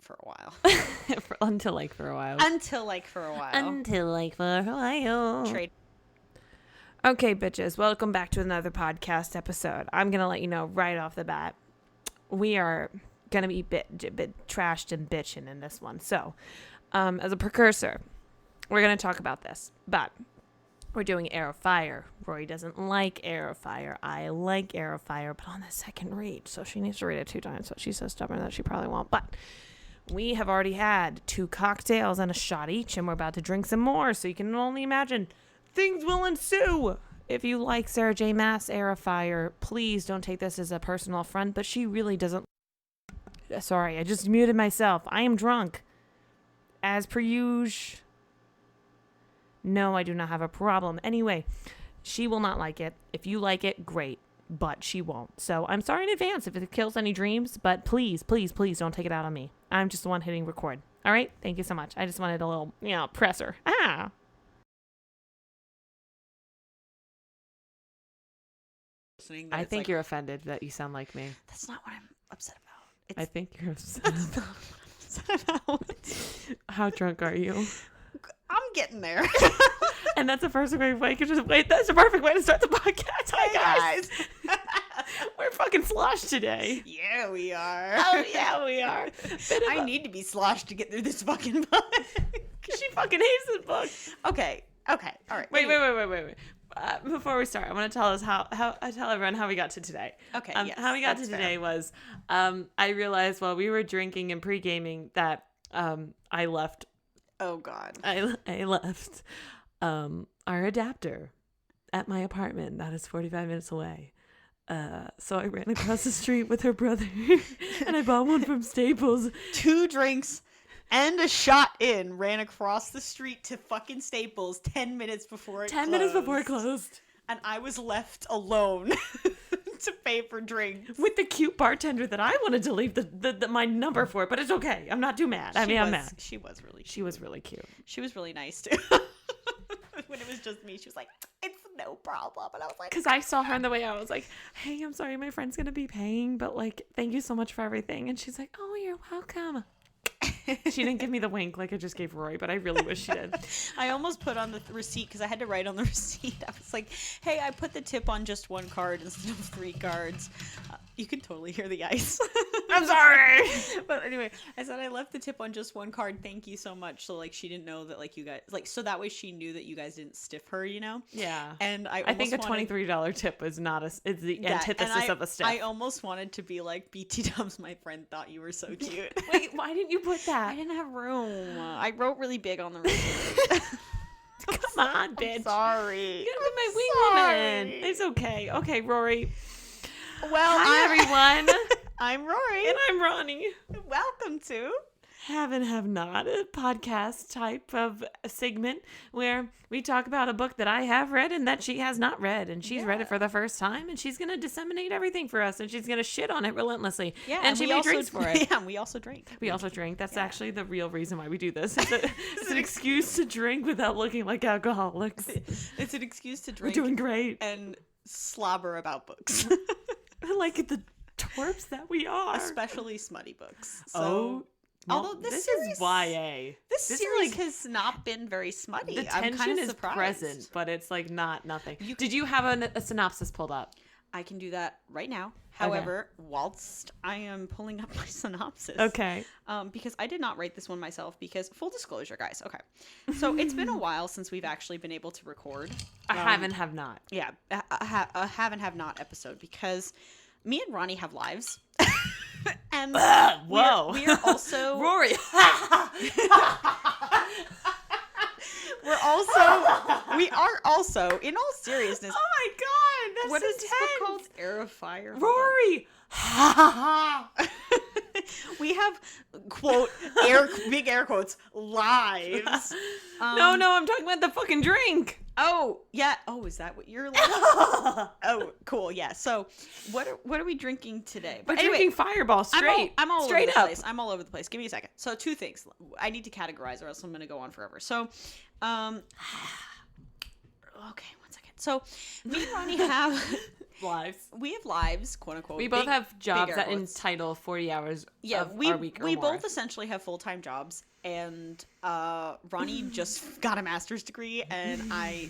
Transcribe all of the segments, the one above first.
for a while. Until for a while. Trade. Okay, bitches, welcome back to another podcast episode. I'm going to let you know right off the bat, we are going to be bit trashed and bitching in this one. So, as a precursor, we're going to talk about this, but we're doing HEIR. Rory doesn't like HEIR. I like HEIR, but on the second read, so she needs to read it 2 times, but she's so stubborn that she probably won't. But we have already had 2 cocktails and a shot each, and we're about to drink some more, so you can only imagine things will ensue. If you like Sarah J. Maas, HEIR, please don't take this as a personal affront, but she really doesn't. Sorry, I just muted myself. I am drunk. As per usual. No, I do not have a problem. Anyway, she will not like it. If you like it, great, but she won't. So I'm sorry in advance if it kills any dreams, but please, please, please don't take it out on me. I'm just the one hitting record. All right? Thank you so much. I just wanted a little, presser. Ah. I think you're offended that you sound like me. That's not what I'm upset about. I think you're upset about. How drunk are you? I'm getting there. And that's the perfect way. That's the perfect way to start the podcast. Hi guys. We're fucking sloshed today. Yeah, we are. Oh yeah, we are. I need to be sloshed to get through this fucking book. She fucking hates this book. Okay. All right. Wait. Before we start, I want to tell us how tell everyone how we got to today. Okay. Yes, how we got to today was I realized while we were drinking and pre-gaming that I left. Oh God. I left our adapter at my apartment that is 45 minutes away. So I ran across the street with her brother and I bought one from Staples. 2 drinks and a shot ran across the street to fucking Staples 10 minutes before it closed. 10 minutes before it closed. And I was left alone to pay for drinks. With the cute bartender that I wanted to leave my number for, but it's okay. I'm not too mad. I'm mad. She was really cute. She was really cute. She was really nice too. When it was just me, she was like, it's no problem. And I was like, because I saw her on the way out. I was like, hey, I'm sorry, my friend's going to be paying, but thank you so much for everything. And she's like, oh, you're welcome. She didn't give me the wink like I just gave Rory, but I really wish she did. I almost put on the receipt because I had to write on the receipt. I was like, hey, I put the tip on just 1 card instead of 3 cards. You can totally hear the ice. I'm sorry. But anyway, I said I left the tip on just 1 card. Thank you so much. So she didn't know that you guys so that way she knew that you guys didn't stiff her, Yeah. And I think a $23 tip is it's the antithesis of a stiff. I almost wanted to be like, BT Dubs, my friend thought you were so cute. Wait, why didn't you put that? I didn't have room. I wrote really big on the receipt. Come on, bitch. I'm sorry. You gotta be my wing woman. It's okay. Okay, Rory. Well, hi everyone. I'm Rory. And I'm Roni. Welcome to Have and Have Not, a podcast type of segment where we talk about a book that I have read and that she has not read. And she's read it for the first time and she's going to disseminate everything for us and she's going to shit on it relentlessly. Yeah, and she made drinks for it. Yeah, and we also drink. That's actually the real reason why we do this. It's an excuse to drink without looking like alcoholics. It's an excuse to drink. We're doing great. And slobber about books. Like the twerps that we are. Especially smutty books. So, although this series, is YA. This series has not been very smutty. The tension is surprised. Present, but it's nothing. Did you have a synopsis pulled up? I can do that right now. However, whilst I am pulling up my synopsis. Okay. Because I did not write this one myself because, full disclosure, guys. Okay. So it's been a while since we've actually been able to record. A have and have not. Yeah. A have and have not episode because me and Roni have lives. And whoa. We are also... Rory. We are also, in all seriousness. Oh my God, that's what intense. Is this book called? HEIR. Rory. We have quote big air quotes lives. No, I'm talking about the fucking drink. Oh yeah. Oh, is that what you're like? Oh, cool. Yeah. So, what are we drinking today? But anyway, drinking Fireball straight. I'm all straight over the up. place. I'm all over the place. Give me a second. So, 2 things. I need to categorize, or else I'm going to go on forever. So, okay, 1 second. So, me and Roni have lives. We have lives, quote unquote. We both have jobs big that air quotes. entitle 40 hours of we our week or we more. both essentially have full-time jobs, and Ronnie just got a master's degree, and I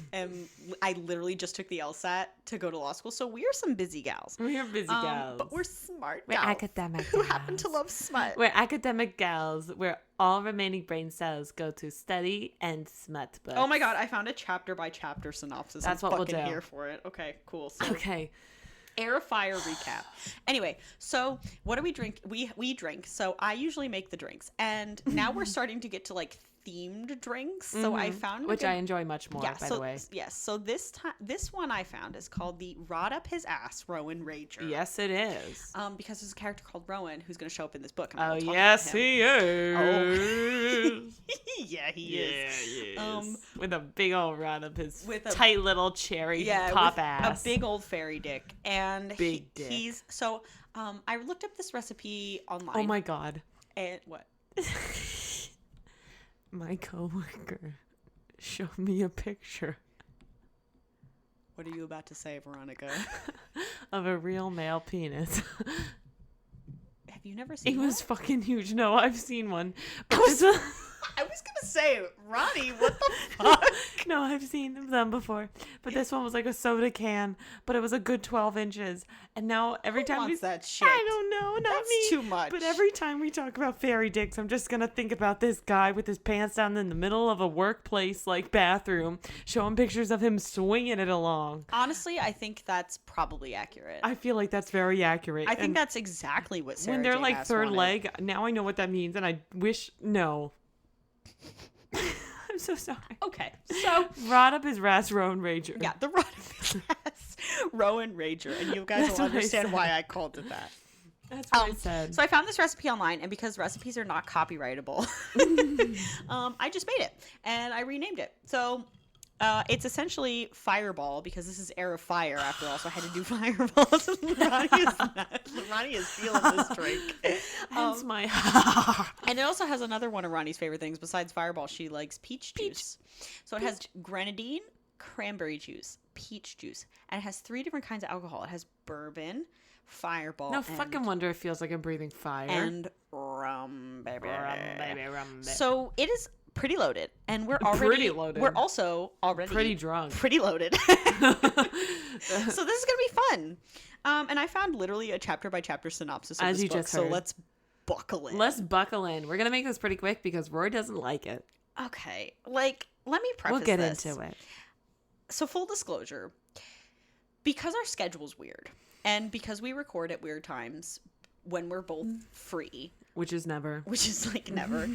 literally just took the LSAT to go to law school. So we are some busy gals. We are busy gals. But we're smart We're gals academic who gals. happen to love smut. We're academic gals where all remaining brain cells go to study and smut books. Oh my god, I found a chapter by chapter synopsis. That's I'm what we'll fucking do. here for it. Okay, cool. So Okay. Air Fire recap. Anyway, so what do we drink? We drink. So I usually make the drinks, and now we're starting to get to like themed drinks. So I found Which I enjoy much more, by the way. Yes. So this one I found is called the Rod Up His Ass Rowan Rager. Yes, it is. Because there's a character called Rowan who's going to show up in this book. And Oh, I will talk yes, about him. he is. Yeah, he is. With a big old rod of his With a- tight little cherry pop with ass. a big old fairy dick, and Big dick. he's so. I looked up this recipe online. Oh my god. And what? My coworker showed me a picture What are you about to say, Veronica? of a real male penis. Have you never seen? It was that? fucking huge. No, I've seen one. But I was gonna say, Ronnie, what the fuck? No, I've seen them before. But this one was like a soda can, but it was a good 12 inches. And now every Who time wants that shit? I don't know, not That's me. too much. But every time we talk about fairy dicks, I'm just gonna think about this guy with his pants down in the middle of a workplace like bathroom, showing pictures of him swinging it along. Honestly, I think that's probably accurate. I feel like that's very accurate. I think And that's exactly what Sarah when they're J. like Maas third wanted. leg, now I know what that means, and I wish no. I'm so sorry. Okay, so Rod up his Ras Roan Rager. yeah, the Rod Up His Ass Rowan Rager, and you guys That's will what I understand said. why I called it that. That's what I said. So I found this recipe online, and because recipes are not copyrightable, I just made it and I renamed it. So it's essentially Fireball because this is Air of Fire after all. So I had to do Fireballs. Ronnie is feeling this drink. Hence my And it also has another one of Ronnie's favorite things besides Fireball. She likes peach juice. So it has grenadine, cranberry juice, peach juice, and it has 3 different kinds of alcohol. It has bourbon, Fireball, No fucking wonder it feels like I'm breathing fire. and rum, baby. Rum, baby. So it is pretty loaded, and we're already Pretty loaded. We're also already Pretty drunk. pretty loaded. So this is gonna be fun. And I found literally a chapter by chapter synopsis of As this you book. just So heard. let's buckle in. Let's buckle in. We're gonna make this pretty quick because Roy doesn't like it. Okay, like let me preface We'll get this. into it. So full disclosure, because our schedule's weird, and because we record at weird times when we're both free, Which is never. which is like never.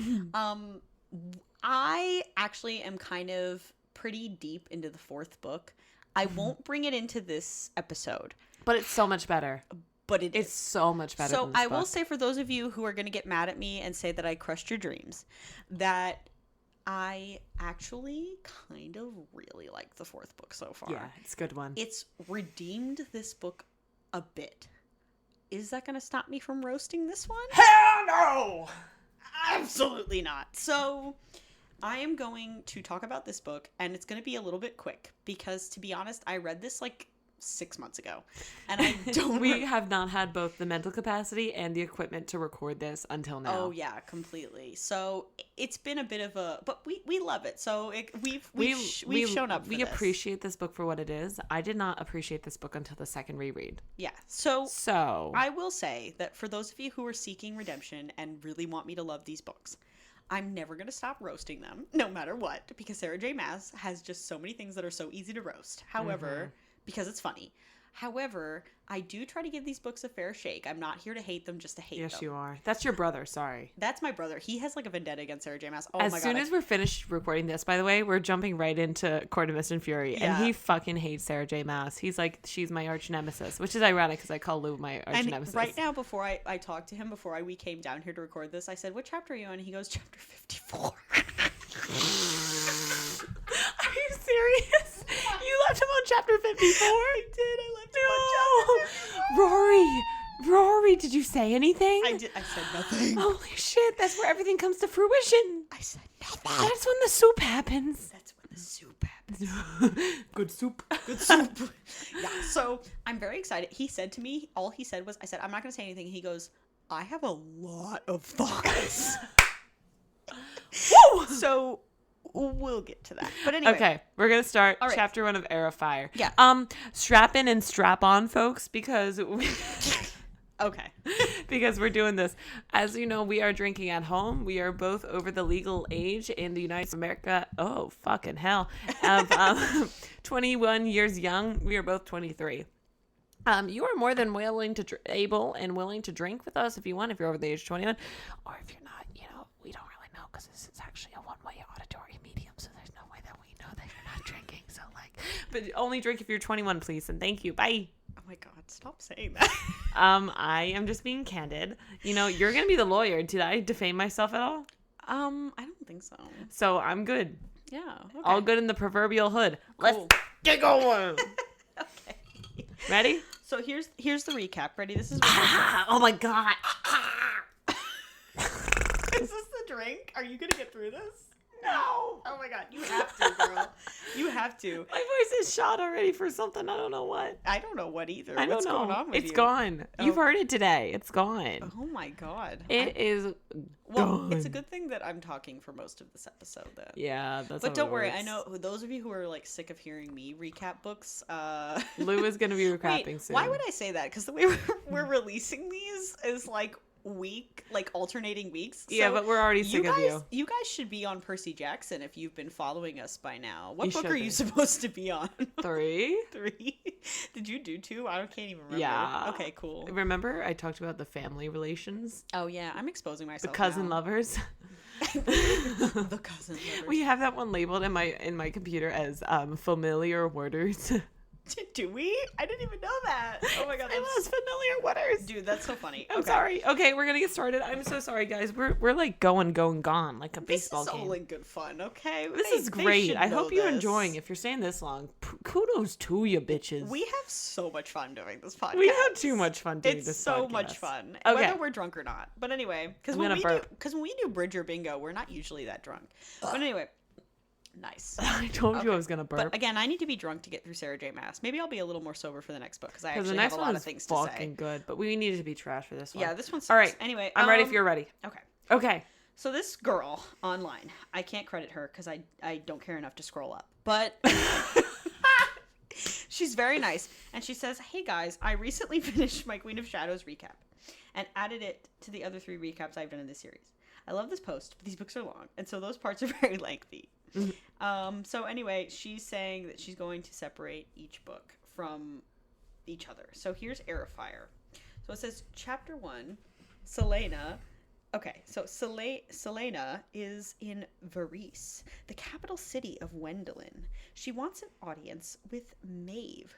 I actually am kind of pretty deep into the 4th book. I won't bring it into this episode, But it's so much better. but It's so much better. So than this I will book. say for those of you who are going to get mad at me and say that I crushed your dreams, that I actually kind of really like the 4th book so far. Yeah, it's a good one. It's redeemed this book a bit. Is that going to stop me from roasting this one? Hell no! Absolutely not. So I am going to talk about this book, and it's going to be a little bit quick because, to be honest, I read this like 6 months ago, and I don't. We have not had both the mental capacity and the equipment to record this until now. Oh yeah, completely. So it's been a bit of a, but we love it. So we've shown up. For We this. appreciate this book for what it is. I did not appreciate this book until the second reread. Yeah. So So I will say that for those of you who are seeking redemption and really want me to love these books, I'm never going to stop roasting them, no matter what, because Sarah J. Maas has just so many things that are so easy to roast. However, because it's funny. However, I do try to give these books a fair shake. I'm not here to hate them just to hate them. yes, you are. That's your brother. Sorry. That's my brother. He has like a vendetta against Sarah J. Maas. Oh As my god. soon as we're finished recording this, by the way, we're jumping right into Court of Mist and Fury, Yeah. and he fucking hates Sarah J. Maas. He's like, she's my arch nemesis, which is ironic because I call Lou my arch And nemesis. right now, before I talked to him, before we came down here to record this, I said, "What chapter are you on?" He goes, "Chapter 54." Are you serious? You left him on chapter 54? I did. I left him on chapter 54. Rory, did you say anything? I said nothing. Holy shit, that's where everything comes to fruition. I said nothing. That's when the soup happens. That's when the soup happens. Good soup. Good soup. Yeah, so I'm very excited. He said to me, all he said was, I said, I'm not going to say anything. He goes, I have a lot of thoughts. Woo! So we'll get to that. But anyway. Okay, we're going to start All right. chapter 1 of HEIR. Yeah. Strap in and strap on, folks, because... Okay. Because we're doing this. As you know, we are drinking at home. We are both over the legal age in the United States of America. Oh, fucking hell. Of 21 years young. We are both 23. You are more than able and willing to drink with us if you want, if you're over the age of 21. Or if you're not, we don't really know because this is actually a one-way auditory medium, so there's no way that we know that you're not drinking. So, but only drink if you're 21, please. And thank you. Bye. Oh my God, stop saying that. I am just being candid. You're going to be the lawyer. Did I defame myself at all? I don't think so. So I'm good. Yeah. Okay. All good in the proverbial hood. Cool. Let's get going. Okay. Ready? So here's the recap. Ready? This is Oh my God. Is this the drink? Are you going to get through this? No. Oh my God, you have to, girl. You have to. My voice is shot already for something. I don't know what. I don't know what either. I don't What's know. going on with you? It's gone. Oh. You've heard it today. It's gone. Oh my God. It is Well, gone. it's a good thing that I'm talking for most of this episode, though. Yeah, that's. But how don't it worry. works. I know those of you who are sick of hearing me recap books. Lou is gonna be recapping Wait, soon. why would I say that? Because the way we're releasing these is alternating weeks. Yeah, So but we're already sick of you. You guys should be on Percy Jackson if you've been following us by now. What You book should are you be. supposed to be on? 3. 3? Did you do 2? I can't even remember. Yeah. Okay, cool. Remember I talked about the family relations? Oh yeah, I'm exposing The myself. cousin now. lovers. The cousin lovers. We have that one labeled in my computer as familiar worders. Do we? I didn't even know that. Oh my God, It was familiar worders. dude, that's so funny. I'm sorry. Okay, we're gonna get started. I'm so sorry, guys. We're gone like a baseball This is game. all in good fun, okay? This They- is they great. should I know hope you're this. enjoying. If you're staying this long, kudos to you, bitches. We have so much fun doing this podcast. We have too much fun doing It's this so podcast. much fun, Okay. whether we're drunk or not. But anyway, because I'm when gonna burp. when we do Bridge or Bingo, we're not usually that drunk. But anyway, nice. I told you I was gonna burp. But again, I need to be drunk to get through Sarah J. Maas. Maybe I'll be a little more sober for the next book because I Because actually the next have a one lot is of things to fucking say. good, but we needed to be trash for this one. Yeah, this one sucks. All right. Anyway, I'm ready if you're ready. Okay. Okay. So this girl online, I can't credit her because I don't care enough to scroll up, but she's very nice. And she says, hey guys, I recently finished my Queen of Shadows recap and added it to the other 3 recaps I've done in this series. I love this post, but these books are long, and so those parts are very lengthy. So anyway, she's saying that she's going to separate each book from each other. So here's HEIR. So it says, Chapter 1, Selena. Okay, so Selena is in Varese, the capital city of Wendelin. She wants an audience with Maeve,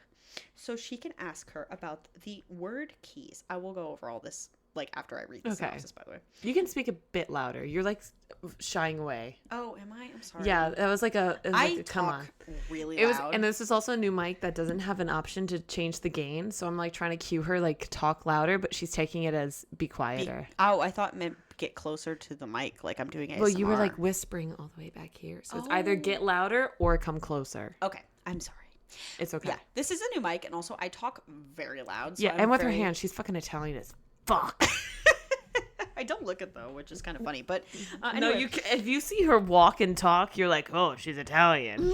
so she can ask her about the word keys. I will go over all this after I read the synopsis, by the way. You can speak a bit louder. You're shying away. Oh, am I? I'm sorry. Yeah, that was I come talk on. really It was, loud. and this is also a new mic that doesn't have an option to change the gain. So I'm trying to cue her talk louder, but she's taking it as be quieter. I thought it meant get closer to the mic, like I'm doing ASMR. Well, you were whispering all the way back here, so it's either get louder or come closer. Okay, I'm sorry. It's okay. Yeah, this is a new mic, and also I talk very loud. So Yeah, I'm and with her very- hand, she's fucking Italian as fuck. I don't look it though, which is kind of funny. But No, anyway. if you see her walk and talk, you're like, oh, she's Italian.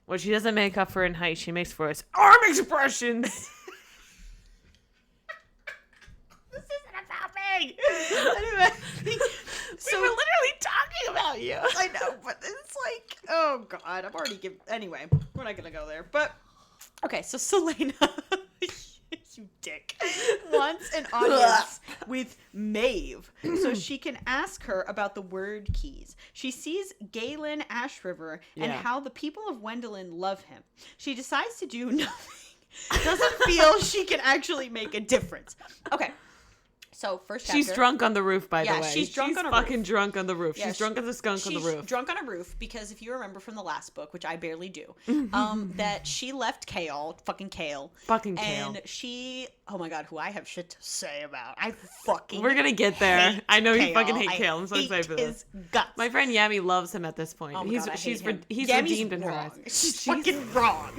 What she doesn't make up for in height, she makes for us arm expressions. This isn't about me. Anyway, We were literally talking about you. I know, but it's oh god, I'm already giving. Anyway, we're not gonna go there. But okay, so Selena, you dick, wants an audience with Maeve so she can ask her about the word keys. She sees Galen Ashriver and Yeah. how the people of Wendelin love him. She decides to do nothing. Doesn't feel she can actually make a difference. Okay. So first chapter. She's drunk on the roof, by the way. She's drunk on a fucking roof. drunk on the roof. Yeah, she's drunk as a skunk on the roof. She's drunk on a roof because if you remember from the last book, which I barely do, that she left Kale, fucking Kale. Fucking Kale. And she, oh my god, who I have shit to say about. We're gonna get there. I know you fucking hate Kale. I'm so hate excited for this. his guts. My friend Yami loves him at this point. Oh my god, I hate him. He's Yami's redeemed in her wrong. eyes. She's fucking wrong.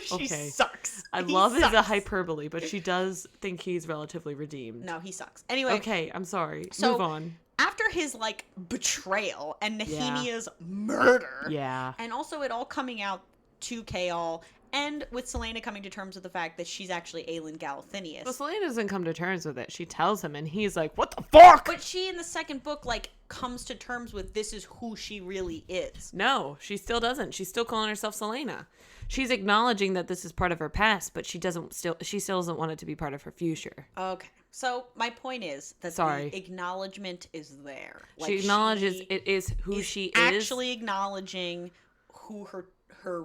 She Okay. sucks. I He love his sucks. hyperbole, but she does think he's relatively redeemed. No, he sucks. Anyway. Okay, I'm sorry. So, Move on. After his, like, betrayal and Yeah. Nehemia's murder. Yeah. And also it all coming out to Kale, and with Selena coming to terms with the fact that she's actually Aelin Galathinius. Well, Selena doesn't come to terms with it. She tells him, and he's like, what the fuck? But she, in the second book, like, comes to terms with this is who she really is. No, she still doesn't. She's still calling herself Selena. She's acknowledging that this is part of her past, but she still doesn't want it to be part of her future. Okay. So my point is that the acknowledgement is there. Like, she acknowledges it is who she is. Actually acknowledging who her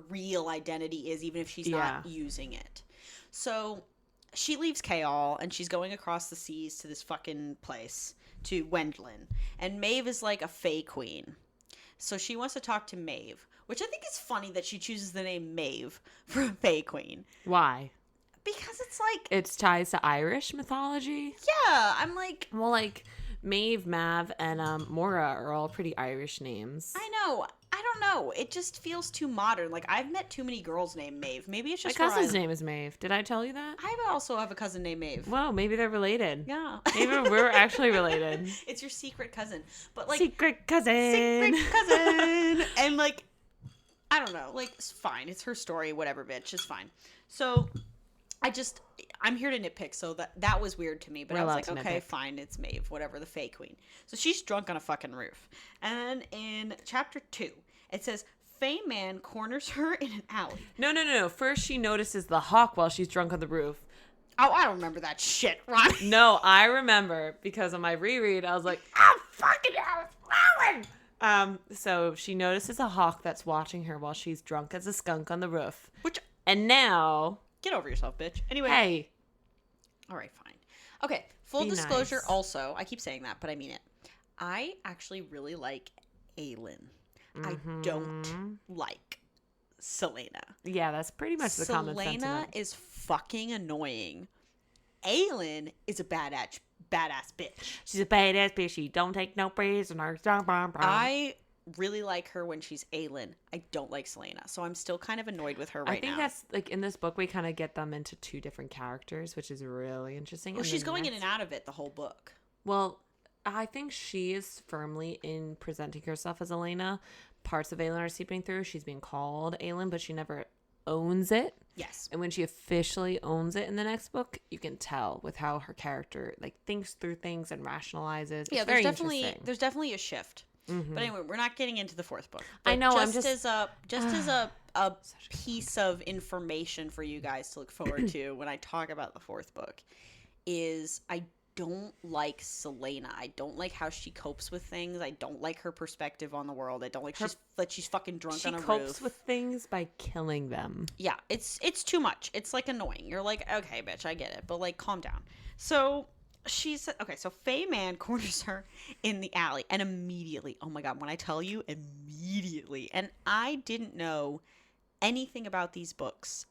real identity is, even if she's not using it. So she leaves Chaol and she's going across the seas to this fucking place, to Wendlin. And Maeve is like a fae queen. So she wants to talk to Maeve, which I think is funny that she chooses the name Maeve for a fae queen. Why? Because it's like... It's ties to Irish mythology? Yeah, I'm like... Well, like, Maeve, Mav, and Mora are all pretty Irish names. I know. I don't know. It just feels too modern. Like, I've met too many girls named Maeve. Maybe it's just my cousin's name is Maeve. Did I tell you that? I also have a cousin named Maeve. Well, maybe they're related. Yeah. Maybe we're actually related. It's your secret cousin. But, like... Secret cousin! Secret cousin! And, like, I don't know. Like, it's fine. It's her story. Whatever, bitch. It's fine. So... I'm here to nitpick, so that was weird to me. But I was like, okay, fine, it's Maeve, whatever, the fae queen. So she's drunk on a fucking roof. And then in chapter 2, it says, fae man corners her in an alley. No. First she notices the hawk while she's drunk on the roof. Oh, I don't remember that shit, Ron. No, I remember, because on my reread, I was like, oh, fucking hell, it's flowing! So she notices a hawk that's watching her while she's drunk as a skunk on the roof. And now... Get over yourself, bitch. Anyway. Hey. All right, fine. Okay, full disclosure also, I keep saying that, but I mean it. I actually really like Aelin. I don't like Selena. Yeah, that's pretty much the common sentiment. Selena is fucking annoying. Aelin is a badass bitch. She's a badass bitch. She don't take no prisoners. I really like her when she's Aelin. I don't like Selena, so I'm still kind of annoyed with her right now. I think that's, like, in this book, we kind of get them into two different characters, which is really interesting. Well, she's going in and out of it the whole book. Well, I think she is firmly in presenting herself as Elena. Parts of Aelin are seeping through. She's being called Aelin, but she never owns it. Yes. And when she officially owns it in the next book, you can tell with how her character, like, thinks through things and rationalizes. Yeah, it's very interesting. There's definitely a shift. Mm-hmm. But anyway, we're not getting into the fourth book. But I know. Just as a piece of information for you guys to look forward to when I talk about the fourth book is I don't like Selena. I don't like how she copes with things. I don't like her perspective on the world. I don't like she's fucking drunk on a roof. She copes with things by killing them. Yeah, it's too much. It's like annoying. You're like, okay, bitch, I get it, but like, calm down. So. So fae man corners her in the alley, and immediately, oh my god, when I tell you, immediately, and I didn't know anything about these books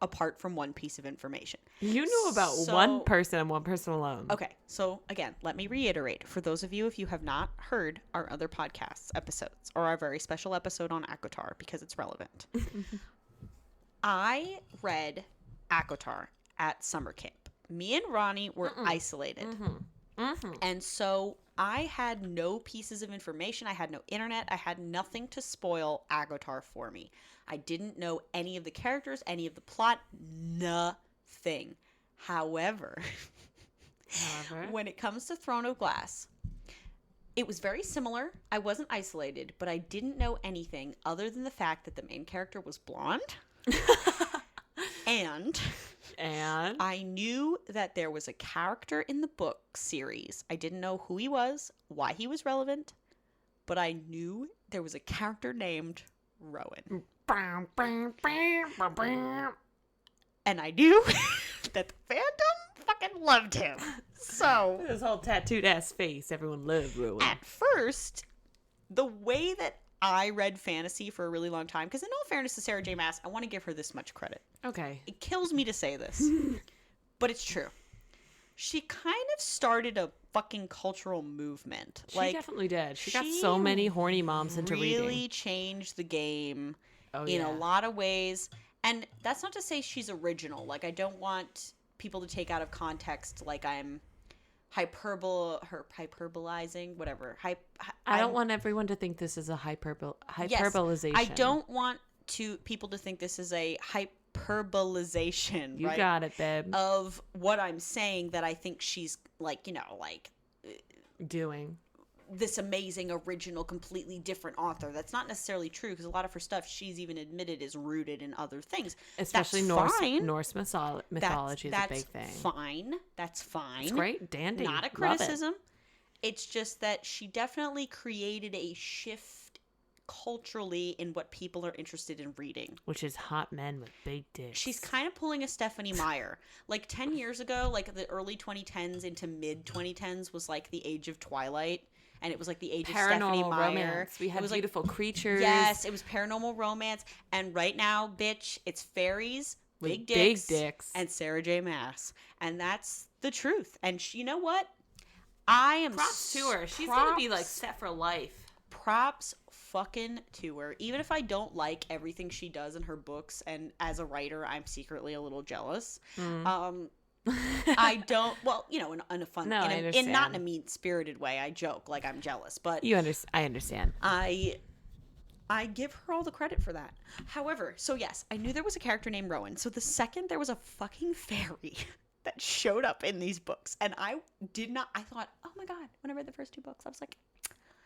apart from one piece of information. You knew about one person and one person alone. Okay, so again, let me reiterate, for those of you, if you have not heard our other podcasts episodes, or our very special episode on ACOTAR, because it's relevant. I read ACOTAR at summer camp. Me and Ronnie were isolated. And so I had no pieces of information. I had no internet. I had nothing to spoil ACOTAR for me. I didn't know any of the characters, any of the plot, nothing. However, when it comes to Throne of Glass, it was very similar. I wasn't isolated, but I didn't know anything other than the fact that the main character was blonde. And I knew that there was a character in the book series. I didn't know who he was, why he was relevant, but I knew there was a character named Rowan. And I knew that the fandom fucking loved him. So This whole tattooed ass face. Everyone loved Rowan. at first, the way that I read fantasy for a really long time, because in all fairness to Sarah J. Maas, I want to give her this much credit. Okay. It kills me to say this, but it's true. She kind of started a fucking cultural movement. She definitely did. She got so many horny moms into reading. Really changed the game Oh, in yeah. a lot of ways. And that's not to say she's original. Like, I don't want people to take out of context like I'm hyperbolizing, whatever. I don't want everyone to think this is a hyperbolization. I don't want people to think this is a hyperbolization. You right? got it, babe. Of what I'm saying that I think she's Doing. this amazing, original, completely different author. That's not necessarily true because a lot of her stuff she's even admitted is rooted in other things. Especially Norse mythology is a big thing. That's fine. It's great. Dandy. Not a criticism. It's just that she definitely created a shift culturally in what people are interested in reading. Which is hot men with big dicks. She's kind of pulling a Stephanie Meyer. Like 10 years ago, like the early 2010s into mid 2010s was like the age of Twilight. And it was like the age of Stephanie Meyer. Romance. We had beautiful creatures. Yes, it was paranormal romance. And right now, bitch, it's fairies, with big dicks, and Sarah J. Maas. And that's the truth. And you know what? I am props to her. She's going to be like set for life. Props fucking to her. Even if I don't like everything she does in her books, and as a writer, I'm secretly a little jealous. I don't. Well, you know, in a fun, not in a mean-spirited way. I joke like I'm jealous, but I understand. I give her all the credit for that. However, so yes, I knew there was a character named Rowan. So the second there was a fucking fairy that showed up in these books, and I thought, oh my god. When I read the first two books, I was like,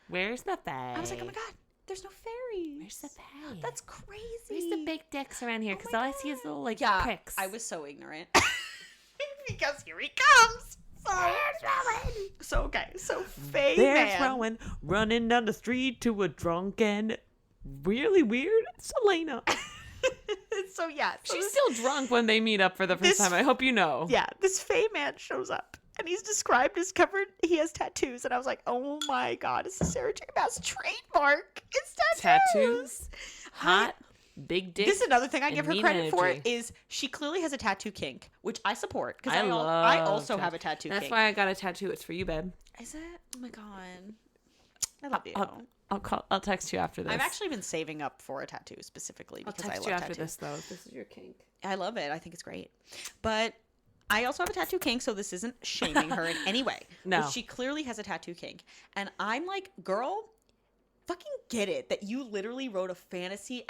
where's the fae? I was like, oh my god. There's no fairies. Where's the fae? That's crazy. Where's the big dicks around here? Because all I see is little pricks. I was so ignorant. Because here he comes. So Faye There's Rowan running down the street to a drunken, really weird Selena. So she's still drunk when they meet up for the first time. I hope you know. Yeah, this Faye man shows up. And he's described as he has tattoos. And I was like, oh my god, it's the Sarah J. Maas trademark. It's tattoos. Hot, big dick. This is another thing I give her credit for is she clearly has a tattoo kink, which I support. Because I also have a tattoo kink. That's why I got a tattoo. It's for you, babe. Is it? Oh my god. I love you. I'll text you after this. I've actually been saving up for a tattoo specifically because I love tattoos. I'll text you after this, though. This is your kink. I love it. I think it's great. But I also have a tattoo kink, so this isn't shaming her in any way. No. But she clearly has a tattoo kink. And I'm like, girl, fucking get it that you literally wrote a fantasy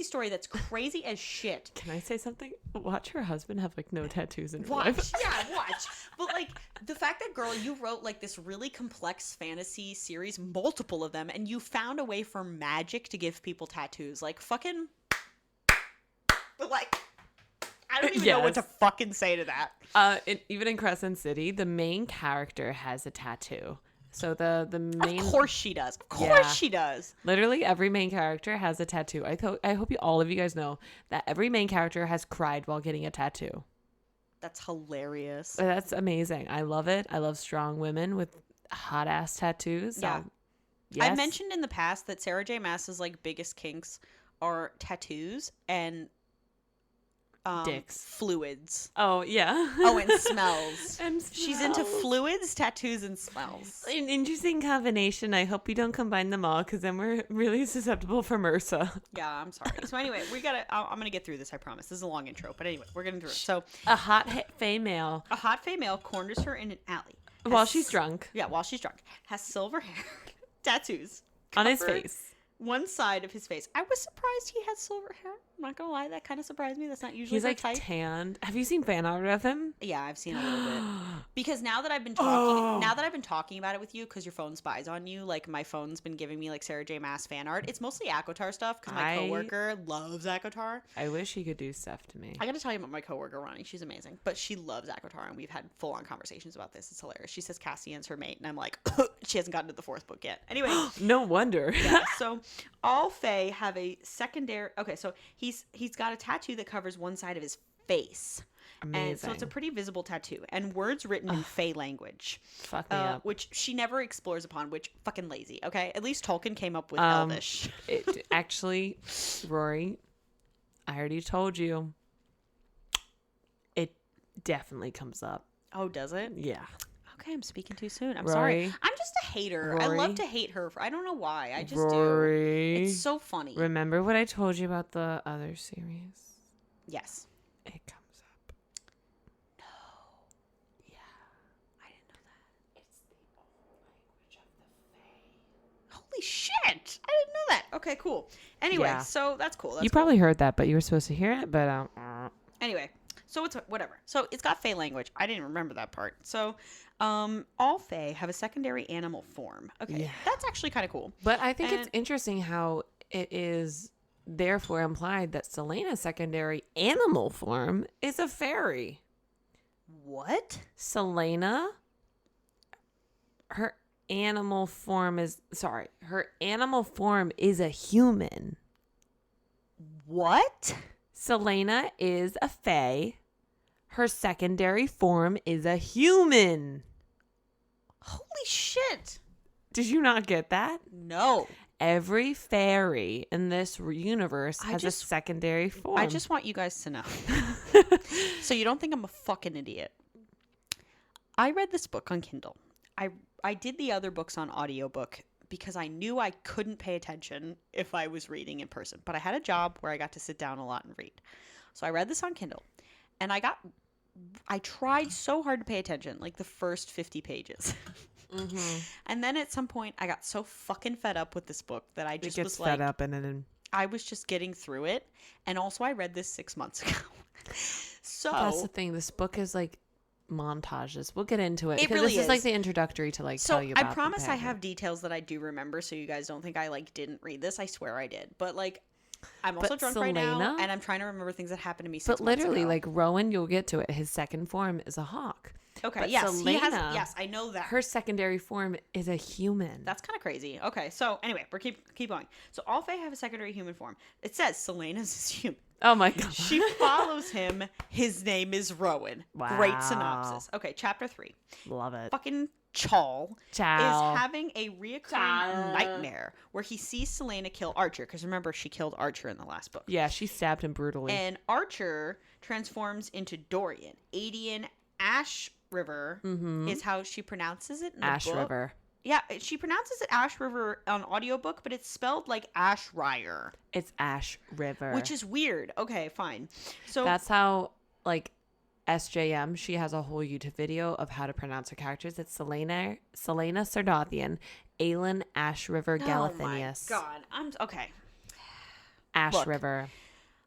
story that's crazy as shit. Can I say something? Watch her husband have no tattoos in her life. Yeah, watch. But the fact that, girl, you wrote this really complex fantasy series, multiple of them, and you found a way for magic to give people tattoos. Fucking. But I don't even know what to fucking say to that. Even in Crescent City, the main character has a tattoo. So the main. Of course she does. Of course she does. Literally every main character has a tattoo. I hope all of you guys know that every main character has cried while getting a tattoo. That's hilarious. That's amazing. I love it. I love strong women with hot ass tattoos. So, yeah. yes. I mentioned in the past that Sarah J. Maas's biggest kinks are tattoos and dicks, fluids. Oh yeah. And smells. She's into fluids, tattoos, and smells. An interesting combination. I hope you don't combine them all, because then we're really susceptible for MRSA. Yeah, I'm sorry. So anyway, I'm gonna get through this. I promise. This is a long intro, but anyway, we're getting through it. So a hot female corners her in an alley while she's drunk. Yeah, while she's drunk. Has silver hair, tattoos on his face. One side of his face. I was surprised he had silver hair. I'm not gonna lie, that kind of surprised me. That's not usually he's type. Tanned. Have you seen fan art of him? Yeah, I've seen a little bit. Because now that I've been talking about it with you, because your phone spies on you, my phone's been giving me Sarah J. Maas fan art. It's mostly ACOTAR stuff because my coworker loves ACOTAR. I wish he could do stuff to me. I got to tell you about my coworker Roni. She's amazing, but she loves ACOTAR, and we've had full-on conversations about this. It's hilarious. She says Cassian's her mate, and I'm like, she hasn't gotten to the 4th book yet. Anyway, no wonder. Yeah, so all Fae have a secondary. Okay, so he's got a tattoo that covers one side of his face, Amazing. And so it's a pretty visible tattoo. And words written in Fae language. Fuck me up. Which she never explores upon, which fucking lazy, okay? At least Tolkien came up with Elvish. Actually, Rory, I already told you. It definitely comes up. Oh, does it? Yeah. Okay, I'm speaking too soon. I'm Rory, sorry. I'm just a hater. I Rory, love to hate her. I don't know why. I just Rory, do. It's so funny. Remember what I told you about the other series? Yes. It comes up. No. Yeah. I didn't know that. It's the old language of the Fae. Holy shit. I didn't know that. Okay, cool. Anyway, Yeah. so that's cool. That's You cool. probably heard that, but you were supposed to hear it, but Anyway, so it's whatever. So it's got Fae language. I didn't remember that part. So all Fae have a secondary animal form. Okay, Yeah. that's actually kind of cool. But I think it's And- interesting how it is therefore implied that Selena's secondary animal form is a fairy. What? Selena, her animal form is a human. What? Selena is a fae. Her secondary form is a human. Holy shit. Did you not get that? No. Every fairy in this universe has a secondary form. I just want you guys to know. So you don't think I'm a fucking idiot. I read this book on Kindle. I did the other books on audiobook because I knew I couldn't pay attention if I was reading in person. But I had a job where I got to sit down a lot and read. So I read this on Kindle. And I tried so hard to pay attention, like the first 50 pages. Mm-hmm. And then at some point, I got so fucking fed up with this book that I just was fed like, up and then I was just getting through it. And also, I read this 6 months ago. So that's the thing. This book is like montages. We'll get into it. It because really this is like is. the introductory to like So tell you I about. promise I have details that I do remember, so you guys don't think I like didn't read this. I swear I did. But like, I'm also drunk right now, Selena- and I'm trying to remember things that happened to me 6 But months literally, ago. like Rowan, you'll get to it. His second form is a hawk. Okay, but yes, he has. Selena, Yes, I know that. Her secondary form is a human. That's kind of crazy. Okay, so anyway, we're keep going. So all Fae have a secondary human form. It says Selena's is human. Oh my god. She follows him. His name is Rowan. Wow. Great synopsis. Okay, chapter 3. Love it. Fucking Chal Ciao. is having a reoccurring nightmare where he sees Selena kill Archer. Because remember, she killed Archer in the last book. Yeah, she stabbed him brutally. And Archer transforms into Dorian. Adian Ash River is how she pronounces it in the Ash book. River. Yeah, she pronounces it Ash River on audiobook, but it's spelled like Ashrier, It's Ash River. which is weird. Okay, fine. So That's how, like, SJM, she has a whole YouTube video of how to pronounce her characters. It's Selena Sardothian, Aelin Ash River Galathinius. Oh my god, I'm okay. Ash Look, River.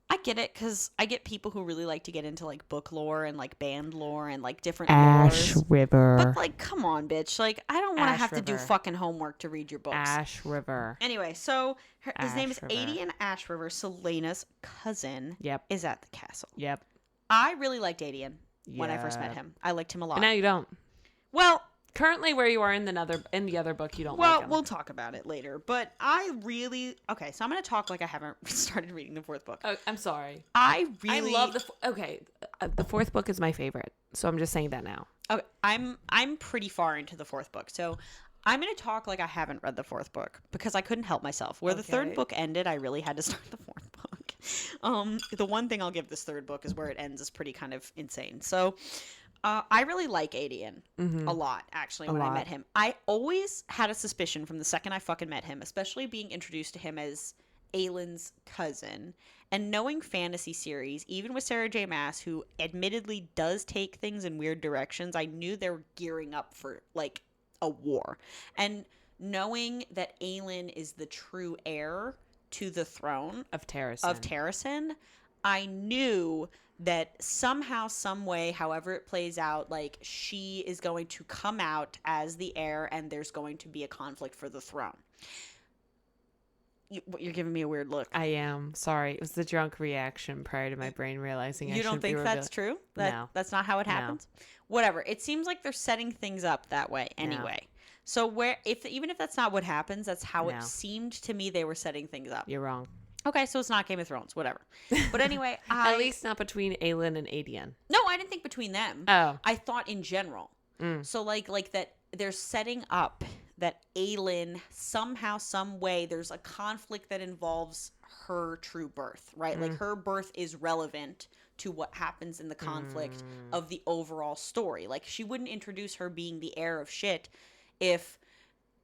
I get it because I get people who really like to get into like book lore and like band lore and like different Ash lores. River. But like, come on, bitch! Like, I don't want to Ash have to do River. fucking homework to read your books. Ash River. Anyway, so his name is Ash River. Adian Ash River. Selena's cousin Yep. is at the castle. Yep. I really liked Adian when I first met Yep. him. I liked him a lot. But now you don't. Well, Currently, where you are in the other book, you don't well, like him. we'll talk about it later. But I really okay. So I'm gonna talk like I haven't started reading the fourth book. Oh, I'm sorry. I really I love the fourth book is my favorite. So I'm just saying that now. Okay, I'm pretty far into the fourth book, so I'm gonna talk like I haven't read the fourth book because I couldn't help myself. Where the third Okay. book ended, I really had to start the fourth book. The one thing I'll give this third book is where it ends is pretty kind of insane. So, I really like Adian a lot, actually, when I met him. I always had a suspicion from the second I fucking met him, especially being introduced to him as Aylin's cousin. And knowing fantasy series, even with Sarah J. Maas, who admittedly does take things in weird directions, I knew they were gearing up for, like, a war. And knowing that Aylin is the true heir to the throne Of Terrace. of Terrason, I knew that somehow, some way, however it plays out, like, she is going to come out as the heir and there's going to be a conflict for the throne. You're giving me a weird look. I am. Sorry. It was the drunk reaction prior to my brain realizing I You don't shouldn't be think that's revealing- true? No. That's not how it No. happens? Whatever. It seems like they're setting things up that way anyway. So even if that's not what happens, that's how No. it seemed to me they were setting things up. You're wrong. Okay, so it's not Game of Thrones, whatever. But anyway, At least not between Aelin and Aedion. No, I didn't think between them. Oh. I thought in general. So like that they're setting up that Aelin somehow, some way, there's a conflict that involves her true birth, right? Like her birth is relevant to what happens in the conflict of the overall story. Like she wouldn't introduce her being the heir of shit if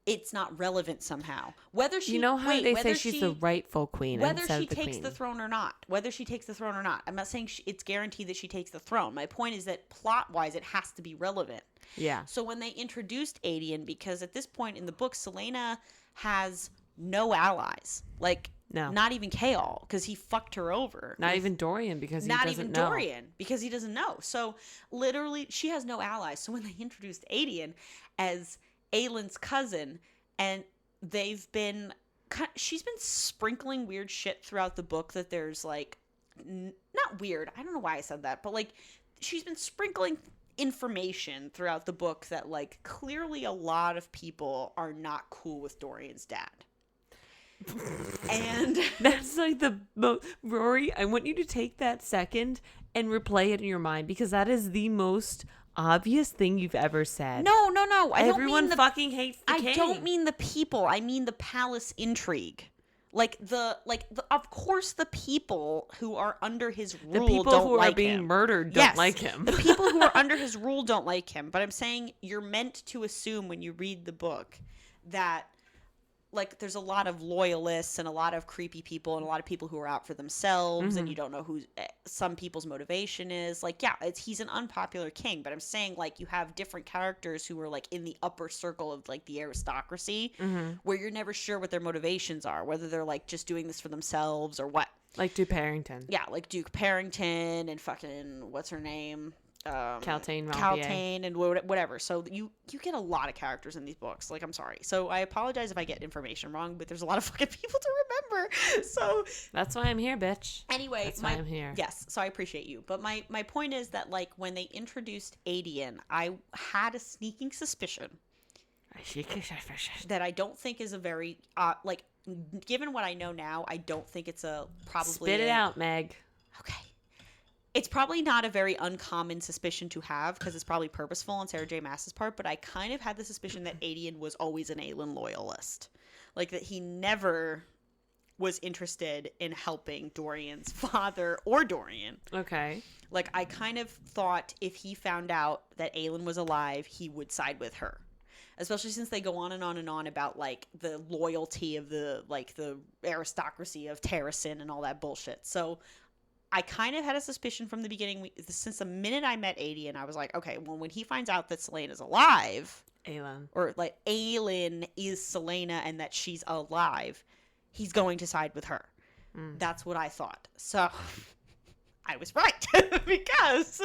it's not relevant somehow. Whether she, how they say she's the rightful queen, whether instead she of the takes queen. the throne or not. Whether she takes the throne or not. I'm not saying it's guaranteed that she takes the throne. My point is that plot-wise, it has to be relevant. Yeah. So when they introduced Aedion, because at this point in the book, Celaena has no allies. Like, no, not even Chaol, because he fucked her over. Not even Dorian, because he doesn't know. Dorian, because he doesn't know. So literally, she has no allies. So when they introduced Aedion as Aelin's cousin, and she's been sprinkling weird shit throughout the book that there's like, not weird, I don't know why I said that, but like she's been sprinkling information throughout the book that like clearly a lot of people are not cool with Dorian's dad. And that's like the most, Rory, I want you to take that second and replay it in your mind, because that is the most obvious thing you've ever said. No. Everyone fucking hates the king. I don't mean the people. I mean the palace intrigue. Of course, the people who are under his rule don't like him. The people who are being murdered don't like him. The people who are under his rule don't like him. But I'm saying you're meant to assume when you read the book that like there's a lot of loyalists and a lot of creepy people and a lot of people who are out for themselves, and you don't know who some people's motivation is. Like, yeah, he's an unpopular king, but I'm saying like you have different characters who are like in the upper circle of like the aristocracy, where you're never sure what their motivations are, whether they're like just doing this for themselves or what. Like Duke Parrington. Yeah, like Duke Parrington and fucking what's her name? Caltaine and whatever. So you get a lot of characters in these books. Like, I'm sorry. So I apologize if I get information wrong, but there's a lot of fucking people to remember. So that's why I'm here, bitch. Anyway, that's why I'm here. Yes. So I appreciate you. But my point is that like when they introduced Aedion, I had a sneaking suspicion that I don't think is a very like given what I know now, I don't think it's a probably spit it out, Meg. Okay. It's probably not a very uncommon suspicion to have because it's probably purposeful on Sarah J. Maas's part, but I kind of had the suspicion that Aedion was always an Aelin loyalist. Like that he never was interested in helping Dorian's father or Dorian. Okay. Like I kind of thought if he found out that Aelin was alive, he would side with her. Especially since they go on and on and on about like the loyalty of the aristocracy of Terrasen and all that bullshit. So I kind of had a suspicion from the beginning. Since the minute I met Aedion, I was like, okay, well, when he finds out that Celaena is alive, or like Aelin is Celaena and that she's alive, he's going to side with her. That's what I thought. So I was right because,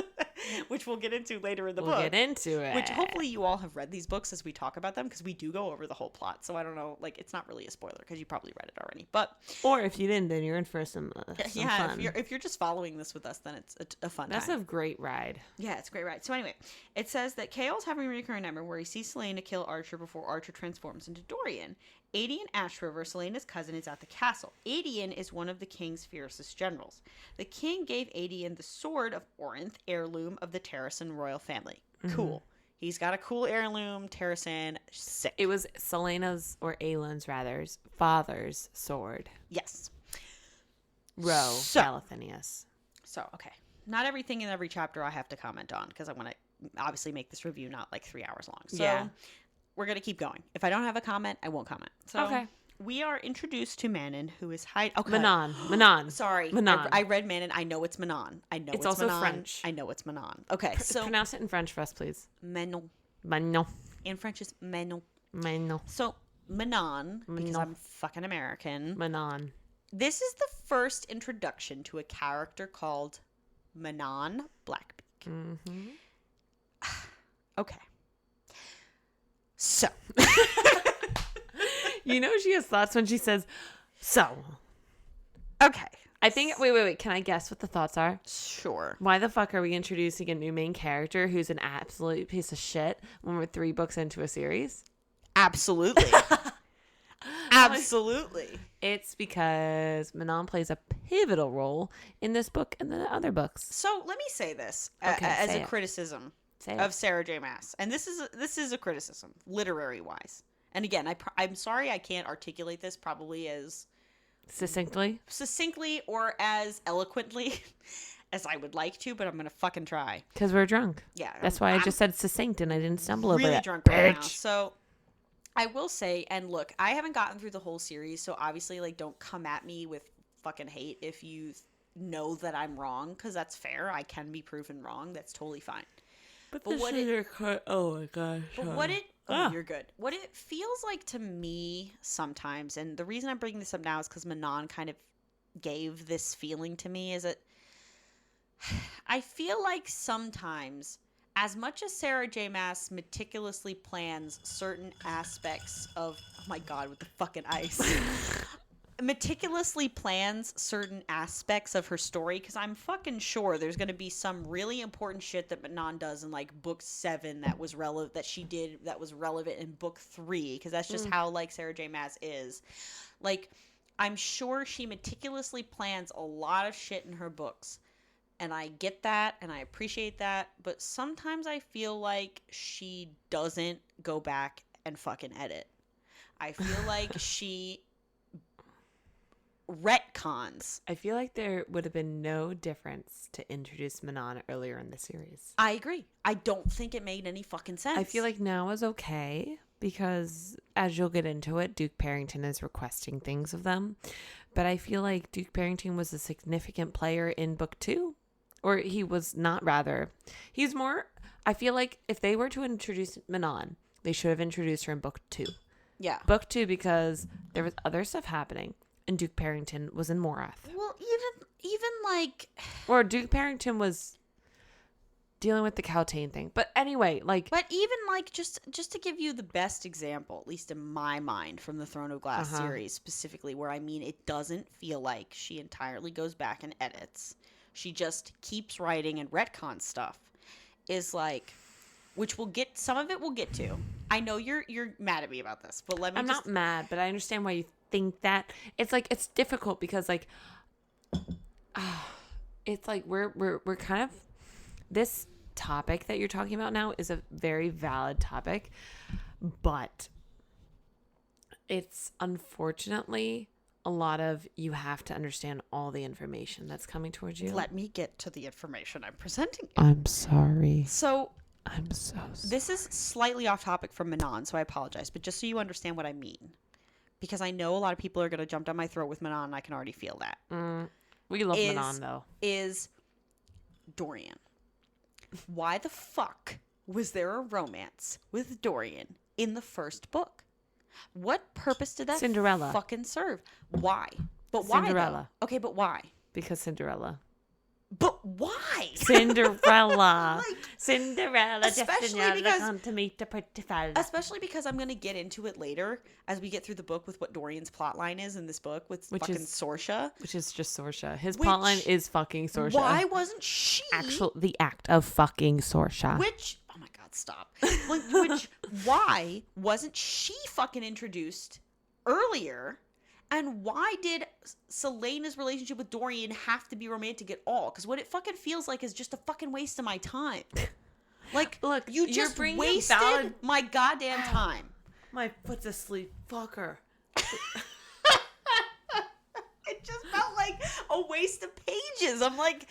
which we'll get into later in the book. We'll get into it. Which hopefully you all have read these books as we talk about them because we do go over the whole plot. So I don't know, like it's not really a spoiler because you probably read it already. But or if you didn't, then you're in for some yeah, fun. If you're just following this with us, then it's a fun That's time. a great ride. Yeah, it's a great ride. So anyway, it says that Chaol's having a recurring nightmare where he sees Celaena kill Archer before Archer transforms into Dorian. Aedion Ashriver, Celaena's cousin, is at the castle. Aedion is one of the king's fiercest generals. The king gave Aedion the sword of Orinth, heirloom of the Terrasen royal family. Cool. He's got a cool heirloom, Terrasen, sick. It was Celaena's, or Aelin's rather, father's sword. Yes. Galathinius. So, okay. Not everything in every chapter I have to comment on because I want to obviously make this review not like 3 hours long. So yeah. We're going to keep going. If I don't have a comment, I won't comment. So okay. We are introduced to Manon, who is hiding. Okay. Manon. Sorry. Manon. I read Manon. I know it's Manon. I know it's also Manon. French. I know it's Manon. Okay. So pronounce it in French for us, please. Manon. Manon. In French is Manon. Manon. So Manon, because I'm fucking American. Manon. This is the first introduction to a character called Manon Blackbeak. Mm-hmm. Okay. So. You know she has thoughts when she says, so. Okay. I think, wait. Can I guess what the thoughts are? Sure. Why the fuck are we introducing a new main character who's an absolute piece of shit when we're 3 books into a series? Absolutely. Absolutely. It's because Manon plays a pivotal role in this book and the other books. So let me say this Okay, as say a it. criticism Say of it. Sarah J. Maas, and this is a criticism, literary wise. And again, I'm sorry I can't articulate this probably as Succinctly, or as eloquently as I would like to, but I'm gonna fucking try. because we're drunk. Yeah, That's why I just said succinct and I didn't stumble over really it. drunk right now. So I will say, and look, I haven't gotten through the whole series, so obviously, like, don't come at me with fucking hate if you know that I'm wrong, because that's fair. I can be proven wrong. That's totally fine. But what oh my gosh. But you're good. What it feels like to me sometimes, and the reason I'm bringing this up now is because Manon kind of gave this feeling to me, is that I feel like sometimes, as much as Sarah J. Maas meticulously plans certain aspects of, oh my god, with the fucking ice, meticulously plans certain aspects of her story, because I'm fucking sure there's going to be some really important shit that Manon does in like book 7 that was relevant, that she did that was relevant in book 3, because that's just how like Sarah J. Maas is. Like, I'm sure she meticulously plans a lot of shit in her books. And I get that, and I appreciate that, but sometimes I feel like she doesn't go back and fucking edit. I feel like she retcons. I feel like there would have been no difference to introduce Manon earlier in the series. I agree. I don't think it made any fucking sense. I feel like now is okay because, as you'll get into it, Duke Barrington is requesting things of them. But I feel like Duke Barrington was a significant player in book 2. Or he was not, rather. He's more, I feel like if they were to introduce Manon, they should have introduced her in book 2. Yeah. Book 2 because there was other stuff happening. And Duke Barrington was in Morath. Well, even like... Or Duke Barrington was dealing with the Cowtane thing. But anyway, like... But even like, just to give you the best example, at least in my mind, from the Throne of Glass series specifically, where I mean, it doesn't feel like she entirely goes back and edits. She just keeps writing and retcon stuff, is like, which we'll get, some of it we'll get to. I know you're mad at me about this, but let me I'm not mad, but I understand why you think that. It's like, it's difficult because like, it's like we're kind of, this topic that you're talking about now is a very valid topic, but it's unfortunately a lot of, you have to understand all the information that's coming towards you. Let me get to the information I'm presenting you. I'm sorry. So, I'm so sorry. This is slightly off topic from Manon, so I apologize, but just so you understand what I mean. Because I know a lot of people are going to jump down my throat with Manon, and I can already feel that. We love Manon, though. Is Dorian. Why the fuck was there a romance with Dorian in the first book? What purpose did that Cinderella fucking serve? Why? But why? Cinderella. Though? Okay, but why? Because Cinderella. But why? Cinderella. Like, Cinderella. especially just because- gone to meet the pretty fella. Especially because I'm going to get into it later as we get through the book with what Dorian's plotline is in this book with fucking Sorsha. Which is just Sorsha. His Which- plotline is fucking Sorsha. Why wasn't she... The act of fucking Sorsha. Which... Oh my god, stop. Which... Why wasn't she fucking introduced earlier? And why did Selena's relationship with Dorian have to be romantic at all? Because what it fucking feels like is just a fucking waste of my time. Like, look, you just wasted my goddamn time. My foot's asleep. Fuck her. It just felt like a waste of pages. I'm like,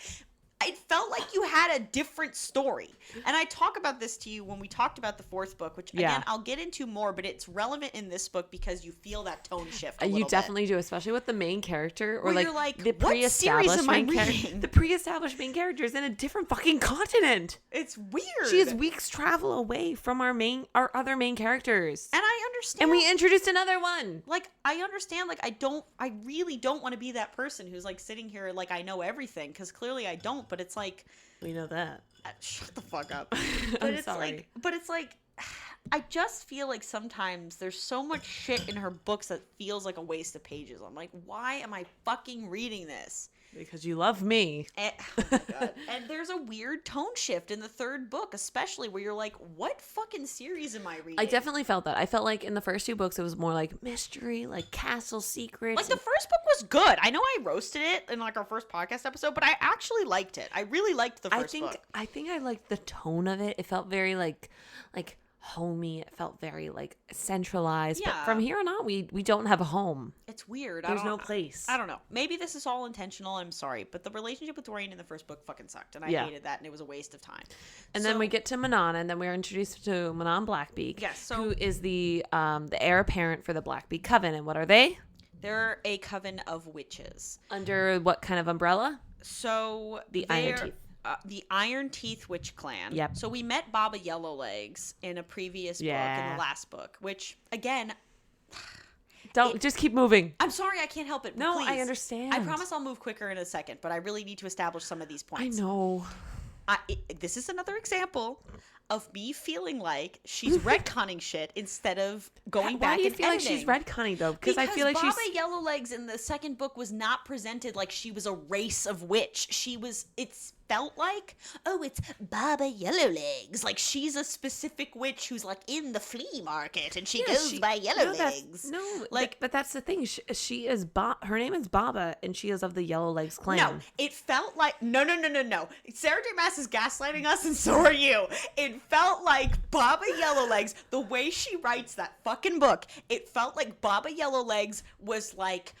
it felt like you had a different story. And I talk about this to you when we talked about the fourth book, which again, I'll get into more, but it's relevant in this book because you feel that tone shift a little You definitely do, especially with the main character or where like the pre-established main character. The pre-established main character is in a different fucking continent. It's weird. She is weeks travel away from our other main characters. And I understand. And we introduced another one. Like, I understand, like, I really don't want to be that person who's like sitting here like I know everything, because clearly I don't, but it's like, we know that. Shut the fuck up. But I'm it's sorry. like, I just feel like sometimes there's so much shit in her books that feels like a waste of pages. I'm like, why am I fucking reading this? Because you love me. And, oh my God. And there's a weird tone shift in the third book, especially where you're like, what fucking series am I reading? I definitely felt that. I felt like in the first 2 books, it was more like mystery, like castle secrets. Like, the first book was good. I know I roasted it in, like, our first podcast episode, but I actually liked it. I really liked the first book. I think I liked the tone of it. It felt very, like homey. It felt very, like, centralized. Yeah. But from here on out, we don't have a home. It's weird. There's no place. I don't know. Maybe this is all intentional. I'm sorry. But the relationship with Dorian in the first book fucking sucked. And I hated that. And it was a waste of time. And then we get to Manon. And then we're introduced to Manon Blackbeak. Yes. Who is the heir apparent for the Blackbeak Coven. And what are they? They're a coven of witches. Under what kind of umbrella? So The Iron Teeth. The Iron Teeth Witch Clan. Yep. So we met Baba Yellowlegs in a previous book, in the last book, which, again... Just keep moving. I'm sorry, I can't help it. No, Please. I understand. I promise I'll move quicker in a second, but I really need to establish some of these points. I know. This is another example of me feeling like she's retconning shit instead of going back and Why do you feel editing. like she's retconning, though? Because I feel like Baba Yellowlegs in the second book was not presented like she was a race of witch. It's felt like, oh, it's Baba Yellowlegs. Like, she's a specific witch who's, like, in the flea market, and she goes by Yellowlegs. But that's the thing. She is her name is Baba, and she is of the Yellowlegs clan. No, it felt like, no. Sarah J. Maas is gaslighting us, and so are you. It felt like Baba Yellowlegs, the way she writes that fucking book, it felt like Baba Yellowlegs was like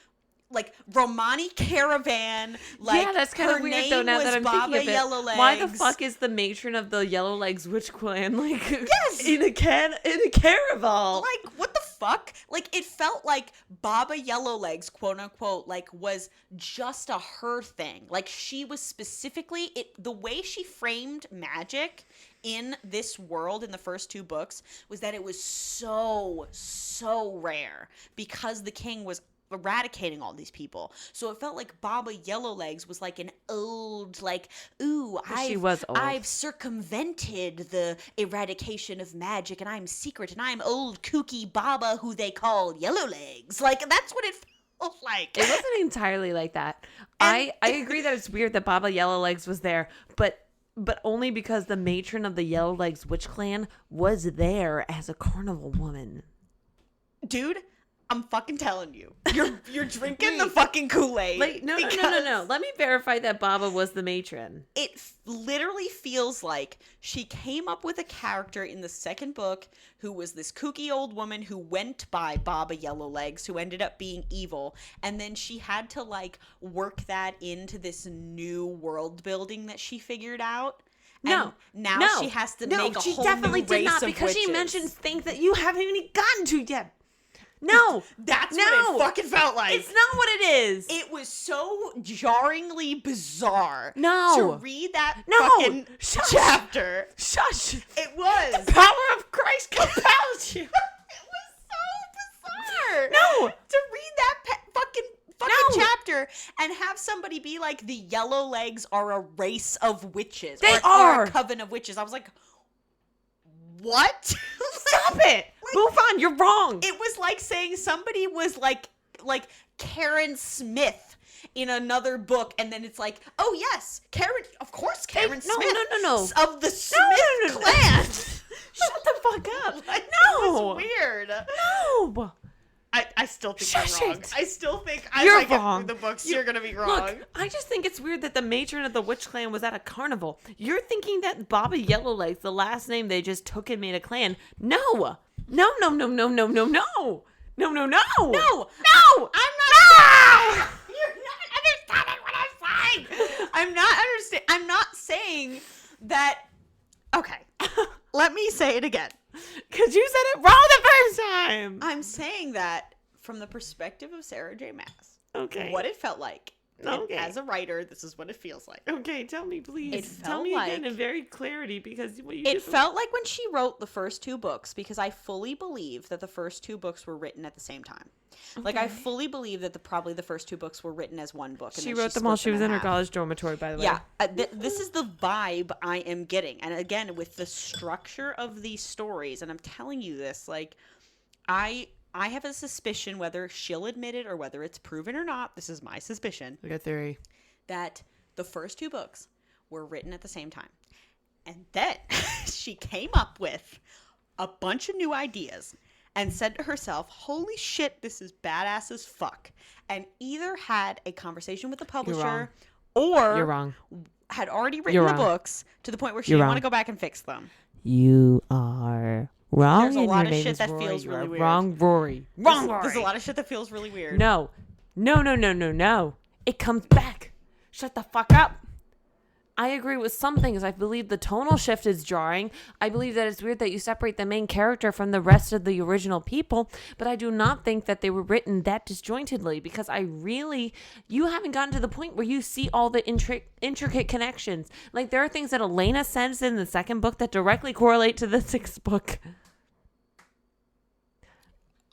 Romani Caravan. Like, yeah, that's kind of weird though. Now that I'm Baba thinking of it, Yellowlegs. why the fuck is the matron of the Yellowlegs witch clan like Yes! in a caraval? Like, what the fuck? Like, it felt like Baba Yellowlegs, quote unquote, like, was just a her thing. Like, she was specifically the way she framed magic in this world in the first 2 books was that it was so rare because the king was eradicating all these people. So it felt like Baba Yellowlegs was like an old, like, ooh, I've circumvented the eradication of magic and I'm secret and I'm old kooky Baba who they call Yellowlegs. Like, that's what it felt like. It wasn't entirely like that. I agree that it's weird that Baba Yellowlegs was there, but only because the matron of the Yellowlegs witch clan was there as a carnival woman. Dude, I'm fucking telling you. You're drinking the fucking Kool-Aid. Like, no. Let me verify that Baba was the matron. It literally feels like she came up with a character in the second book who was this kooky old woman who went by Baba Yellowlegs, who ended up being evil, and then she had to, like, work that into this new world building that she figured out. And now she has to make a whole new race of witches. No, she definitely did not, because she mentions things that you haven't even gotten to yet. No, that's what it fucking felt like. It's not what it is. It was so jarringly bizarre. No, to read that fucking chapter. Shush. It was. The power of Christ compels you. It was so bizarre. No, to read that fucking chapter and have somebody be like, the Yellowlegs are a race of witches. They are a coven of witches. I was like, what? Stop it. Move on. You're wrong. It was like saying somebody was like Karen Smith in another book, and then it's like, oh yes, Karen Smith. No. Of the Smith clan. Shut the fuck up. Like, no. It was weird. No. I still think you're wrong. I still think you're I wrong. Get through the books, you're going to be wrong. Look, I just think it's weird that the matron of the witch clan was at a carnival. You're thinking that Baba Yellowlegs, the last name they just took and made a clan. No. No. No. No. I'm not. No. You're not understanding what I'm saying. I'm not saying that. Okay. Let me say it again. Because you said it wrong the first time. I'm saying that from the perspective of Sarah J. Maas. Okay. What it felt like. Okay. As a writer, this is what it feels like. Okay, tell me, please. Tell me again in very clarity, because what you it felt like when she wrote the first 2 books, because I fully believe that the first 2 books were written at the same time. Okay. Like, I fully believe that probably the first 2 books were written as one book. She wrote them while she was in her college dormitory, by the way. Yeah, this is the vibe I am getting. And again, with the structure of these stories, and I'm telling you this, like, I have a suspicion, whether she'll admit it or whether it's proven or not, this is my suspicion, Like a theory, that the first 2 books were written at the same time. And then she came up with a bunch of new ideas and said to herself, holy shit, this is badass as fuck. And either had a conversation with the publisher or You're wrong. had already written the books to the point where she didn't want to go back and fix them. You are wrong. There's a and lot your of name shit is that Rory. feels You really are weird. Wrong, Rory. Wrong, Rory. There's a lot of shit that feels really weird. No. It comes back. Shut the fuck up. I agree with some things. I believe the tonal shift is jarring. I believe that it's weird that you separate the main character from the rest of the original people, but I do not think that they were written that disjointedly because you haven't gotten to the point where you see all the intricate connections. Like there are things that Elena says in the 2nd book that directly correlate to the 6th book.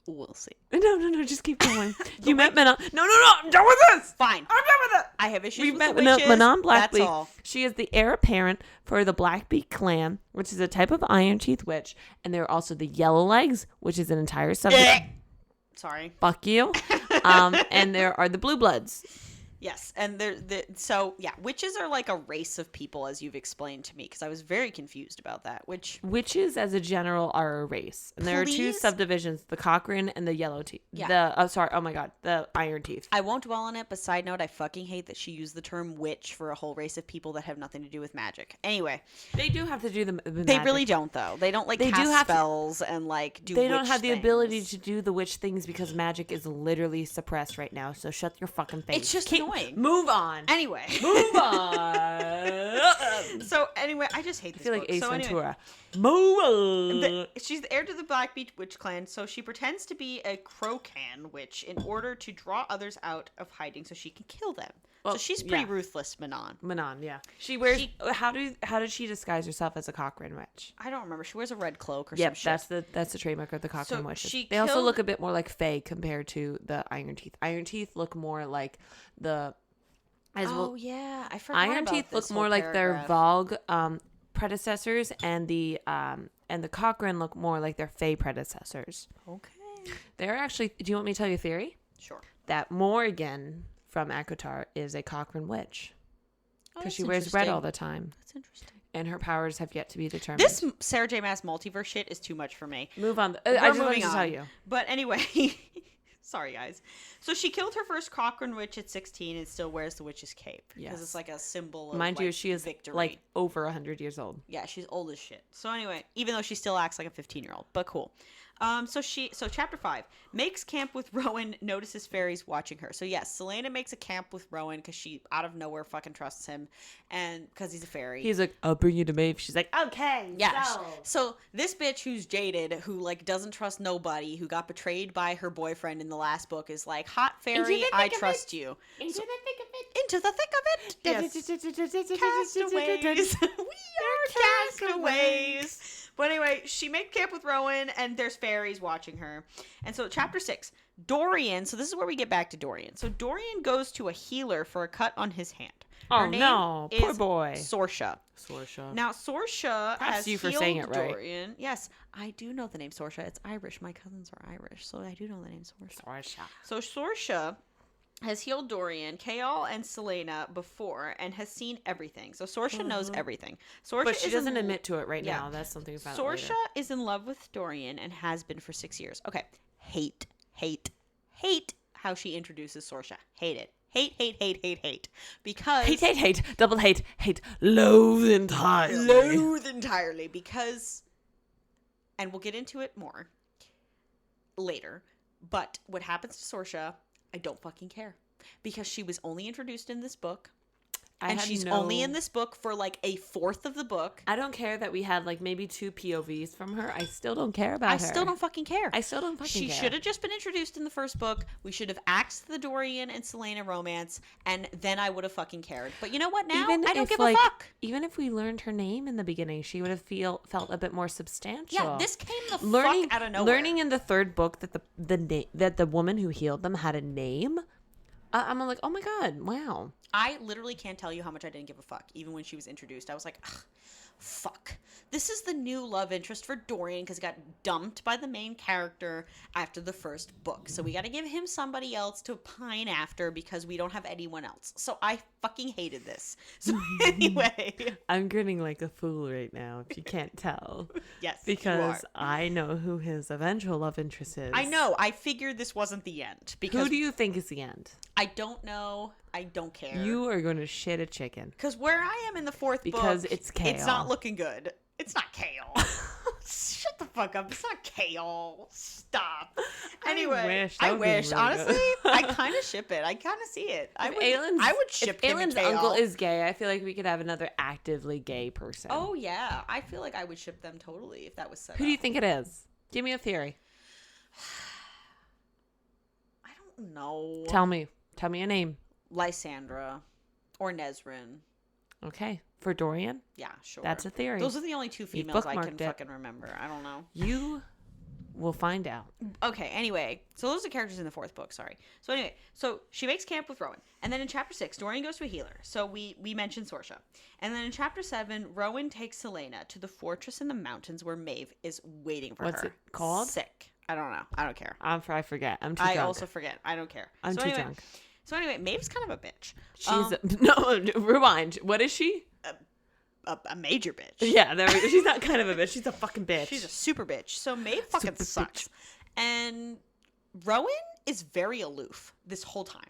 We'll see. No, just keep going. You met Manon. No, I'm done with this. Fine. I'm done with it. I have issues We with met the witches. Manon That's Blackbeak. all. She is the heir apparent for the Blackbeak clan, which is a type of Iron Teeth witch, and there are also the Yellow Legs, which is an entire subject. Sorry. Fuck you. And there are the Blue Bloods. Yes, and witches are like a race of people, as you've explained to me, because I was very confused about that. Witches, as a general, are a race, and there are 2 subdivisions: the Cochrane and the Yellow Teeth. Yeah. The Iron Teeth. I won't dwell on it, but side note, I fucking hate that she used the term witch for a whole race of people that have nothing to do with magic. Anyway, they do have to do the they magic. really don't though. They don't cast spells and do. They witch don't have the things. ability to do the witch things because magic is literally suppressed right now. So shut your fucking face. It's just annoying. Move on. Anyway. Move on. So anyway, I just hate this I feel book. like Ace So Ventura. Move on. She's the heir to the Blackbeak Witch clan, so she pretends to be a Crocan witch in order to draw others out of hiding so she can kill them. Well, so she's pretty ruthless, Manon. Yeah. She wears. How did she disguise herself as a Cochrane witch? I don't remember. She wears a red cloak or Yep, some shit. that's the trademark of the Cochrane So witches. They also look a bit more like Fae compared to the Iron Teeth. Iron Teeth look more like the. Yeah, I forgot. Iron about Teeth this look more whole like their paragraph. Vogue predecessors, and the Cochrane look more like their Fae predecessors. Okay. They're actually. Do you want me to tell you a theory? Sure. That Morrigan from ACOTAR is a Cochrane witch because she wears red interesting. all the time, That's interesting. and her powers have yet to be determined. This Sarah J. Maas multiverse shit is too much for me. Move on. We're I just wanted moving to on. tell you. But anyway, sorry guys. So she killed her first Cochrane witch at 16 and still wears the witch's cape because Yes. it's like a symbol of Mind you, she is victory. like over 100 years old. Yeah, she's old as shit. So anyway, even though she still acts like a 15-year-old, but cool. So chapter 5 makes camp with Rowan, notices fairies watching her. So yes, Selena makes a camp with Rowan because she out of nowhere fucking trusts him, and because he's a fairy. He's like, "I'll bring you to Maeve." She's like, "Okay." Yeah. So this bitch who's jaded, who like doesn't trust nobody, who got betrayed by her boyfriend in the last book, is like, "Hot fairy, I trust you." Into the thick of it. Into the thick of it. Yes. Castaways. We are castaways. But anyway, she makes camp with Rowan, and there's fairies watching her. And so chapter 6, Dorian. So this is where we get back to Dorian. So Dorian goes to a healer for a cut on his hand. Her name poor is boy. Sorsha. Sorsha. Now, Sorsha Perhaps has you for healed saying it right. Dorian. Yes, I do know the name Sorsha. It's Irish. My cousins are Irish, so I do know the name Sorsha. Sorsha. So Sorsha has healed Dorian, Kaol, and Selena before and has seen everything. So Sorsha knows everything. Sorsha But she is doesn't admit to it right yeah. now. That's something we found out Sorsha later. is in love with Dorian and has been for 6 years. Okay. Hate how she introduces Sorsha. Hate it. Hate. Because Hate. Double hate. Loathe entirely. loathe entirely because, and we'll get into it more later, but what happens to Sorsha, I don't fucking care because she was only introduced in this book. And she's only in this book for like a fourth of the book. I don't care that we had like maybe 2 POVs from her. I still don't care about her. I still don't fucking care. She She should have just been introduced in the first book. We should have axed the Dorian and Selena romance, and then I would have fucking cared. But you know what? Now I don't give a fuck. Even if we learned her name in the beginning, she would have felt a bit more substantial. Yeah, this came the learning, fuck out of nowhere. Learning in the third book that the woman who healed them had a name. I'm like, oh my god, wow. I literally can't tell you how much I didn't give a fuck, even when she was introduced. I was like, ugh, fuck. This is the new love interest for Dorian because he got dumped by the main character after the first book. So we got to give him somebody else to pine after because we don't have anyone else. So I fucking hated this. So anyway. I'm grinning like a fool right now, if you can't tell. Yes, because I know who his eventual love interest is. I know. I figured this wasn't the end. Because who do you think is the end? I don't know. I don't care. You are going to shit a chicken. Because where I am in the fourth book, because it's Kale. It's not looking good. It's not Kale. Shut the fuck up. It's not Kale. Stop. Anyway, I wish. Honestly, I kind of ship it. I kind of see it. I would ship if him and Aylin's Kale. uncle is gay, I feel like we could have another actively gay person. Oh, yeah. I feel like I would ship them totally if that was set Who up. do you think it is? Give me a theory. I don't know. Tell me a name. Lysandra or Nesrin. Okay. For Dorian? Yeah, sure. That's a theory. Those are the only two females I can fucking remember. I don't know. You will find out. Okay, anyway. So those are the characters in the fourth book, sorry. So anyway, so she makes camp with Rowan. And then in chapter 6, Dorian goes to a healer. So we mentioned Sorsha. And then in chapter 7, Rowan takes Selena to the fortress in the mountains where Maeve is waiting for her. What's it called? Sick. I don't know. I don't care. I forget. I'm too drunk. I also forget. I don't care. I'm too drunk. So anyway, Maeve's kind of a bitch. No, rewind. What is she? A major bitch. Yeah, she's not kind of a bitch. She's a fucking bitch. She's a super bitch. So Maeve fucking sucks. And Rowan is very aloof this whole time.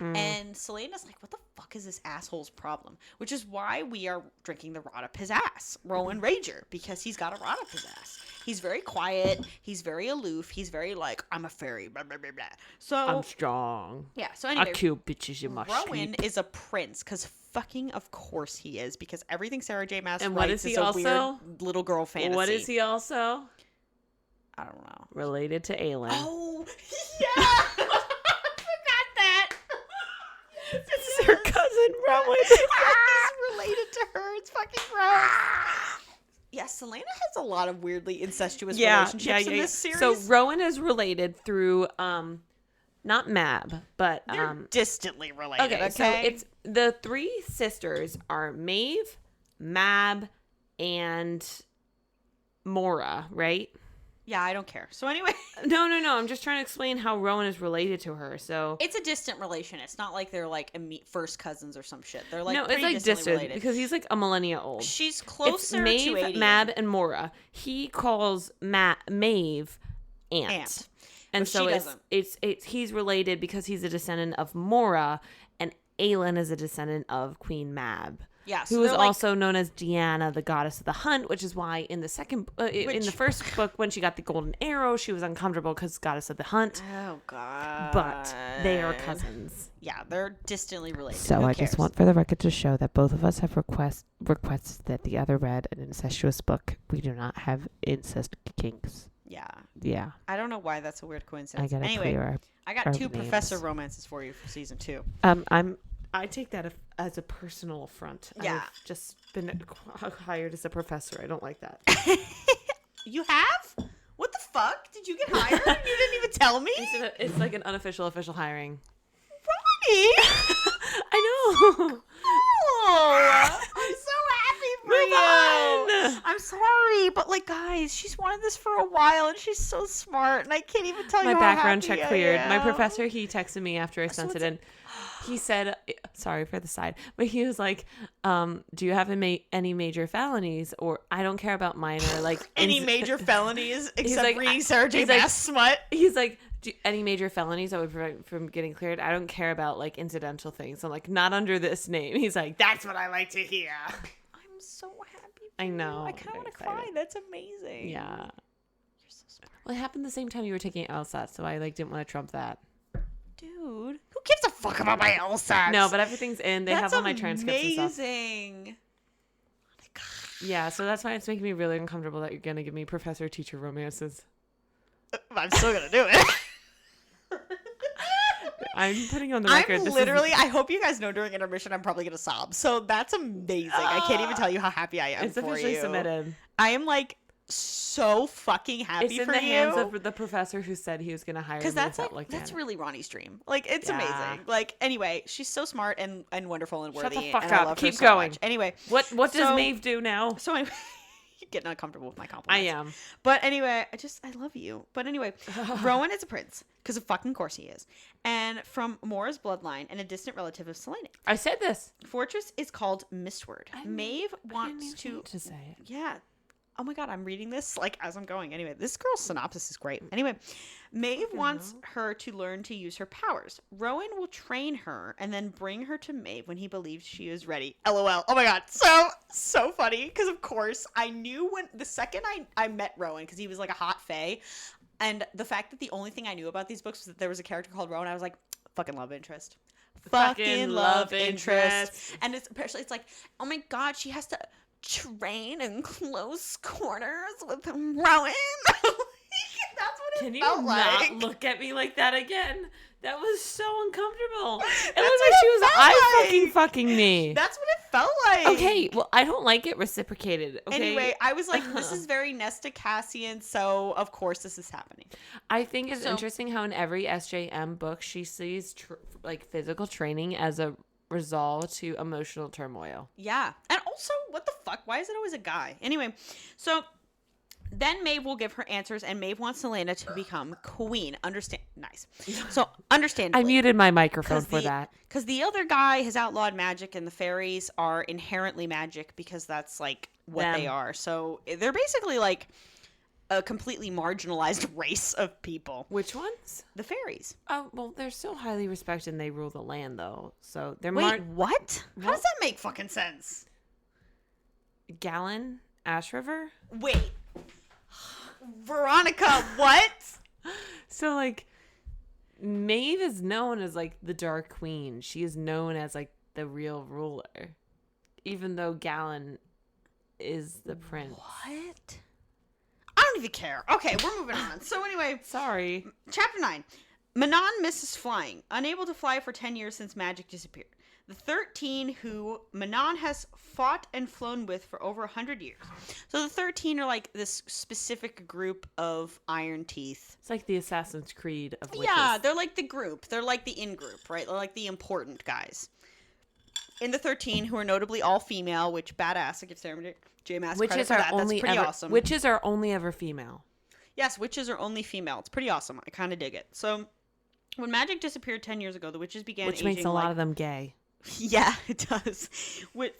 And Selena's like, what the fuck is this asshole's problem? Which is why we are drinking the rot up his ass, Rowan Rager, because he's got a rot up his ass. He's very quiet. He's very aloof. He's very like, I'm a fairy, blah, blah, blah, blah. So I'm strong. Yeah, so anyway. I kill bitches in my Rowan is a prince, because fucking of course he is, because everything Sarah J. Maas and writes what is he is a also? Weird little girl fantasy. What is he also? I don't know. Related to Aylin. Oh, yeah! It's her cousin Rowan. He's related to her. It's fucking gross. Yeah, Selena has a lot of weirdly incestuous relationships in this series. So Rowan is related through not Mab, but they're distantly related. Okay, so it's the three sisters are Maeve, Mab, and Mora, right? Yeah, I don't care. So anyway. No. I'm just trying to explain how Rowan is related to her. So it's a distant relation. It's not like they're like first cousins or some shit. They're like it's like distant related. Because he's like a millennia old. She's closer it's Maeve, to 80. Mab, and Mora. He calls Maeve Aunt. And so it's he's related because he's a descendant of Mora, and Aylin is a descendant of Queen Mab. Yeah, so who is also known as Deanna, the goddess of the hunt, which is why in the first book when she got the golden arrow, she was uncomfortable because goddess of the hunt. Oh God! But they are cousins. Yeah, they're distantly related. So I just want for the record to show that both of us have requests that the other read an incestuous book. We do not have incest kinks. Yeah. Yeah. I don't know why that's a weird coincidence. I gotta clear I got two professor romances for you for season 2. I take that as a personal affront. Yeah. I've just been hired as a professor. I don't like that. You have? What the fuck? Did you get hired and you didn't even tell me? It's like an unofficial official hiring. Ronnie! I know. Oh, I'm so happy for you. I'm sorry, but like, guys, she's wanted this for a while, and she's so smart, and I can't even tell you how background happy check cleared. I am. My professor, he texted me after I sent it in. He said, sorry for the side, but he was like, do you have any major felonies? Or I don't care about minor, like any major felonies except reading Sarah J. Maas smut. He's like, any major felonies that would prevent from getting cleared? I don't care about like incidental things. I'm like, not under this name. He's like, that's what I like to hear. I'm so happy. I know. I kind of want to cry. That's amazing. Yeah. You're so smart. Well, it happened the same time you were taking LSAT, so I like didn't want to trump that. Dude, who gives a fuck about my LSATs? No, but everything's in. They have all my transcripts and stuff. Amazing. Yeah, so that's why it's making me really uncomfortable that you're gonna give me professor-teacher romances. I'm still gonna do it. I'm putting on the record. I hope you guys know during intermission I'm probably gonna sob. So that's amazing. I can't even tell you how happy I am. It's officially submitted. I am like so fucking happy It's in for the you. hands of the professor who said he was going to hire me Because that's without like looking that's at it. really Ronnie's dream. Like it's Yeah. amazing. Like anyway, she's so smart and wonderful and Shut worthy. the fuck and I up. love Keep her so going. much. Anyway, What does so- Maeve do now? so anyway, you're getting uncomfortable with my I compliments. am. But anyway, I love you. But anyway, Rowan is a prince because of fucking course he is, and from Mora's bloodline and a distant relative of Selene. I said this. Fortress is called Mistward. Maeve wants to say it. Yeah. Oh my god, I'm reading this like as I'm going. Anyway, this girl's synopsis is great. Anyway, Maeve wants her to learn to use her powers. Rowan will train her and then bring her to Maeve when he believes she is ready. LOL. Oh my god, so funny because of course I knew when the second I met Rowan because he was like a hot fae, and the fact that the only thing I knew about these books was that there was a character called Rowan, I was like, fucking love interest. Fucking love interest. And it's like, oh my god, she has to train in close quarters with Rowan. That's what Can it you felt not like. look at me like that again? That was so uncomfortable. It That's looked what like she it was felt eye like. fucking me. That's what it felt like. Okay, well, I don't like it reciprocated. Okay? Anyway, I was like, this is very Nesta Cassian, so of course this is happening. I think it's interesting how in every SJM book she sees like physical training as a resolve to emotional turmoil. Yeah. And also, what the fuck? Why is it always a guy? Anyway, so then Maeve will give her answers, and Maeve wants Selena to become queen. Nice. So, understandably. I muted my microphone for that. Because the other guy has outlawed magic, and the fairies are inherently magic because that's, like, what they are. So, they're basically, like, a completely marginalized race of people. Which ones? The fairies. Oh, well, they're still highly respected and they rule the land, though. So they're Wait, what? How does that make fucking sense? Gallon? Ash River? Wait. Veronica, what? So, like, Maeve is known as, like, the Dark Queen. She is known as, like, the real ruler. Even though Gallon is the prince. What? I don't even care. Okay, we're moving on. So anyway, Sorry. Chapter 9. Manon misses flying. Unable to fly for 10 years since magic disappeared. The 13 who Manon has fought and flown with for over 100 years. So the 13 are like this specific group of Iron Teeth. It's like the Assassin's Creed of witches. Yeah, they're like the group. They're like the in-group, right? They're like the important guys. In the 13, who are notably all female, which badass. I give Sarah J. Maas credit for that. That's pretty awesome. Witches are only ever female. Yes, witches are only female. It's pretty awesome. I kind of dig it. So, when magic disappeared 10 years ago, the witches began Which aging makes a lot of them gay. Yeah, it does.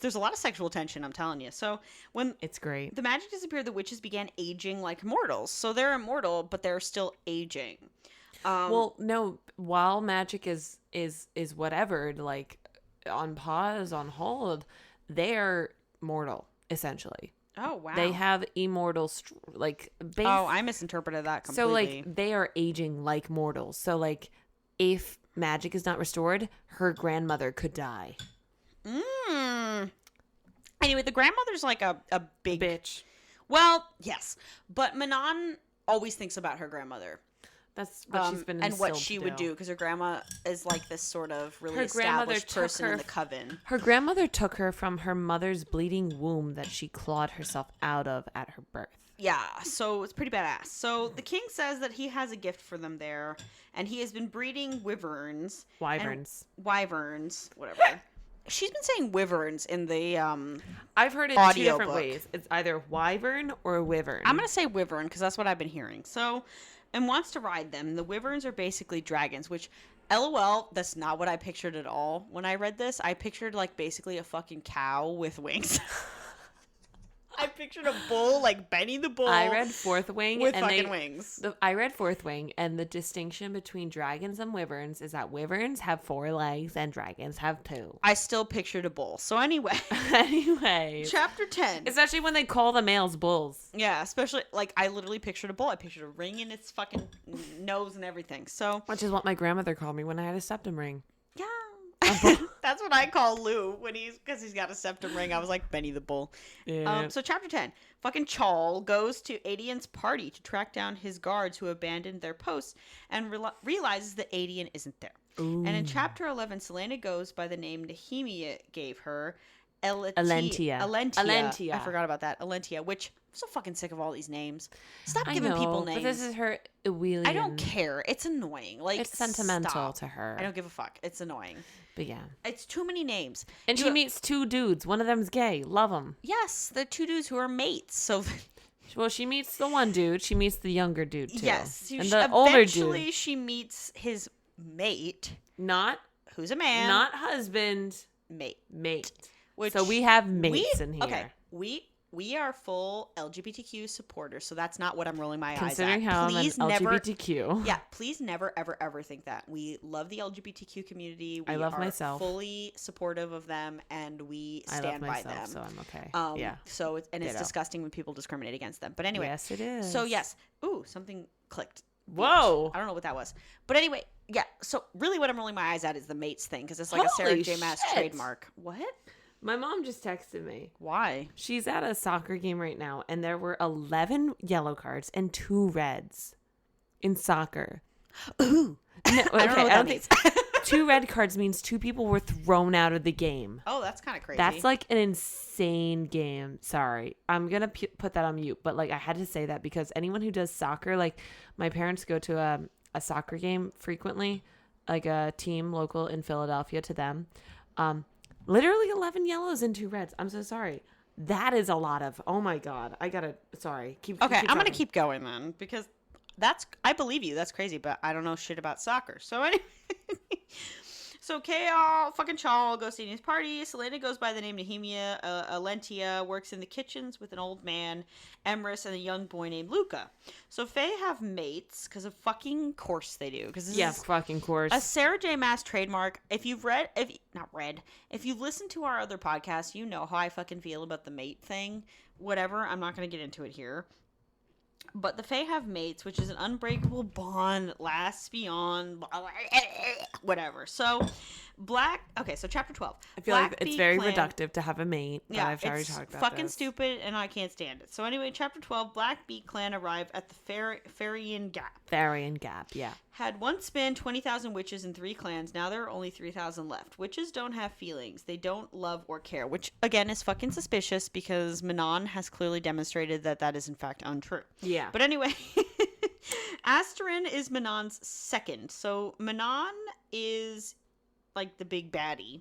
There's a lot of sexual tension, I'm telling you. So, when It's great. the magic disappeared, the witches began aging like mortals. So, they're immortal, but they're still aging. Well, no, while magic is whatever, like, on pause, on hold, they're mortal, essentially. Oh, wow. They have immortal, Oh, I misinterpreted that completely. So, like, they are aging like mortals. So, like, if magic is not restored, her grandmother could die. Anyway, the grandmother's like a big Bitch. Well, yes. But Manon always thinks about her grandmother. That's what she's been and what instilled she to would do, because her grandma is like this sort of really Her grandmother established took person her- in the coven. Her grandmother took her from her mother's bleeding womb that she clawed herself out of at her birth. Yeah, so it's pretty badass. So the king says that he has a gift for them there, and he has been breeding wyverns. Wyverns, whatever. She's been saying wyverns in the I've heard it two different ways. It's either wyvern or wyvern. I'm going to say wyvern because that's what I've been hearing. So, and wants to ride them. The wyverns are basically dragons, which, LOL, that's not what I pictured at all. When I read this, I pictured like basically a fucking cow with wings. I pictured a bull, like Benny the Bull. I read Fourth Wing with and fucking wings. I read Fourth Wing, and the distinction between dragons and wyverns is that wyverns have 4 legs and dragons have 2. I still pictured a bull. So anyway. Chapter 10. Especially when they call the males bulls. Yeah, especially, like, I literally pictured a bull. I pictured a ring in its fucking nose and everything. So. Which is what my grandmother called me when I had a septum ring. Yeah. That's what I call Lou because he's got a septum ring. I was like Benny the Bull. Yeah. So chapter 10, fucking Chal goes to Adian's party to track down his guards who abandoned their posts and realizes that Adian isn't there. Ooh. And in chapter 11, Selena goes by the name Nehemia gave her Alentia. I forgot about that. Alentia, which I'm so fucking sick of all these names. Stop I giving know, people names. but this is her Ewelian. I don't care. It's annoying. Like, It's sentimental stop. to her. I don't give a fuck. It's annoying. But yeah. It's too many names. And she meets two dudes. One of them's gay. Love them. Yes, the two dudes who are mates. So Well, she meets the one dude. She meets the younger dude, too. yes, And the older eventually dude. she meets his mate, Not who's a man. not husband. Mate. Which so we have mates in here. Okay, we are full LGBTQ supporters, so that's not what I'm rolling my eyes at. Considering how Please I'm an never, LGBTQ. yeah, please never, ever, ever think that. We love the LGBTQ community. We I love are myself. Fully supportive of them, and we stand by them. So I'm okay. Yeah. So it's disgusting when people discriminate against them. But anyway. Yes, it is. So yes. Ooh, something clicked. Whoa. I don't know what that was. But anyway, yeah. So really what I'm rolling my eyes at is the mates thing, because it's like a Sarah J. Maas trademark. What? My mom just texted me. Why? She's at a soccer game right now, and there were 11 yellow cards and 2 reds in soccer. Ooh. No, okay, I don't know what that means. 2 red cards means 2 people were thrown out of the game. Oh, that's kind of crazy. That's like an insane game. Sorry. I'm going to put that on mute, but like I had to say that because anyone who does soccer, like my parents go to a soccer game frequently, like a team local in Philadelphia to them. Literally 11 yellows and 2 reds. I'm so sorry. That is a lot of, oh my God. Sorry. Keep I'm going to talking. keep going then, because I believe you. That's crazy, but I don't know shit about soccer. So anyway. So K.O. fucking Chal goes to Dani's party. Selena goes by the name Nehemia. Alentia works in the kitchens with an old man, Emrys, and a young boy named Luca. So Faye have mates, because of fucking course they do. Because yeah, fucking course. A Sarah J. Maas trademark. If you've listened to our other podcasts, you know how I fucking feel about the mate thing. Whatever, I'm not going to get into it here. But the Fae have mates, which is an unbreakable bond that lasts beyond whatever. So so chapter 12. I feel like it's very reductive to have a mate. Yeah, I've already talked about fucking this. stupid, and I can't stand it. So anyway, chapter 12, Black Beak clan arrive at the Farian Gap. Farian Gap, yeah. Had once been 20,000 witches in 3 clans. Now there are only 3,000 left. Witches don't have feelings. They don't love or care, which, again, is fucking suspicious because Manon has clearly demonstrated that is, in fact, untrue. Yeah. But anyway, Asterin is Manon's second. So Manon is, like, the big baddie.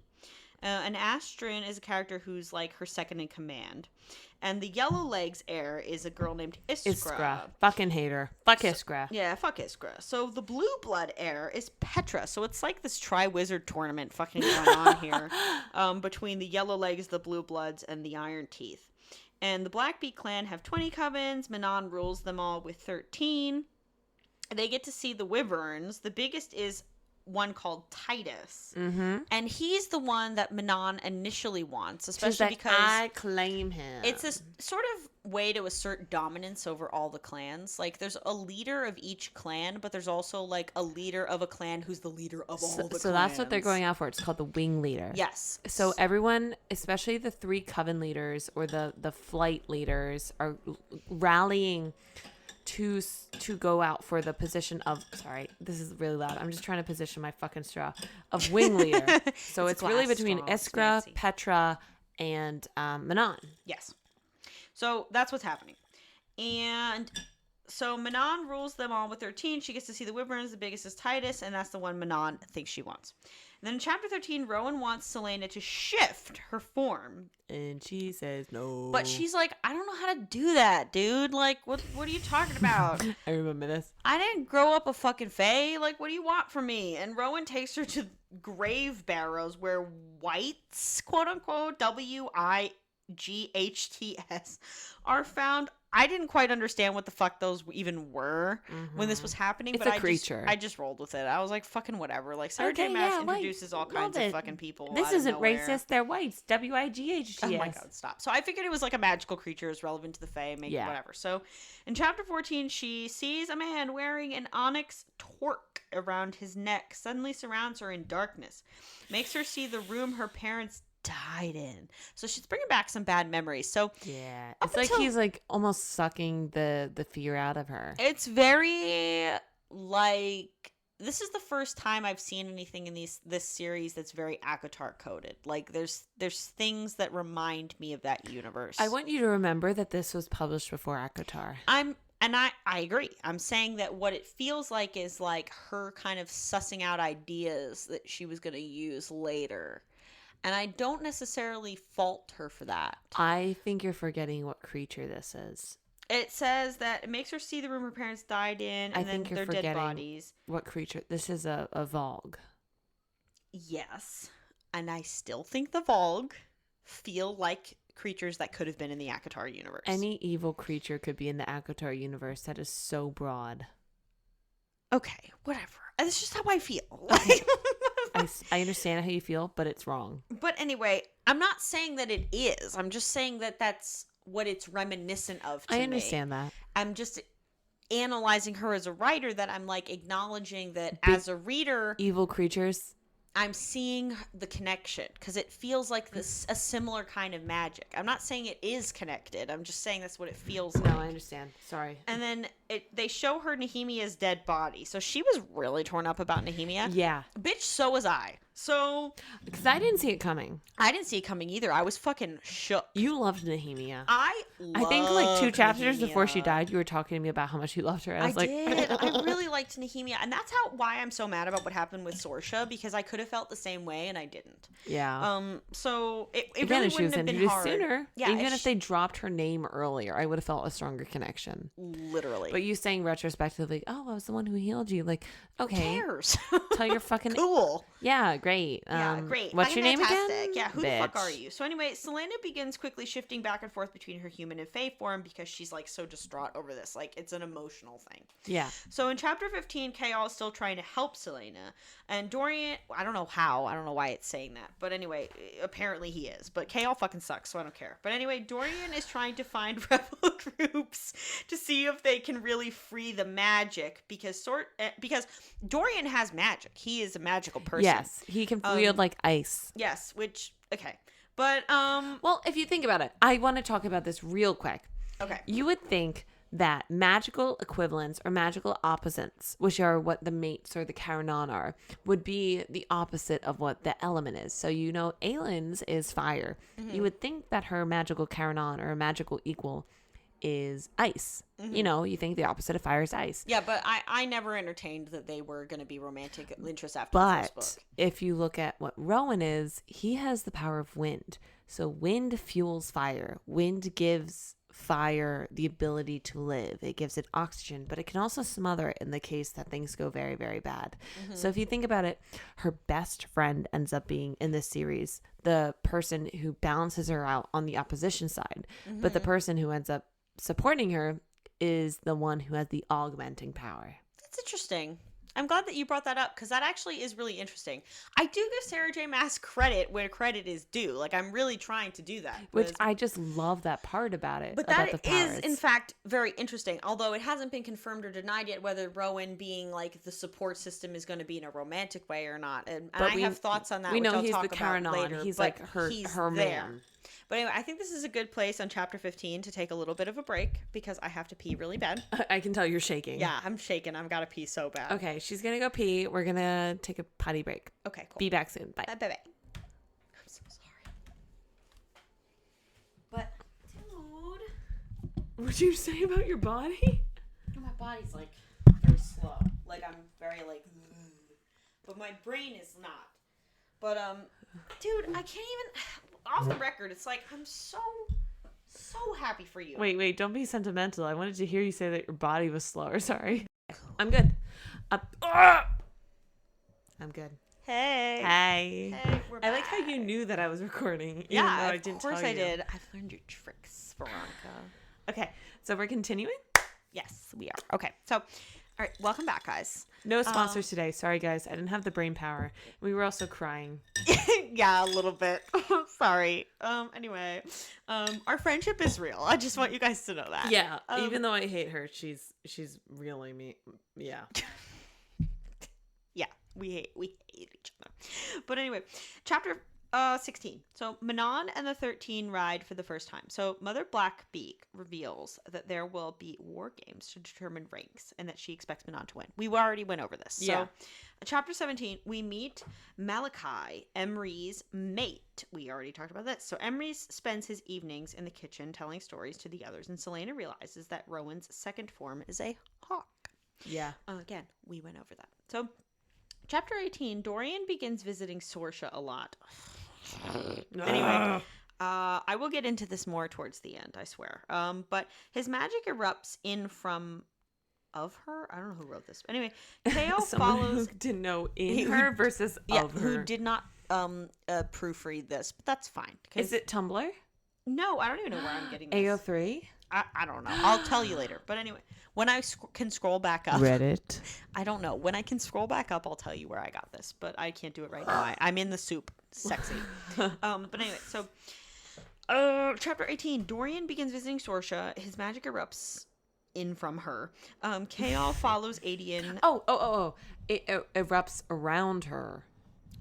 And Asterin is a character who's, like, her second in command. And the Yellow Legs heir is a girl named Iskra. Fucking hate her. Fuck Iskra. Yeah, fuck Iskra. So the Blue Blood heir is Petra. So it's like this Tri-Wizard tournament fucking going on here between the Yellow Legs, the Blue Bloods, and the Iron Teeth. And the Blackbeak clan have 20 covens. Manon rules them all with 13. They get to see the Wyverns. The biggest is one called Titus. Mm-hmm. And he's the one that Manon initially wants, especially because I claim him. it's a sort of way to assert dominance over all the clans. Like, there's a leader of each clan, but there's also, like, a leader of a clan who's the leader of all the clans. So that's what they're going out for. It's called the wing leader. Yes. So everyone, especially the 3 coven leaders or the flight leaders, are rallying to go out for the position of, sorry, this is really loud. I'm just trying to position my fucking straw, of wing leader. So it's really between Iskra, Petra, and Manon. Yes. So that's what's happening. And so Manon rules them all with 13. She gets to see the Wyverns. The biggest is Titus, and that's the one Manon thinks she wants. And then in chapter 13, Rowan wants Selena to shift her form. And she says no. But she's like, I don't know how to do that, dude. Like, what are you talking about? I remember this. I didn't grow up a fucking fae. Like, what do you want from me? And Rowan takes her to grave barrows where whites, quote unquote, WIGHTS, are found. I didn't quite understand what the fuck those even were when this was happening. It's but a creature. I just rolled with it. I was like, fucking whatever. Like, Sarah J. Maas introduces all kinds of fucking people. This out of isn't nowhere. racist. They're whites. WIGHTS. Oh my god, stop. So I figured it was like a magical creature is relevant to the Fae, maybe whatever. So in chapter 14, she sees a man wearing an onyx torque around his neck, suddenly surrounds her in darkness, makes her see the room her parents died in. So she's bringing back some bad memories. So yeah, it's like he's like almost sucking the fear out of her. It's very like this is the first time I've seen anything in this series that's very ACOTAR coded. Like there's things that remind me of that universe. I want you to remember that this was published before ACOTAR. I agree. I'm saying that what it feels like is like her kind of sussing out ideas that she was going to use later. And I don't necessarily fault her for that. I think you're forgetting what creature this is. It says that it makes her see the room her parents died in, and then their dead bodies. What creature? This is a Vogue. Yes. And I still think the Vogue feel like creatures that could have been in the ACOTAR universe. Any evil creature could be in the ACOTAR universe. That is so broad. Okay, whatever. That's just how I feel. Okay. I understand how you feel, but it's wrong. But anyway, I'm not saying that it is. I'm just saying that that's what it's reminiscent of to me. I understand that. I'm just analyzing her as a writer, that I'm like acknowledging that as a reader, evil creatures, I'm seeing the connection because it feels like a similar kind of magic. I'm not saying it is connected. I'm just saying that's what it feels like. No, I understand. Sorry. And then they show her Nehemia's dead body. So she was really torn up about Nehemia. Yeah. Bitch, so was I. So. Because I didn't see it coming. I didn't see it coming either. I was fucking shook. You loved Nehemia. I think like 2 chapters Nehemia. Before she died, you were talking to me about how much you loved her. And I was did. I really liked Nehemia. And that's why I'm so mad about what happened with Sorsha, because I could have felt the same way and I didn't. Yeah. So it Again, really if she wouldn't was have been introduced hard. sooner, Yeah, even if they dropped her name earlier, I would have felt a stronger connection. Literally. But you saying retrospectively, oh, I was the one who healed you. Like, okay. Who cares? Tell your fucking... Cool. Yeah, great. Yeah, great. What's your name Fantastic. again? Yeah, who Bitch. the fuck are you? So anyway, Selena begins quickly shifting back and forth between her human and fae form because she's like so distraught over this. Like, it's an emotional thing. Yeah. So in chapter 15, Chaol is still trying to help Selena. And Dorian, I don't know how. I don't know why it's saying that. But anyway, apparently he is. But Chaol fucking sucks, so I don't care. But anyway, Dorian is trying to find rebel groups to see if they can really free the magic. Because Dorian has magic. He is a magical person. Yes. He can wield like ice. Yes, which, okay. But, Well, if you think about it, I want to talk about this real quick. Okay. You would think that magical equivalents or magical opposites, which are what the mates or the Karanon are, would be the opposite of what the element is. So, Aylin's is fire. Mm-hmm. You would think that her magical Karanon or magical equal is ice. Mm-hmm. You think the opposite of fire is ice. Yeah, but I never entertained that they were going to be romantic interests after the first book. If you look at what Rowan is, he has the power of wind. So wind fuels fire. Wind gives fire the ability to live. It gives it oxygen, but it can also smother it in the case that things go very, very bad. Mm-hmm. So if you think about it, her best friend ends up being, in this series, the person who balances her out on the opposition side. Mm-hmm. But the person who ends up supporting her is the one who has the augmenting power. That's interesting. I'm glad that you brought that up because that actually is really interesting. I do give Sarah J. Maas credit where credit is due. Like, I'm really trying to do that. Which I just love that part about it. But that is, in fact, very interesting. Although it hasn't been confirmed or denied yet whether Rowan being, like, the support system is going to be in a romantic way or not. And I have thoughts on that, we which know I'll he's talk the about Karanon. later. He's but like her there. man. But anyway, I think this is a good place on chapter 15 to take a little bit of a break because I have to pee really bad. I can tell you're shaking. Yeah, I'm shaking. I've got to pee so bad. Okay, she's going to go pee. We're going to take a potty break. Okay, cool. Be back soon. Bye. Bye. I'm so sorry. But, dude. What'd you say about your body? My body's, like, very slow. Like, I'm very, like, but my brain is not. But, dude, I can't even... Off the record, it's like, I'm so happy for you. Wait, don't be sentimental. I wanted to hear you say that your body was slower. Sorry. I'm good. I'm good. Hey, we're back. I like how you knew that I was recording. Yeah, of course I did. I've learned your tricks, Veronica. Okay, so we're continuing? Yes, we are. Okay, so... All right, welcome back, guys. No sponsors today. Sorry, guys. I didn't have the brain power. We were also crying. Yeah, a little bit. Sorry. Anyway, our friendship is real. I just want you guys to know that. Yeah, even though I hate her, she's really me. Yeah. Yeah, we hate each other. But anyway, chapter 16. So Manon and the 13 ride for the first time. So Mother Blackbeak reveals that there will be war games to determine ranks and that she expects Manon to win. We already went over this. Yeah. So chapter 17, we meet Malachi, Emery's mate. We already talked about this. So Emery spends his evenings in the kitchen telling stories to the others, and Selena realizes that Rowan's second form is a hawk. Yeah. Again, we went over that. So chapter 18, Dorian begins visiting Sorsha a lot. Anyway, I will get into this more towards the end, I swear. But his magic erupts in from of her. I don't know who wrote this. Anyway, K.O. follows. Who didn't know in her versus of her. Who did not proofread this, but that's fine. Is it Tumblr? No, I don't even know where I'm getting this. AO3? I don't know. I'll tell you later. But anyway, when I can scroll back up. Reddit. I don't know. When I can scroll back up, I'll tell you where I got this. But I can't do it right now. I'm in the soup. Sexy. But anyway, so chapter 18. Dorian begins visiting Sorsha. His magic erupts in from her. K.O. follows Adian. It erupts around her.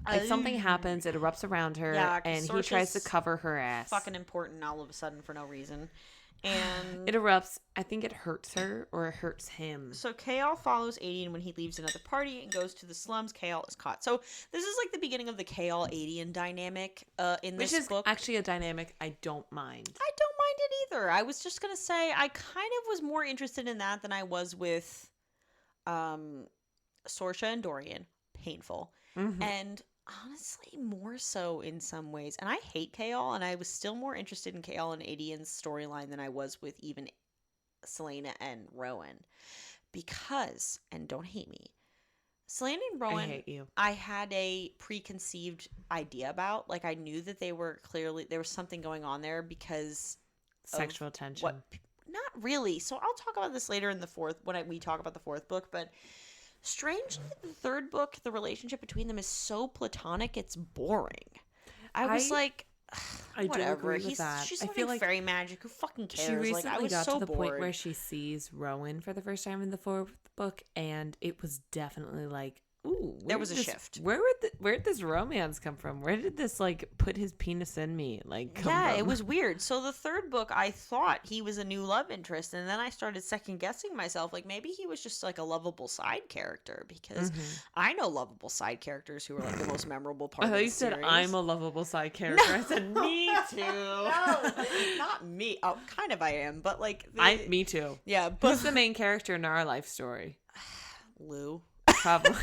Like something happens, it erupts around her, and he tries to cover her ass. Fucking important all of a sudden for no reason. And it erupts. I think it hurts her or it hurts him. So K.O. follows Adian when he leaves another party and goes to the slums. K.O. is caught. So this is like the beginning of the K.O. Adian dynamic in this book. Which is actually a dynamic I don't mind. I don't mind it either. I was just going to say I kind of was more interested in that than I was with Sorsha and Dorian. Painful. Mm-hmm. And honestly, more so in some ways. And I hate K.O., and I was still more interested in K.O. and Adian's storyline than I was with even Selena and Rowan. Because, and don't hate me, Selena and Rowan, I hate you. I had a preconceived idea about. Like, I knew that there was something going on there because sexual tension. Not really. So I'll talk about this later in the fourth, when we talk about the fourth book, but strangely, the third book, the relationship between them is so platonic, it's boring. I was like, I whatever. do agree with that. She's I learning feel like fairy magic. Who fucking cares? She recently I was got so to the bored. point where she sees Rowan for the first time in the fourth book, and it was definitely like, ooh, there was a shift. Where did this romance come from? Where did this like put his penis in me? Like, come from? It was weird. So the third book, I thought he was a new love interest, and then I started second guessing myself. Like maybe he was just like a lovable side character because I know lovable side characters who are like the most memorable part. I thought of you the said series. I'm a lovable side character. No. I said me too. No, not me. Oh, kind of I am, but like me too. Yeah, but who's the main character in our life story? Lou. Probably.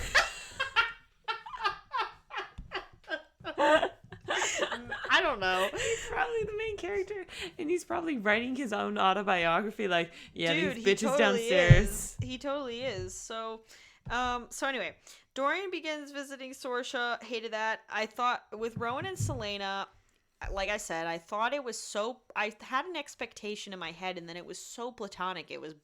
I don't know. He's probably the main character, and he's probably writing his own autobiography. Like, yeah, dude, these bitches totally downstairs. He totally is. So anyway, Dorian begins visiting Sorsha. Hated that. I thought with Rowan and Selena, like I said, I thought it was so. I had an expectation in my head, and then it was so platonic. It was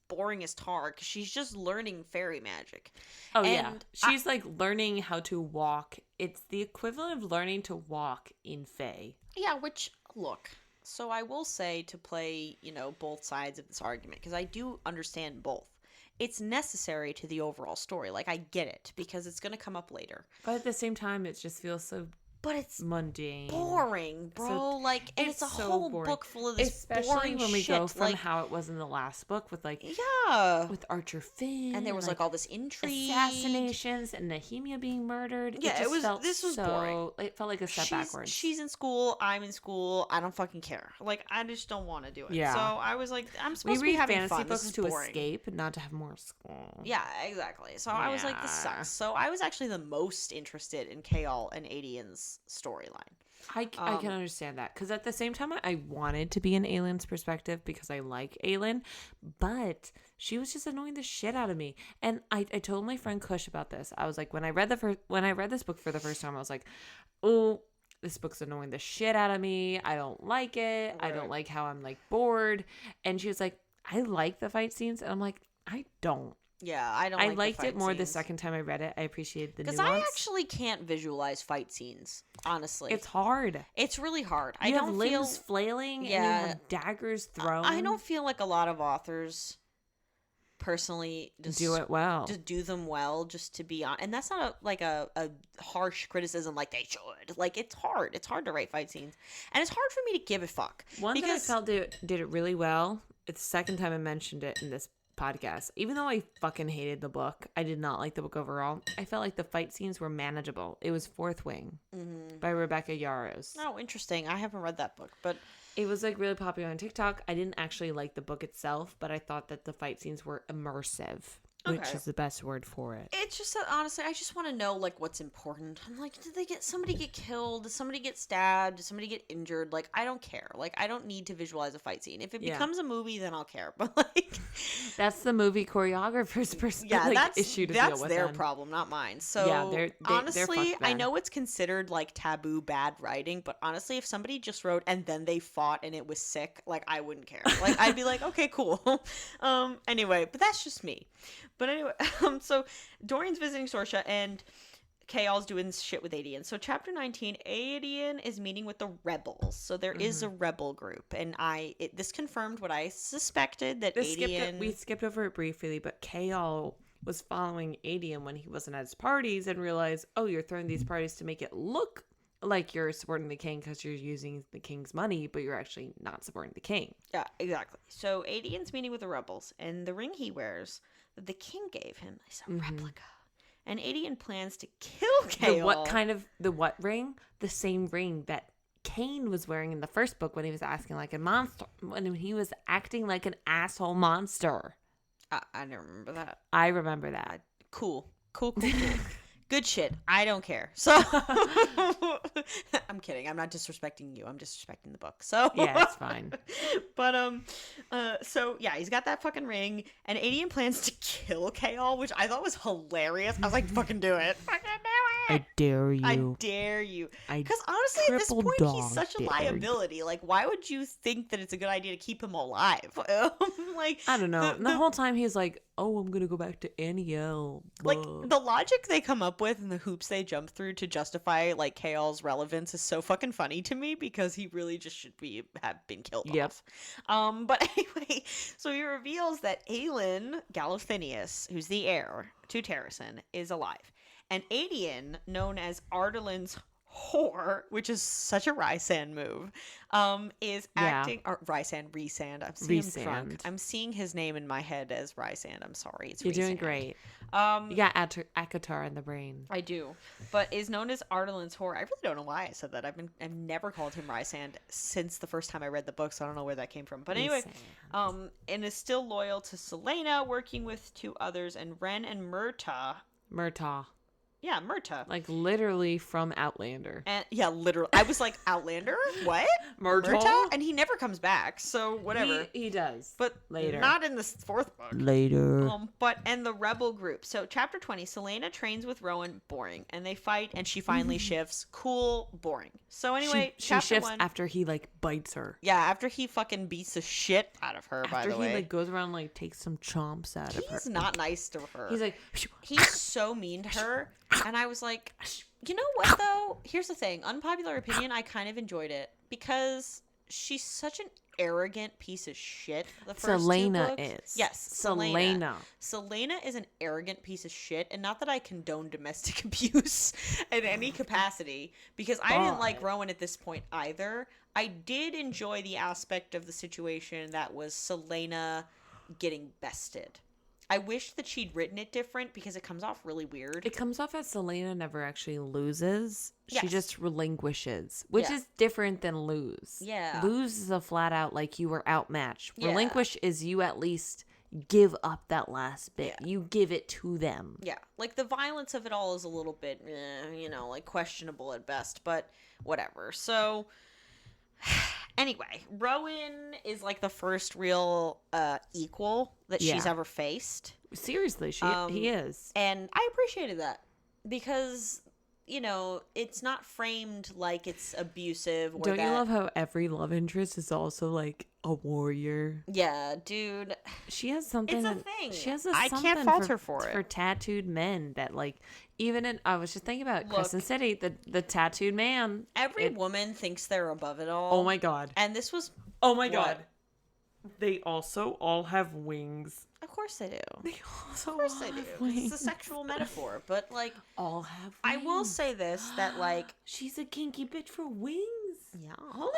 boring as tar because she's just learning fairy magic. Oh, yeah. She's like learning how to walk. It's the equivalent of learning to walk in Fae. Yeah, which, look, so I will say to play, both sides of this argument because I do understand both. It's necessary to the overall story. Like, I get it because it's going to come up later. But at the same time, it just feels so But it's mundane, boring, bro. So, and it's a so whole boring. book full of this especially boring when we shit. go from how it was in the last book with with Archer Finn, and there was all this intrigue, assassinations, and Nehemia being murdered. Yeah, this was boring. It felt like a step backwards. She's in school. I'm in school. I don't fucking care. Like, I just don't want to do it. Yeah. So I was like, I'm supposed to be having fantasy fun. books this is to boring. escape and not to have more school. Yeah, exactly. So I was like, this sucks. So I was actually the most interested in Kale and Adian's storyline. I can understand that because at the same time I wanted to be in Aylin's perspective because I like Aylin, but she was just annoying the shit out of me. And I told my friend Kush about this. I was like, when I read this book for the first time, I was like, oh, this book's annoying the shit out of me. I don't like it. Right. I don't like how I'm like bored. And she was like, I like the fight scenes, and I'm like, I don't. Yeah, I don't. I liked it more the second time I read it. I appreciated the nuance. Because I actually can't visualize fight scenes. Honestly, it's hard. It's really hard. You have limbs flailing, and you have daggers thrown. I don't feel like a lot of authors personally just Do it well. just do them well, just to be on. And that's not a harsh criticism like they should. Like, it's hard to write fight scenes, and it's hard for me to give a fuck. One that I because felt did it really well. It's the second time I mentioned it in this podcast. Even though I fucking hated the book, I did not like the book overall. I felt like the fight scenes were manageable. It was Fourth Wing by Rebecca Yarros. Oh, interesting. I haven't read that book, but It was like really popular on TikTok. I didn't actually like the book itself, but I thought that the fight scenes were immersive, which Okay. is the best word for it. it's just that, honestly, I just want to know, like, what's important. I'm like, did somebody get killed? Did somebody get stabbed? Did somebody get injured? Like, I don't care. Like, I don't need to visualize a fight scene. If it Yeah. becomes a movie, then I'll care. But, like, That's the movie choreographer's issue to deal that's with. their then. problem, not mine. So Yeah, they're honestly, fucked I then. know it's considered like taboo bad writing, but honestly, if somebody just wrote and then they fought and it was sick, like, I wouldn't care. Like, I'd be like, okay, cool. Anyway, but that's just me. But anyway, so Dorian's visiting Sorsha and Chaol's doing shit with Adian. So chapter 19, Adian is meeting with the rebels. So there is a rebel group, and this confirmed what I suspected, that Adian... We skipped over it briefly, but Chaol was following Adian when he wasn't at his parties and realized, oh, you're throwing these parties to make it look like you're supporting the king because you're using the king's money, but you're actually not supporting the king. Yeah, exactly. So Adian's meeting with the rebels, and the ring he wears that the king gave him is a replica. And Adian plans to kill Chaol. The what ring? The same ring that Cain was wearing in the first book when he was acting like a monster, when he was acting like an asshole monster. I don't remember that. I remember that. Cool. Good shit. I don't care. So I'm kidding. I'm not disrespecting you. I'm disrespecting the book. So Yeah, it's fine. But so yeah, he's got that fucking ring, and Adian plans to kill Chaol, which I thought was hilarious. I was like, fucking do it. Fucking do it. I dare you. I dare you. I Because honestly, at this triple point, dog he's such a dare you. liability. Like, why would you think that it's a good idea to keep him alive? Like, I don't know. The whole time he's like, oh, I'm going to go back to Aniel. like, the logic they come up with and the hoops they jump through to justify, like, Chaol's relevance is so fucking funny to me, because he really just should have been killed off. But anyway, so he reveals that Aelin Galathinius, who's the heir to Terrasen, is alive. And Adian, known as Ardalin's whore, which is such a Rysand move, is acting... Or Rysand. I'm seeing him drunk. Rhysand. I'm seeing his name in my head as Rysand. I'm sorry. It's You're doing Rhysand. great. You got Akatar in the brain. I do, but is known as Ardalin's whore. I really don't know why I said that. I've never called him Rysand since the first time I read the book, so I don't know where that came from. But anyway, and is still loyal to Selena, working with two others, and Ren and Murta. Yeah, Murta. Like literally from Outlander. And yeah, literally. I was like, Outlander? What? Murta? And he never comes back, so whatever. He does. But later. Not in the fourth book. Later. And the rebel group. So chapter 20, Selena trains with Rowan, boring. And they fight, and she finally shifts. Cool, boring. So anyway, she chapter shifts 1. after he like bites her. Yeah, after he fucking beats the shit out of her, by the way. After he like goes around like takes some chomps out of her. He's not nice to her. He's like... He's so mean to her. And I was like, you know what, though? Here's the thing. Unpopular opinion, I kind of enjoyed it. Because she's such an arrogant piece of shit. The first Selena two books. is. Yes, Selena is an arrogant piece of shit. And not that I condone domestic abuse in any capacity. Because I didn't like Rowan at this point either. I did enjoy the aspect of the situation that was Selena getting bested. I wish that she'd written it different because it comes off really weird. It comes off as Selena never actually loses. Yes. She just relinquishes, which Yeah. is different than lose. Yeah. Lose is a flat out like you were outmatched. Yeah. Relinquish is you at least give up that last bit. Yeah. You give it to them. Yeah, like the violence of it all is a little bit, like questionable at best, but whatever. So anyway, Rowan is like the first real equal that she's ever faced. Seriously, he is. And I appreciated that because, it's not framed like it's abusive. Or Don't you love how every love interest is also like a warrior? Yeah, dude. She has something. It's a thing. She has I something can't fault her for it. For tattooed men that like, even in, I was just thinking about Crescent City, the tattooed man. Every woman thinks they're above it all. Oh my God. And this was... Oh my God. They also all have wings. Of course course I do. They also Of course I do. have It's wings. a sexual metaphor, but like All have I will wings. say this that like She's a kinky bitch for wings. yeah. Holy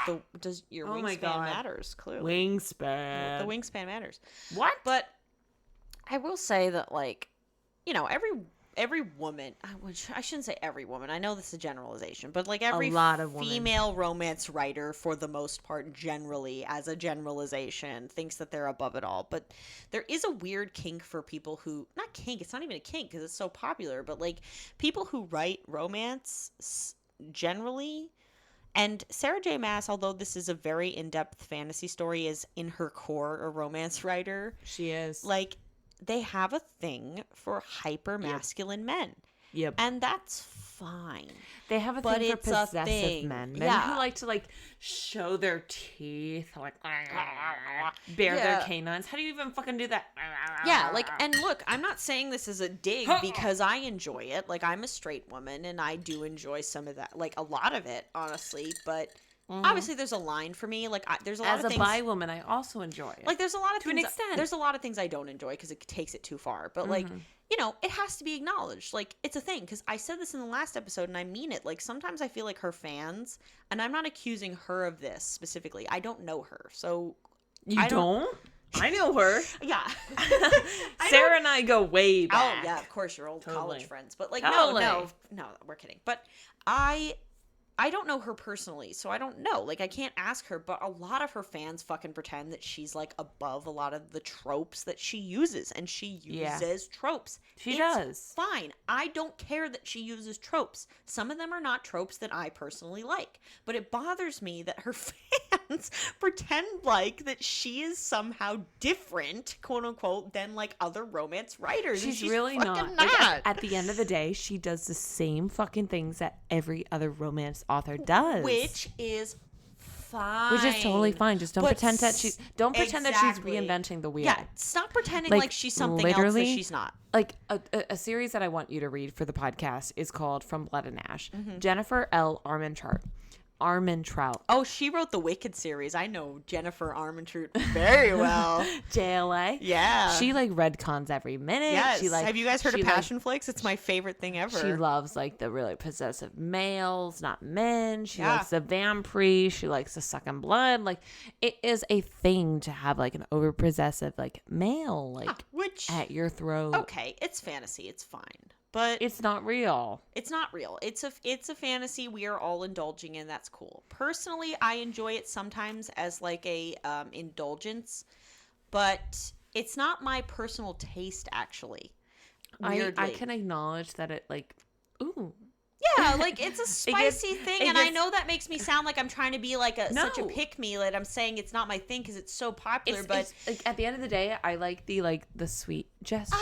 shit. Does your Oh my wingspan God. matters clearly. Wingspan. The wingspan matters. What? But I will say that like, you know, every woman, which I shouldn't say every woman. I know this is a generalization, but like every lot of women. female romance writer, for the most part, generally, as a generalization, thinks that they're above it all. But there is a weird kink for people who, not kink, it's not even a kink because it's so popular, but like people who write romance generally. And Sarah J. Maas, although this is a very in-depth fantasy story, is in her core a romance writer. She is. Like, they have a thing for hyper masculine men, Yep. and that's fine. They have a But thing for it's a possessive thing. men. Men Yeah. who like to like show their teeth, like bare Yeah. their canines. How do you even fucking do that? Yeah, like, and look, I'm not saying this is a dig because I enjoy it. Like, I'm a straight woman, and I do enjoy some of that, like a lot of it, honestly. But obviously, there's a line for me. Like, there's a lot As of a things. bi woman, I also enjoy it. Like, there's a lot of To an things. extent. There's a lot of things I don't enjoy because it takes it too far. But like, you know, it has to be acknowledged. Like, it's a thing. Because I said this in the last episode, and I mean it. Like, sometimes I feel like her fans, and I'm not accusing her of this specifically. I don't know her, so You I don't? I know her. yeah. Sarah and I go way Oh back. yeah, of course, you're old Totally. college friends. But like, Totally. no, we're kidding. But I don't know her personally, so I don't know. Like, I can't ask her, but a lot of her fans fucking pretend that she's, like, above a lot of the tropes that she uses, and she Yeah. uses tropes. She It's does. fine. I don't care that she uses tropes. Some of them are not tropes that I personally like, but it bothers me that her fans pretend like that she is somehow different, quote unquote, than, like, other romance writers. And She's really not. fucking Like, at the end of the day, she does the same fucking things that every other romance author does. Which is fine. Which is totally fine. Just don't But pretend that she's exactly. reinventing the wheel. Yeah, stop pretending like she's something else that literally, she's not. Like a series that I want you to read for the podcast is called From Blood and Ash. Mm-hmm. Jennifer L. Armentrout. Oh, she wrote the Wicked series. I know Jennifer Armentrout very well. JLA. Yeah. She like redcons every minute. Yes. She like. Have you guys heard of she, like, Passion Flakes? It's my favorite thing ever. She loves like the really possessive males, not men. She Yeah. likes the vampire. She likes the sucking blood. Like it is a thing to have like an over possessive like male like Which at your throat. okay, it's fantasy. It's fine. But It's not real. it's not real. It's a fantasy we are all indulging in. That's cool. Personally, I enjoy it sometimes as like a indulgence, but it's not my personal taste actually. Weirdly. I can acknowledge that it like ooh. Yeah, like it's a spicy thing, and I gets- know that makes me sound like I'm trying to be like such a No. pick me that I'm saying it's not my thing because it's so popular. But It's, like at the end of the day, I like the sweet gestures.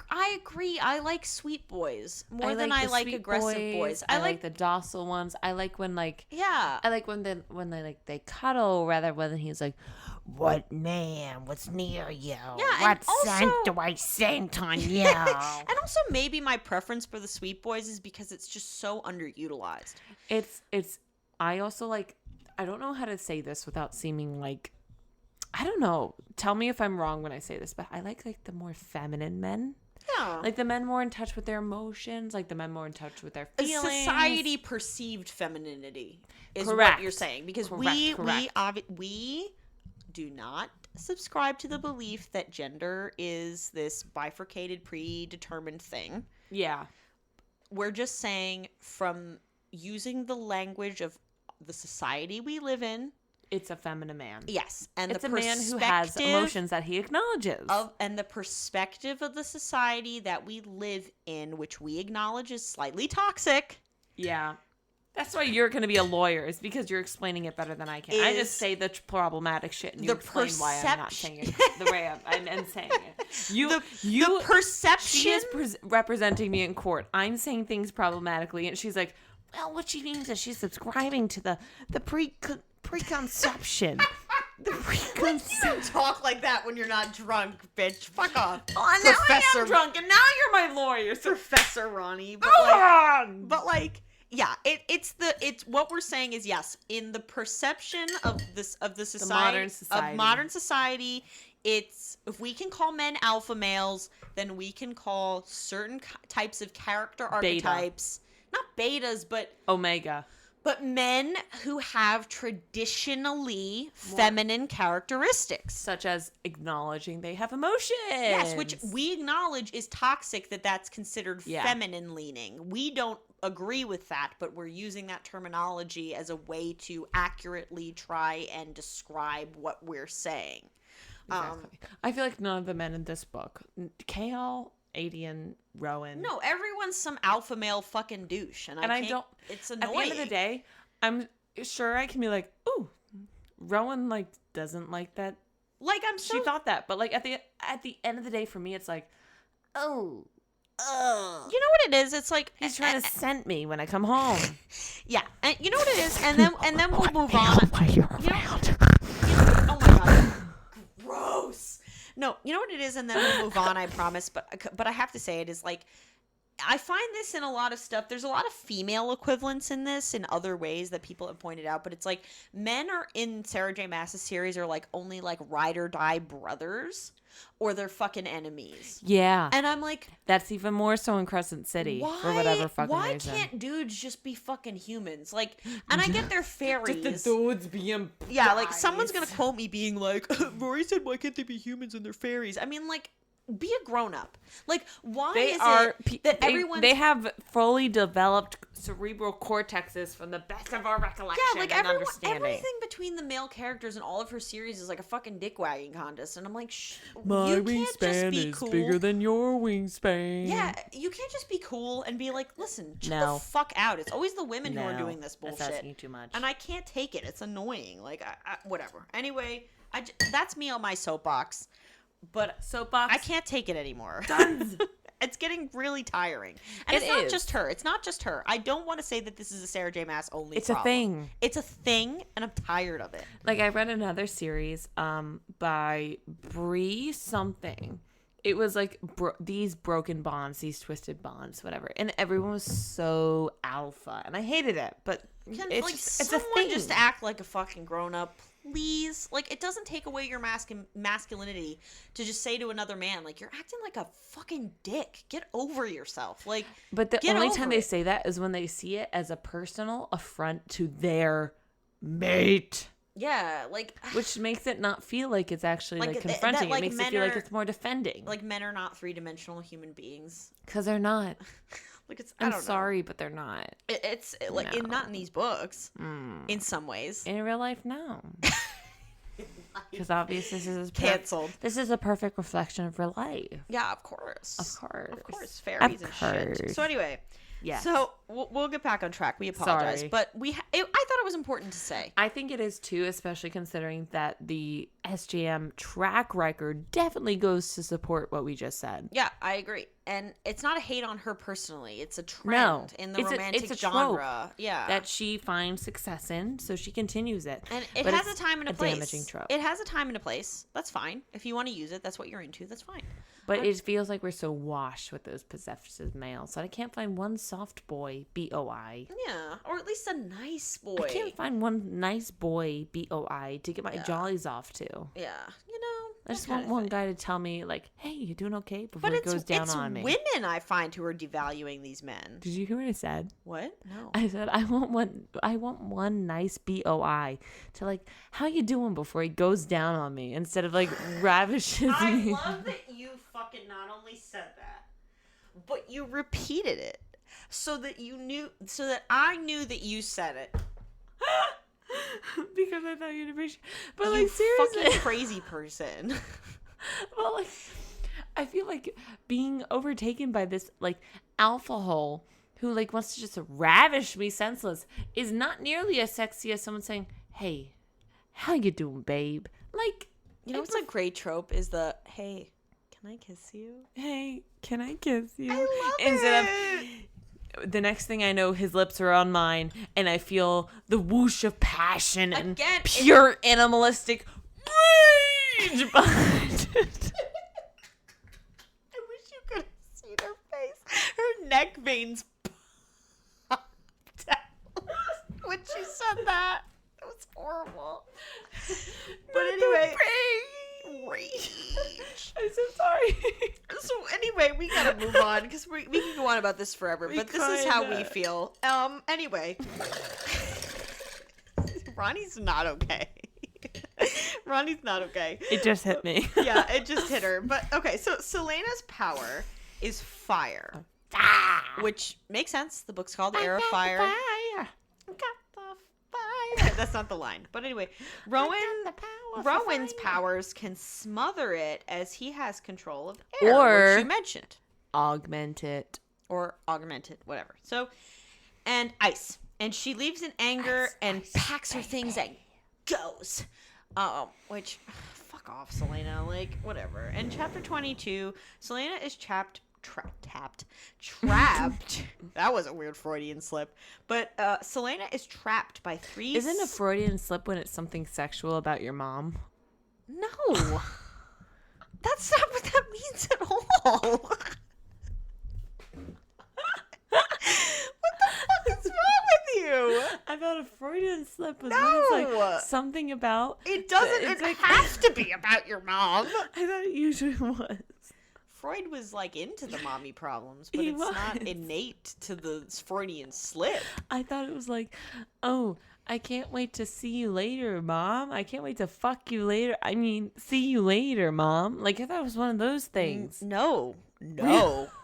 I agree. I like sweet boys more than the I like sweet aggressive boys. I like the docile ones. I like when like yeah. I like when they cuddle rather when he's like, "What man was near you? and What also- scent do I scent on you?" And also maybe my preference for the sweet boys is because it's just so underutilized. It's I also like I don't know how to say this without seeming like I don't know. Tell me if I'm wrong when I say this, but I like the more feminine men. Yeah. Like the men more in touch with their emotions, like the men more in touch with their feelings. Society perceived femininity is Correct. what you're saying because Correct. we do not subscribe to the belief that gender is this bifurcated predetermined thing. Yeah. We're just saying from using the language of the society we live in. It's a feminine man. Yes, and It's the a man who has perspective emotions that he acknowledges. and the perspective of the society that we live in, which we acknowledge is slightly toxic. Yeah. That's why you're going to be a lawyer, is because you're explaining it better than I can. I just say the problematic shit and you explain why I'm not saying it the way I'm saying it. The perception. She is representing me in court. I'm saying things problematically, and she's like, well, what she means is she's subscribing to the preconception. The preconception. You don't talk like that when you're not drunk, bitch. Fuck off. Oh, now I am drunk, and now you're my lawyer. So Professor Ronnie. But like, yeah, it's what we're saying is yes, in the perception of the society, modern society. of modern society, if we can call men alpha males, then we can call certain types of character archetypes, not betas, but Omega. But men who have traditionally feminine characteristics. Such as acknowledging they have emotions. Yes, which we acknowledge is toxic, that's considered feminine leaning. We don't agree with that, but we're using that terminology as a way to accurately try and describe what we're saying. Exactly. I feel like none of the men in this book, Kale, Adian, Rowan. No, everyone's some alpha male fucking douche, and I don't. It's annoying. At the end of the day, I'm sure I can be like, ooh, Rowan like doesn't like that. Like she thought that, but like at the end of the day, for me, it's like, oh, you know what it is? It's like he's trying to scent me when I come home. Yeah, and you know what it is, and then we'll move on. Oh my god, gross. No, you know what it is, and then we'll move on, I promise. But I have to say, it is like, I find this in a lot of stuff. There's a lot of female equivalents in this in other ways that people have pointed out. But it's like, men are in Sarah J. Maas's series are like only like ride or die brothers, or they're fucking enemies. Yeah. And I'm like, that's even more so in Crescent City for whatever fucking reason. Why can't dudes just be fucking humans? Like, and I get they're fairies. Just the dudes being yeah, like someone's gonna quote me being like, Rory said, why can't they be humans and they're fairies? I mean, like, be a grown up. Like, why they have fully developed cerebral cortexes from the best of our recollection and understanding. Everything between the male characters in all of her series is like a fucking dick wagging contest, and I'm like, my wingspan is cool. Bigger than your wingspan. Yeah, you can't just be cool and be like, listen, shut the fuck out. It's always the women who are doing this bullshit. That's asking too much, and I can't take it. It's annoying. Like, whatever. Anyway, that's me on my soapbox. But soapbox, I can't take it anymore. Done. It's getting really tiring. And it's not just her. It's not just her. I don't want to say that this is a Sarah J. Maas only problem. A thing. It's a thing, and I'm tired of it. Like, I read another series by Bree something. It was like these broken bonds, these twisted bonds, whatever. And everyone was so alpha. And I hated it. But it's a thing. Just act like a fucking grown-up, please. Like, it doesn't take away your masculinity to just say to another man, like, you're acting like a fucking dick. Get over yourself. Like, but the only time they say that is when they see it as a personal affront to their mate. Yeah, like, which makes it not feel like it's actually like confronting. It makes it feel like it's more defending. Like, men are not three-dimensional human beings. Because they're not. Like, I'm sorry, but they're not. It's like not in these books. In some ways, in real life, no. Because obviously this is canceled. This is a perfect reflection of real life. Yeah, of course, fairies and shit. So anyway, yeah. So we'll get back on track. We apologize, but I thought it was important to say. I think it is too, especially considering that the SJM track record definitely goes to support what we just said. Yeah, I agree. And it's not a hate on her personally. It's a trend in the romantic genre. Yeah. That she finds success in, so she continues it. And it has a time and a place. Damaging trope. It has a time and a place. That's fine. If you want to use it, that's what you're into. That's fine. But it feels like we're so washed with those possessive males that I can't find one soft boy, BOI. Yeah, or at least a nice boy. I can't find one nice boy, BOI, to get my jollies off to. Yeah, you know. I just want one guy to tell me, like, hey, you doing okay? Before it goes down on me. But it's women, I find, who are devaluing these men. Did you hear what I said? What? No. I said, I want one nice BOI to, like, how you doing before he goes down on me, instead of, like, ravishes me. I love that you fucking not only said that, but you repeated it so that I knew that you said it. Because I thought you'd appreciate it. But, you like, seriously. Fucking crazy person. Well, like, I feel like being overtaken by this, like, alpha hole who, like, wants to just ravish me senseless is not nearly as sexy as someone saying, hey, how you doing, babe? Like, you know what's a great trope is the, hey, can I kiss you? Hey, can I kiss you? I love Instead it. Of the next thing I know, his lips are on mine, and I feel the whoosh of passion and pure animalistic rage behind it. I wish you could have seen her face. Her neck veins popped out when she said that. It was horrible. But anyway, rage. I'm so sorry. So anyway, we gotta move on because we can go on about this forever. But this is how we feel. Anyway, Ronnie's not okay. Ronnie's not okay. It just hit me. Yeah, it just hit her. But okay, so Selena's power is fire, which makes sense. The book's called Heir of Fire. Fire. Got the fire. That's not the line. But anyway, Rowan's powers can smother it as he has control of air, Or- which you mentioned. Augment it. Or augment it, whatever. So, and ice. And she leaves in anger and packs her things and goes. Which, fuck off, Selena. Like, whatever. In chapter 22, Selena is trapped. That was a weird Freudian slip. But Selena is trapped by three. Isn't a Freudian slip when it's something sexual about your mom? No. That's not what that means at all. What the fuck is wrong with you? I thought a Freudian slip was No. when it's like something about. It doesn't have to be about your mom. I thought it usually was. Freud was like into the mommy problems, but He it's not was. innate to the Freudian slip. I thought it was like, oh, I can't wait to see you later, Mom. I can't wait to fuck you later. I mean, see you later, Mom. Like, I thought it was one of those things. No.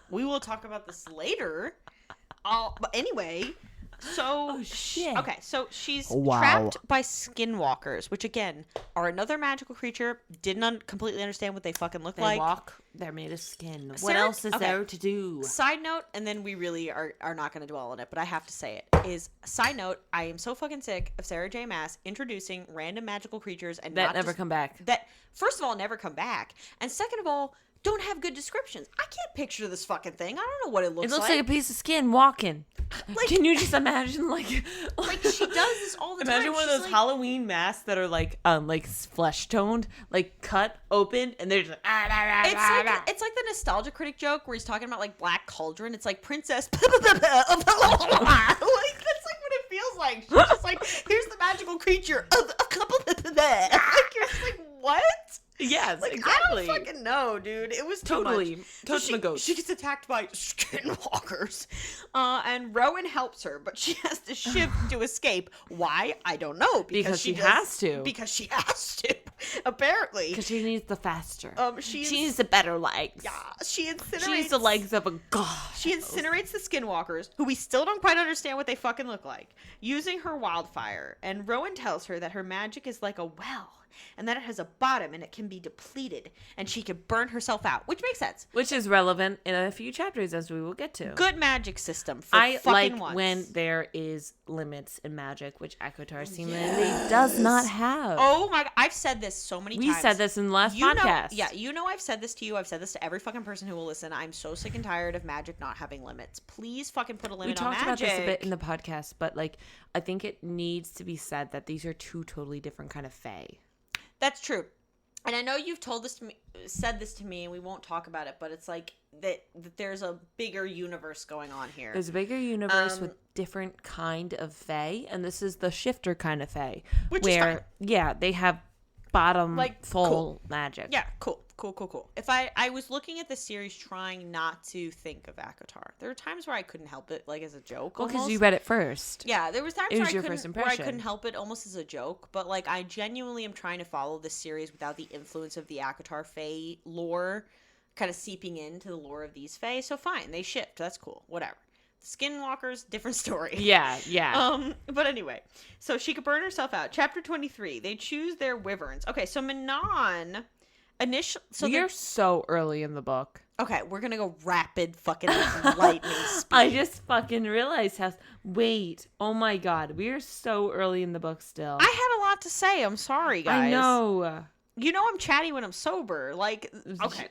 We will talk about this later. But anyway, so Oh, shit. okay, so she's Wow. trapped by skinwalkers, which again are another magical creature. Didn't completely understand what they fucking look They like. walk, they're made of skin. What Sarah- else is okay. there to do? Side note, and then we really are not going to dwell on it, but I have to say it, is side note, I am so fucking sick of Sarah J. Maas introducing random magical creatures and That not never just- come back. that, first of all, never come back, and second of all, don't have good descriptions. I can't picture this fucking thing. I don't know what it looks It looks like. like a piece of skin walking. Like- Can you just imagine, like she does this all the time. Imagine one of She's those like- Halloween masks that are like flesh toned, like cut open, and they're just It's like the nostalgia critic joke where he's talking about like Black Cauldron. It's like Princess. Like that's like what it feels like. She's just like, here's the magical creature of a couple. Like you're just like, what? yes, Like exactly. I don't fucking know, dude. It was too Totally. much. Totes my goats. She gets attacked by skinwalkers, and Rowan helps her, but she has to shift to escape. Why? I don't know. Because she does- has to. Because she has to. Apparently. Because she needs the faster. She needs the better legs. Yeah, she incinerates. She needs the legs of a god. She incinerates the skinwalkers, who we still don't quite understand what they fucking look like, using her wildfire. And Rowan tells her that her magic is like a well, and that it has a bottom and it can be depleted, and she can burn herself out, which makes sense. Which is relevant in a few chapters, as we will get to. Good magic system for I fucking like once. when there is limits in magic, which ACOTAR seemingly does not have. Oh my god, I've said this so many we times. said this in the last You know, podcast. yeah, you know I've said this to you. I've said this to every fucking person who will listen. I'm so sick and tired of magic not having limits. Please fucking put a We limit on talked magic. about this a bit in the podcast, but like I think it needs to be said that these are two totally different kind of fae. That's true. And I know you've said this to me, and we won't talk about it, but it's like that there's a bigger universe going on here. There's a bigger universe with different kind of fae, and this is the shifter kind of fae, Which is fine. where yeah, they have bottom Like, full cool. magic. Yeah, cool. If I was looking at this series trying not to think of ACOTAR. There were times where I couldn't help it, like as a joke. Well, because almost. you read it first. Yeah, there was times It was where, your first where I couldn't impression. help it almost as a joke, but like I genuinely am trying to follow this series without the influence of the ACOTAR Fae lore kind of seeping into the lore of these Fae. So fine, they shipped. That's cool. Whatever. Skinwalkers, different story. Yeah. But anyway, so she could burn herself out. Chapter 23. They choose their wyverns. Okay, so Manon You're so early in the book. Okay, we're gonna go rapid fucking lightning speed. I just fucking realized how. Wait, oh my god, we are so early in the book still. I had a lot to say. I'm sorry, guys. I know. You know I'm chatty when I'm sober. Like, okay,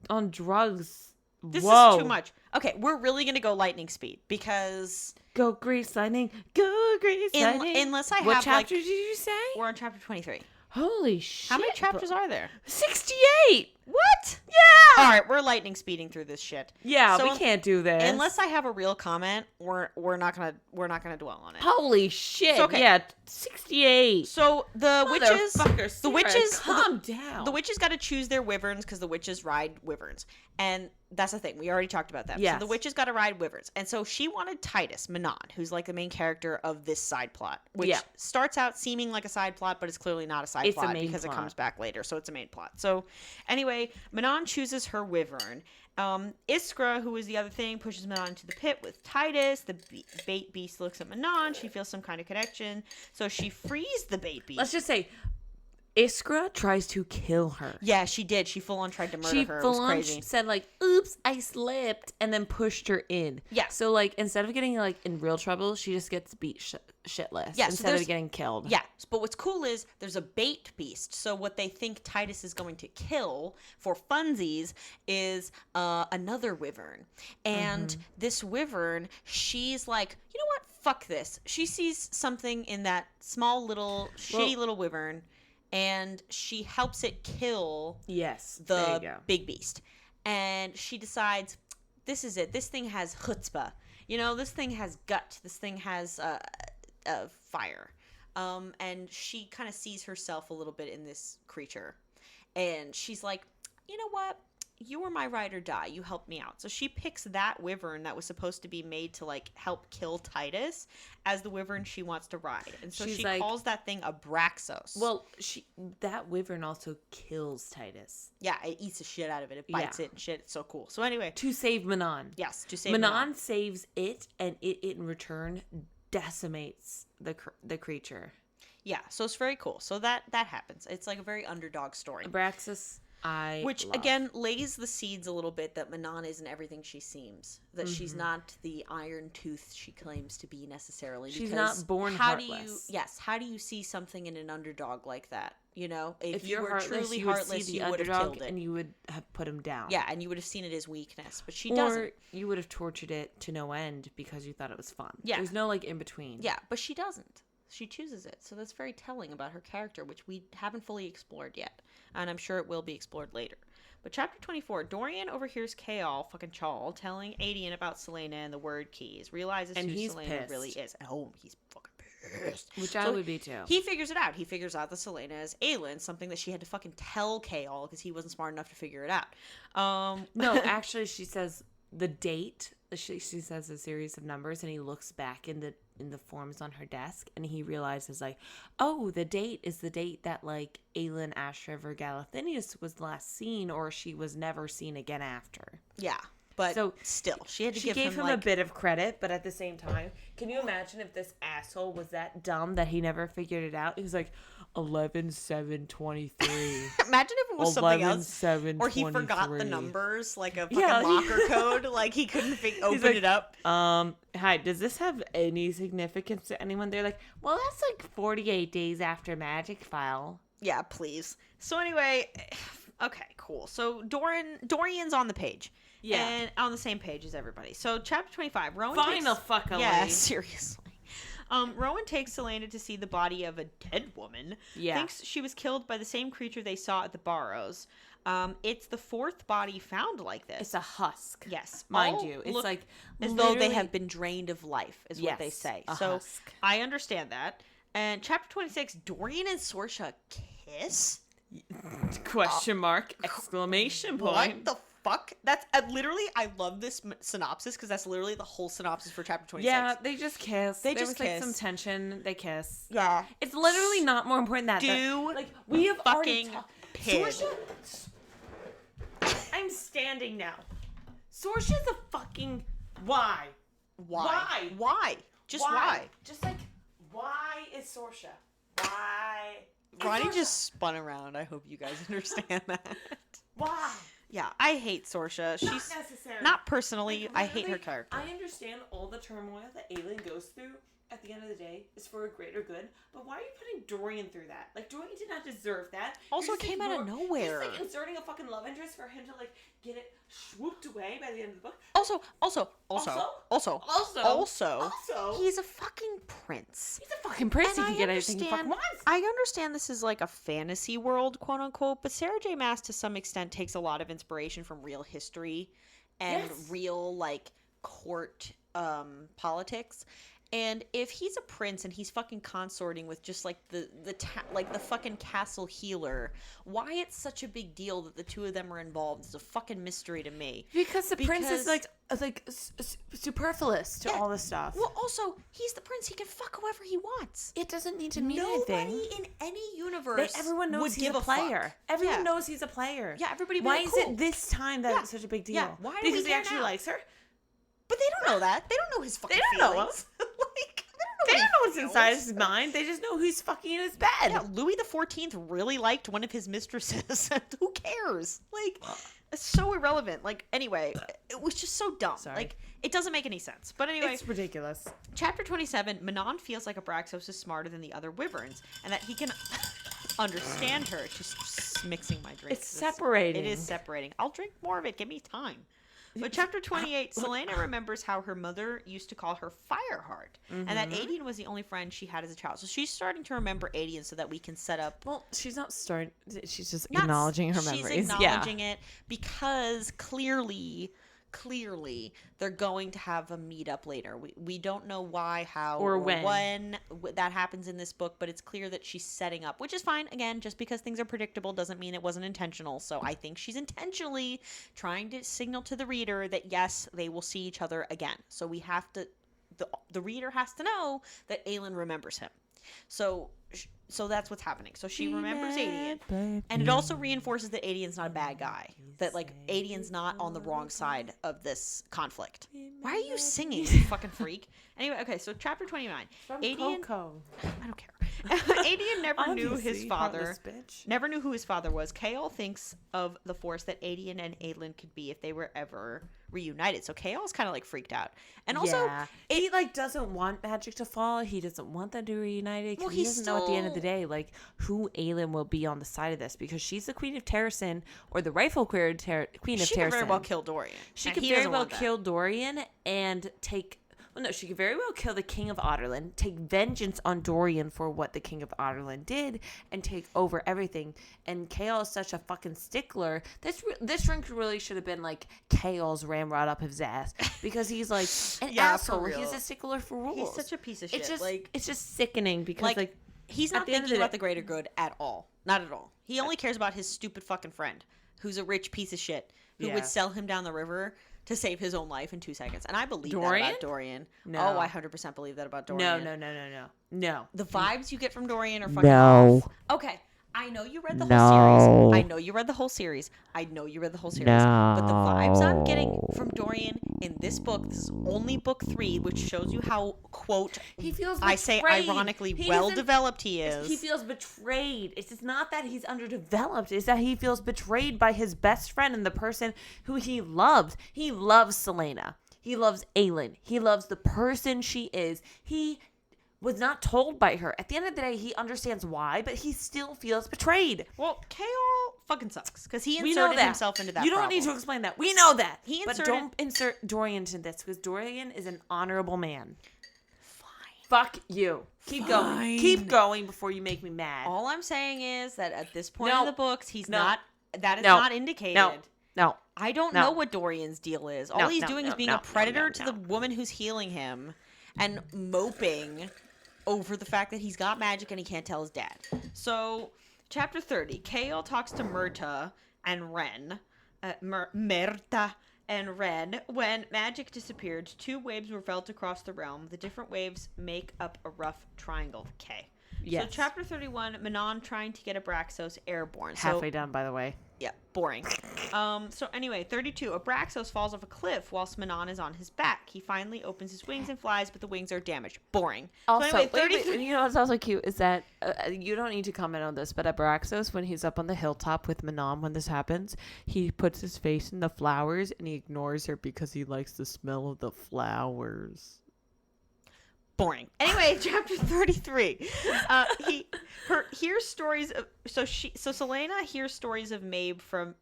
On drugs. this Whoa. is too much. Okay, we're really gonna go lightning speed because Go Grease Lightning. Go Grease Lightning. unless I What have chapter like did you say? we're on chapter 23. Holy shit. How many chapters are there? 68. What? Yeah. All right, we're lightning speeding through this shit. Yeah, So we can't do this. Unless I have a real comment, we're not gonna dwell on it. Holy shit. So, okay. Yeah, 68. So the witches, Motherfucker, Sarah, calm down. the witches got to choose their wyverns because the witches ride wyverns, and that's the thing. We already talked about that. Yes. So the witches got to ride wyverns, and so she wanted Titus Manon, who's like the main character of this side plot, which starts out seeming like a side plot, but it's clearly not a side plot because it comes back later. So it's a main plot. So anyway, Manon chooses her wyvern. Iskra, who is the other thing, pushes Manon into the pit with Titus. The bait beast looks at Manon. She feels some kind of connection, so she frees the bait beast. Let's just say, Iskra tries to kill her. Yeah, she did. She full on tried to murder her. It was crazy. Said like, "Oops, I slipped," and then pushed her in. Yeah. So like, instead of getting like in real trouble, she just gets beat shitless. Yeah. Instead of getting killed. Yeah. But what's cool is there's a bait beast. So what they think Titus is going to kill for funsies is another wyvern, and this wyvern, she's like, you know what? Fuck this. She sees something in that small little shitty little wyvern. And she helps it kill the big beast. And she decides, this is it. This thing has chutzpah. You know, this thing has gut. This thing has fire. And she kind of sees herself a little bit in this creature. And she's like, you know what? You were my ride or die. You helped me out. So she picks that wyvern that was supposed to be made to like help kill Titus as the wyvern she wants to ride. And so she calls that thing a Braxos. Well, that wyvern also kills Titus. Yeah, it eats the shit out of it. It bites it and shit. It's so cool. So anyway. To save Manon. Yes, to save Manon saves it, and it in return decimates the creature. Yeah, so it's very cool. So that happens. It's like a very underdog story. Abraxas. Which again lays the seeds a little bit that Manon isn't everything she seems. That she's not the iron tooth she claims to be necessarily. She's not born heartless. How do you see something in an underdog like that? You know, if you were heartless, truly heartless, you would have killed it, and you would have put him down. Yeah, and you would have seen it as weakness, but she doesn't. Or you would have tortured it to no end because you thought it was fun. Yeah, there's no like in between. Yeah, but she doesn't. She chooses it. So that's very telling about her character, which we haven't fully explored yet. And I'm sure it will be explored later. But chapter 24, Dorian overhears Chaol, fucking Chawl, telling Adian about Selena and the word keys. Realizes who Selena really is. Oh, he's fucking pissed. Which I would be too. He figures it out. He figures out that Selena is Aelin, something that she had to fucking tell Chaol because he wasn't smart enough to figure it out. No, actually, she says the date. She says a series of numbers, and he looks back in the forms on her desk, and he realizes like, oh, the date is the date that like Aelin Ashriver Galathinius was last seen, or she was never seen again after. Yeah, but so still, she had to give him a bit of credit, but at the same time, can you imagine if this asshole was that dumb that he never figured it out? He was like 11/7/23. Imagine if it was something else, or he forgot the numbers, like a fucking locker code, like he couldn't open it up. Hi, does this have any significance to anyone? They're like, well, that's like 48 days after Magic File. Yeah, please. So anyway, okay, cool. So Dorian's on the page. Yeah, and on the same page as everybody. So chapter 25, Rowan. Yeah, seriously. Rowan takes Selena to see the body of a dead woman. Yeah. Thinks she was killed by the same creature they saw at the Barrows. It's the fourth body found like this. It's a husk. Yes. Mind you. It's like as though they have been drained of life, is what they say. So husk. I understand that. And chapter 26, Dorian and Sorsha kiss? Question mark. Exclamation point. What the fuck? That's literally, I love this synopsis because that's literally the whole synopsis for chapter 26. Yeah, they just kiss. There was kiss. Like some tension. They kiss. Yeah. It's literally not more important than that. Like we have fucking already Sorsha. I'm standing now. Sorsha's a fucking why? Just why? Just like why is Sorsha? Why? Ronnie just spun around. I hope you guys understand that. Why? Yeah, I hate Sorsha. She's not personally. I hate her character. I understand all the turmoil that Aelin goes through at the end of the day is for a greater good. But why are you putting Dorian through that? Like, Dorian did not deserve that. Also, it came out of nowhere. You're just, like, inserting a fucking love interest for him to, like, get it swooped away by the end of the book. Also, he's a fucking prince. He's a fucking prince. And he can get anything he fucking wants. I understand this is like a fantasy world, quote unquote, but Sarah J. Maas to some extent takes a lot of inspiration from real history and real like court politics. And if he's a prince and he's fucking consorting with just like the fucking castle healer, why it's such a big deal that the two of them are involved is a fucking mystery to me. Because the prince is like superfluous to all this stuff. Well, also he's the prince; he can fuck whoever he wants. It doesn't need to mean Nobody anything. in any universe everyone knows would he's give a player. fuck. Everyone knows he's a player. Yeah, everybody. Why like, is cool. it this time that it's such a big deal? Yeah, why do because we he care actually now? likes her. But they don't know that. They don't know his fucking They don't know feelings. Like, They don't know what's feels. inside his mind. They just know who's fucking in his bed. Yeah, Louis XIV really liked one of his mistresses. Who cares? Like, it's so irrelevant. Like, anyway, it was just so dumb. Sorry. Like, it doesn't make any sense. But anyway, It's ridiculous. Chapter 27, Manon feels like Abraxos is smarter than the other wyverns, and that he can understand her. Just mixing my drink. It's separating. It is separating. I'll drink more of it. Give me time. But chapter 28, Selena remembers how her mother used to call her Fireheart, and that Adian was the only friend she had as a child. So she's starting to remember Adian so that we can set up. Well, she's not starting. She's just acknowledging her memories. She's acknowledging it because clearly they're going to have a meetup later. We don't know why, how, or when that happens in this book, but it's clear that she's setting up, which is fine. Again, just because things are predictable doesn't mean it wasn't intentional. So I think she's intentionally trying to signal to the reader that yes, they will see each other again. So we have to, the reader has to know that Aelin remembers him. So that's what's happening. So she remembers Adian. And it also reinforces that Adian's not a bad guy. That, like, Adian's not on the wrong side of this conflict. Why are you singing, you fucking freak? Anyway, okay, so chapter 29. Adian, Coco. I don't care. Adian never knew his father. Never knew who his father was. Chaol thinks of the force that Adian and Aelin could be if they were ever reunited. So Chaol's kind of like freaked out. And also, he like doesn't want magic to fall. He doesn't want them to be reunited. Well, he doesn't know at the end of the day like who Aelin will be on the side of this, because she's the Queen of Terrasen, or the rightful Queen of Terrasen. She could very well kill Dorian. She could very well kill Dorian and take. Well, no, she could very well kill the King of Otterland, take vengeance on Dorian for what the King of Otterland did, and take over everything. And Chaol is such a fucking stickler. This drink really should have been like Chaol's ramrod up his ass, because he's like an asshole. He's a stickler for rules. He's such a piece of shit. It's just sickening because like he's not thinking about the greater good at all. Not at all. He only cares about his stupid fucking friend, who's a rich piece of shit, who would sell him down the river to save his own life in 2 seconds. And I believe that about Dorian. No. Oh, I 100% believe that about Dorian. No. The vibes you get from Dorian are fucking off. Okay. I know you read the whole series. I know you read the whole series. But the vibes I'm getting from Dorian in this book, this is only book 3, which shows you how, quote, he feels betrayed. I say ironically well-developed he is. He feels betrayed. It's just not that he's underdeveloped. It's that he feels betrayed by his best friend and the person who he loves. He loves Selena. He loves Aelin. He loves the person she is. He was not told by her. At the end of the day, he understands why, but he still feels betrayed. Well, Chaol fucking sucks because he inserted himself into that. You don't need to explain that. We know that. But don't insert Dorian into this, because Dorian is an honorable man. Fine. Fuck you. Keep going. Keep going before you make me mad. All I'm saying is that at this point in the books, he's not. That is No. not indicated. No. I don't know what Dorian's deal is. All he's doing is being a predator to the woman who's healing him and moping over the fact that he's got magic and he can't tell his dad. So, chapter 30. Chaol talks to Myrta and Ren. Myrta and Ren. When magic disappeared, 2 waves were felt across the realm. The different waves make up a rough triangle. Okay. Yes. So, chapter 31. Manon trying to get Abraxos airborne. Halfway done, by the way. Yeah, boring. So anyway, 32. Abraxos falls off a cliff whilst Manon is on his back. He finally opens his wings and flies, but the wings are damaged. Boring. Also, so anyway, wait, you know what's also cute is that you don't need to comment on this, but Abraxos, when he's up on the hilltop with Manon when this happens, he puts his face in the flowers and he ignores her because he likes the smell of the flowers. boring. Anyway, chapter 33. Hears stories of so Selena hears stories of Maeve from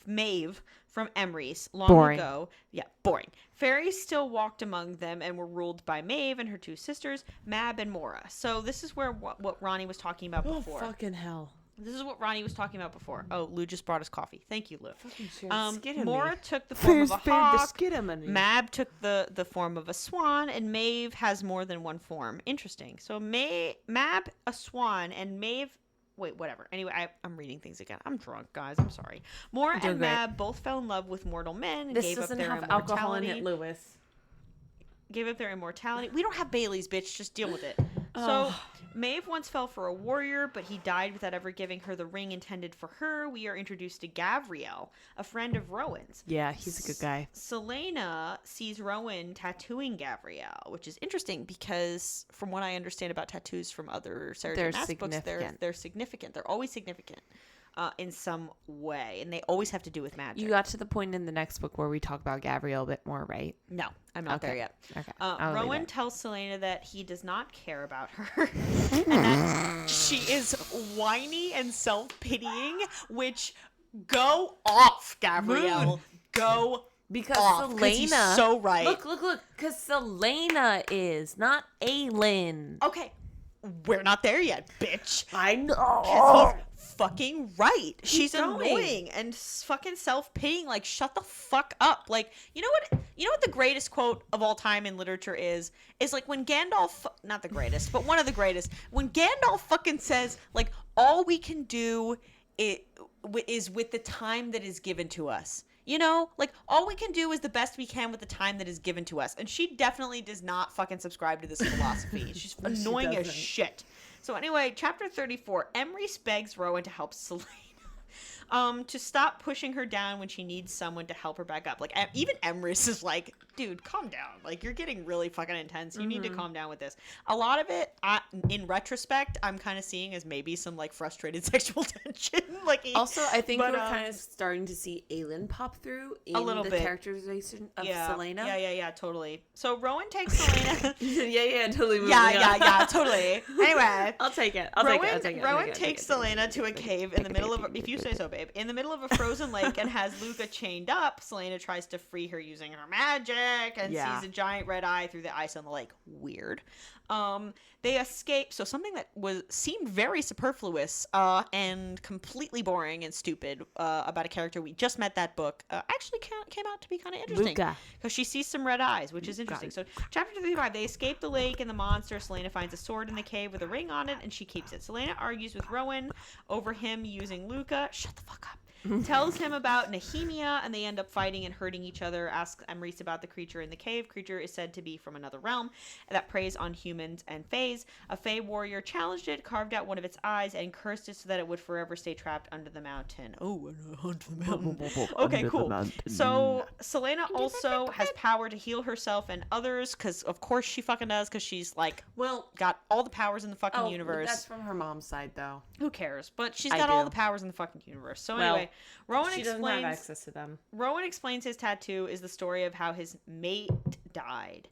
Emrys long Boring. ago. Yeah, boring. Fairies still walked among them and were ruled by Maeve and her two sisters, Mab and Mora. So this is where what Ronnie was talking about before. Oh, fucking hell. This is what Ronnie was talking about before. Oh, Lou just brought us coffee. Thank you, Lou. Mora took the form of a hawk. Mab took the form of a swan, and Maeve has more than one form. Interesting. So Mab, a swan, and Maeve... Wait, whatever. Anyway, I'm reading things again. I'm drunk, guys. I'm sorry. Mora and Mab both fell in love with mortal men and gave up their immortality. Alcohol in it, Lewis. Gave up their immortality. We don't have Bailey's, bitch. Just deal with it. So... Maeve once fell for a warrior, but he died without ever giving her the ring intended for her. We are introduced to Gavriel, a friend of Rowan's. Yeah, he's a good guy. Selena sees Rowan tattooing Gavriel, which is interesting because from what I understand about tattoos from other Sarah J. Maas books, they're significant. They're always significant. In some way, and they always have to do with magic. You got to the point in the next book where we talk about Gavriel a bit more, right? No, I'm not there yet. Okay. Rowan tells Selena that he does not care about her and that she is whiny and self-pitying, which go off, Gavriel. Go because off, Selena, he's so right. Look, because Selena is not Aelin. Okay, we're not there yet, bitch. I know. 'Cause he's fucking right. She's annoying and fucking self-pitying. Like, shut the fuck up. Like, you know what the greatest quote of all time in literature is like when Gandalf, not the greatest, but one of the greatest, when Gandalf fucking says, like, all we can do is with the time that is given to us. You know, like, all we can do is the best we can with the time that is given to us. And she definitely does not fucking subscribe to this philosophy. She's annoying as shit. So anyway, chapter 34, Emrys begs Rowan to help Selena. To stop pushing her down when she needs someone to help her back up. Like, even Emrys is like, dude, calm down. Like, you're getting really fucking intense. You need to calm down with this. A lot of it, in retrospect, I'm kind of seeing as maybe some, like, frustrated sexual tension. Like, also, I think we're kind of starting to see Aelin pop through in the characterization of Selena. Yeah, totally. So Rowan takes Selena. yeah, totally. Yeah, totally. Anyway. I'll take it. Rowan takes Selena to a cave in the middle of, if you say so, babe, in the middle of a frozen lake and has Luca chained up. Selena tries to free her using her magic and sees a giant red eye through the ice on the lake. Weird. They escape. So something that seemed very superfluous and completely boring and stupid about a character we just met that book actually came out to be kind of interesting. Because she sees some red eyes, which is interesting. So chapter 35, they escape the lake and the monster. Selena finds a sword in the cave with a ring on it, and she keeps it. Selena argues with Rowan over him using Luca. Shut the fuck up. Tells him about Nehemia, and they end up fighting and hurting each other. Asks Emrys about the creature in the cave. Creature is said to be from another realm that preys on humans and fays. A fey warrior challenged it, carved out one of its eyes, and cursed it so that it would forever stay trapped under the mountain. Oh, under the mountain. Okay, cool. So Selena also has power to heal herself and others, because of course she fucking does, because she's like, got all the powers in the fucking universe. That's from her mom's side, though. Who cares? But she's got all the powers in the fucking universe. So anyway, Rowan she doesn't have access to them. Rowan explains his tattoo is the story of how his mate died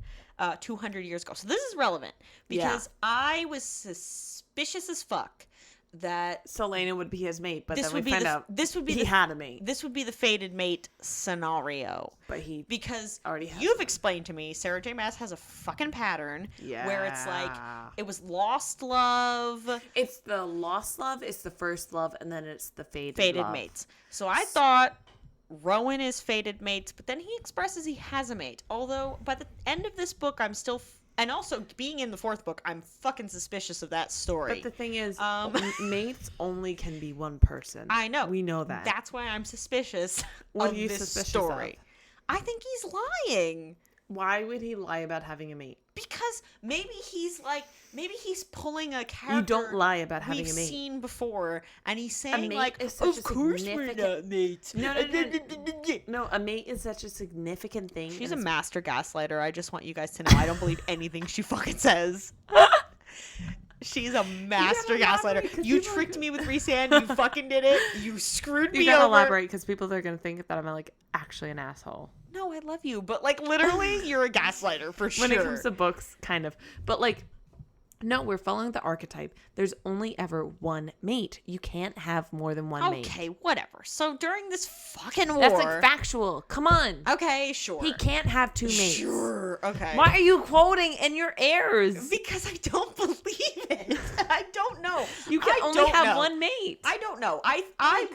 200 years ago. So this is relevant because I was suspicious as fuck that Selena would be his mate, but then we find out he had a mate. This would be the fated mate scenario. But because already has you've explained to me, Sarah J. Maas has a fucking pattern where it's like it was lost love. It's the lost love, it's the first love, and then it's the fated love. Mates. So I thought Rowan is fated mates, but then he expresses he has a mate. Although by the end of this book, I'm still. And also, being in the fourth book, I'm fucking suspicious of that story. But the thing is, mates only can be one person. I know. We know that. That's why I'm suspicious of this story. I think he's lying. Why would he lie about having a mate? Because maybe he's pulling a character you don't lie about having a mate. We've seen before, and he's saying like, of course we're not mates. No, a mate is such a significant thing. She's a master gaslighter. I just want you guys to know I don't believe anything she fucking says. She's a master gaslighter. 'cause You people tricked me with Rhysand. You fucking did it. You screwed me You gotta over. elaborate because people are gonna think that I'm like actually an asshole. No, I love you, but like literally, you're a gaslighter for sure. When it comes to books, kind of. But like, no, we're following the archetype. There's only ever one mate. You can't have more than one mate. Okay, whatever. So during this fucking war, That's like factual. Come on. okay, sure. He can't have two mates. Sure. Okay. Why are you quoting in your heirs? Because I don't believe it. I don't know. You can only have one mate. I don't know. my I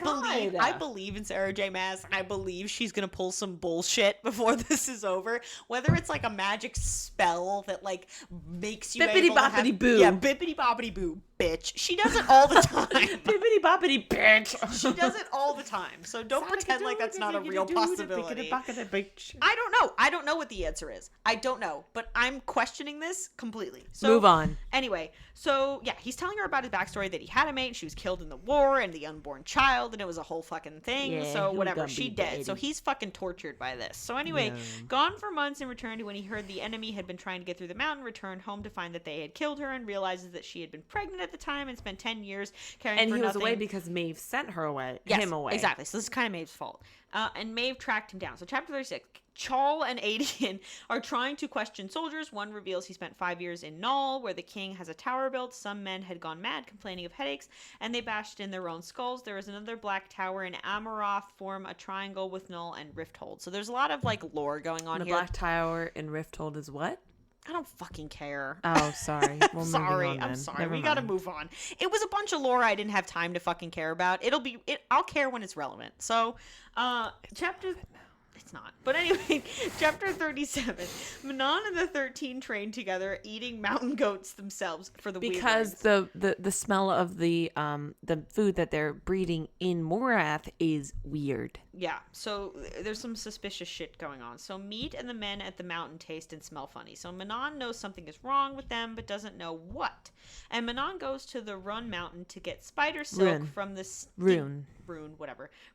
God. believe in Sarah J. Maas. I believe she's gonna pull some bullshit before this is over. Whether it's like a magic spell that like makes you Bippity able to have- boppity boo. Yeah, bippity boppity boo, bitch. She does it all the time. Bippity boppity bitch. She does it all the time. So don't pretend like that's not a real possibility. I don't know. I don't know what the answer is. I don't know. But I'm questioning this completely. So Move on. Anyway, so yeah, he's telling her about his backstory that he had a mate, she was killed in the war, and the unborn child, and it was a whole fucking thing. Yeah, so who whatever, gonna she be dead. daddy? So he's fucking tortured by this. So anyway, gone for months and returned when he heard the enemy had been trying to get through the mountain, returned home to find that they had killed her, and realizes that she had been pregnant at the time and spent 10 years caring And for he was nothing. away because Maeve sent her away. Yes, him away. Exactly. So this is kind of Maeve's fault. And Maeve tracked him down. So chapter 36, Chal and Adian are trying to question soldiers. One reveals he spent 5 years in Null, where the king has a tower built. Some men had gone mad, complaining of headaches, and they bashed in their own skulls. There is another black tower in Amaroth, form a triangle with Null and Rifthold. So there's a lot of like lore going on The here. Black Tower in Rifthold is what? I don't fucking care. Oh, sorry. Well, I'm sorry. We gotta move on. It was a bunch of lore I didn't have time to fucking care about. I'll care when it's relevant. So, chapter. It's not. But anyway, chapter 37. Manon and the 13 trained together, eating mountain goats themselves for the because weaklings. the smell of the food that they're breeding in Morath is weird. Yeah, so there's some suspicious shit going on. So Meat and the men at the mountain taste and smell funny. So Manon knows something is wrong with them, but doesn't know what. And Manon goes to the Run Mountain to get spider silk from the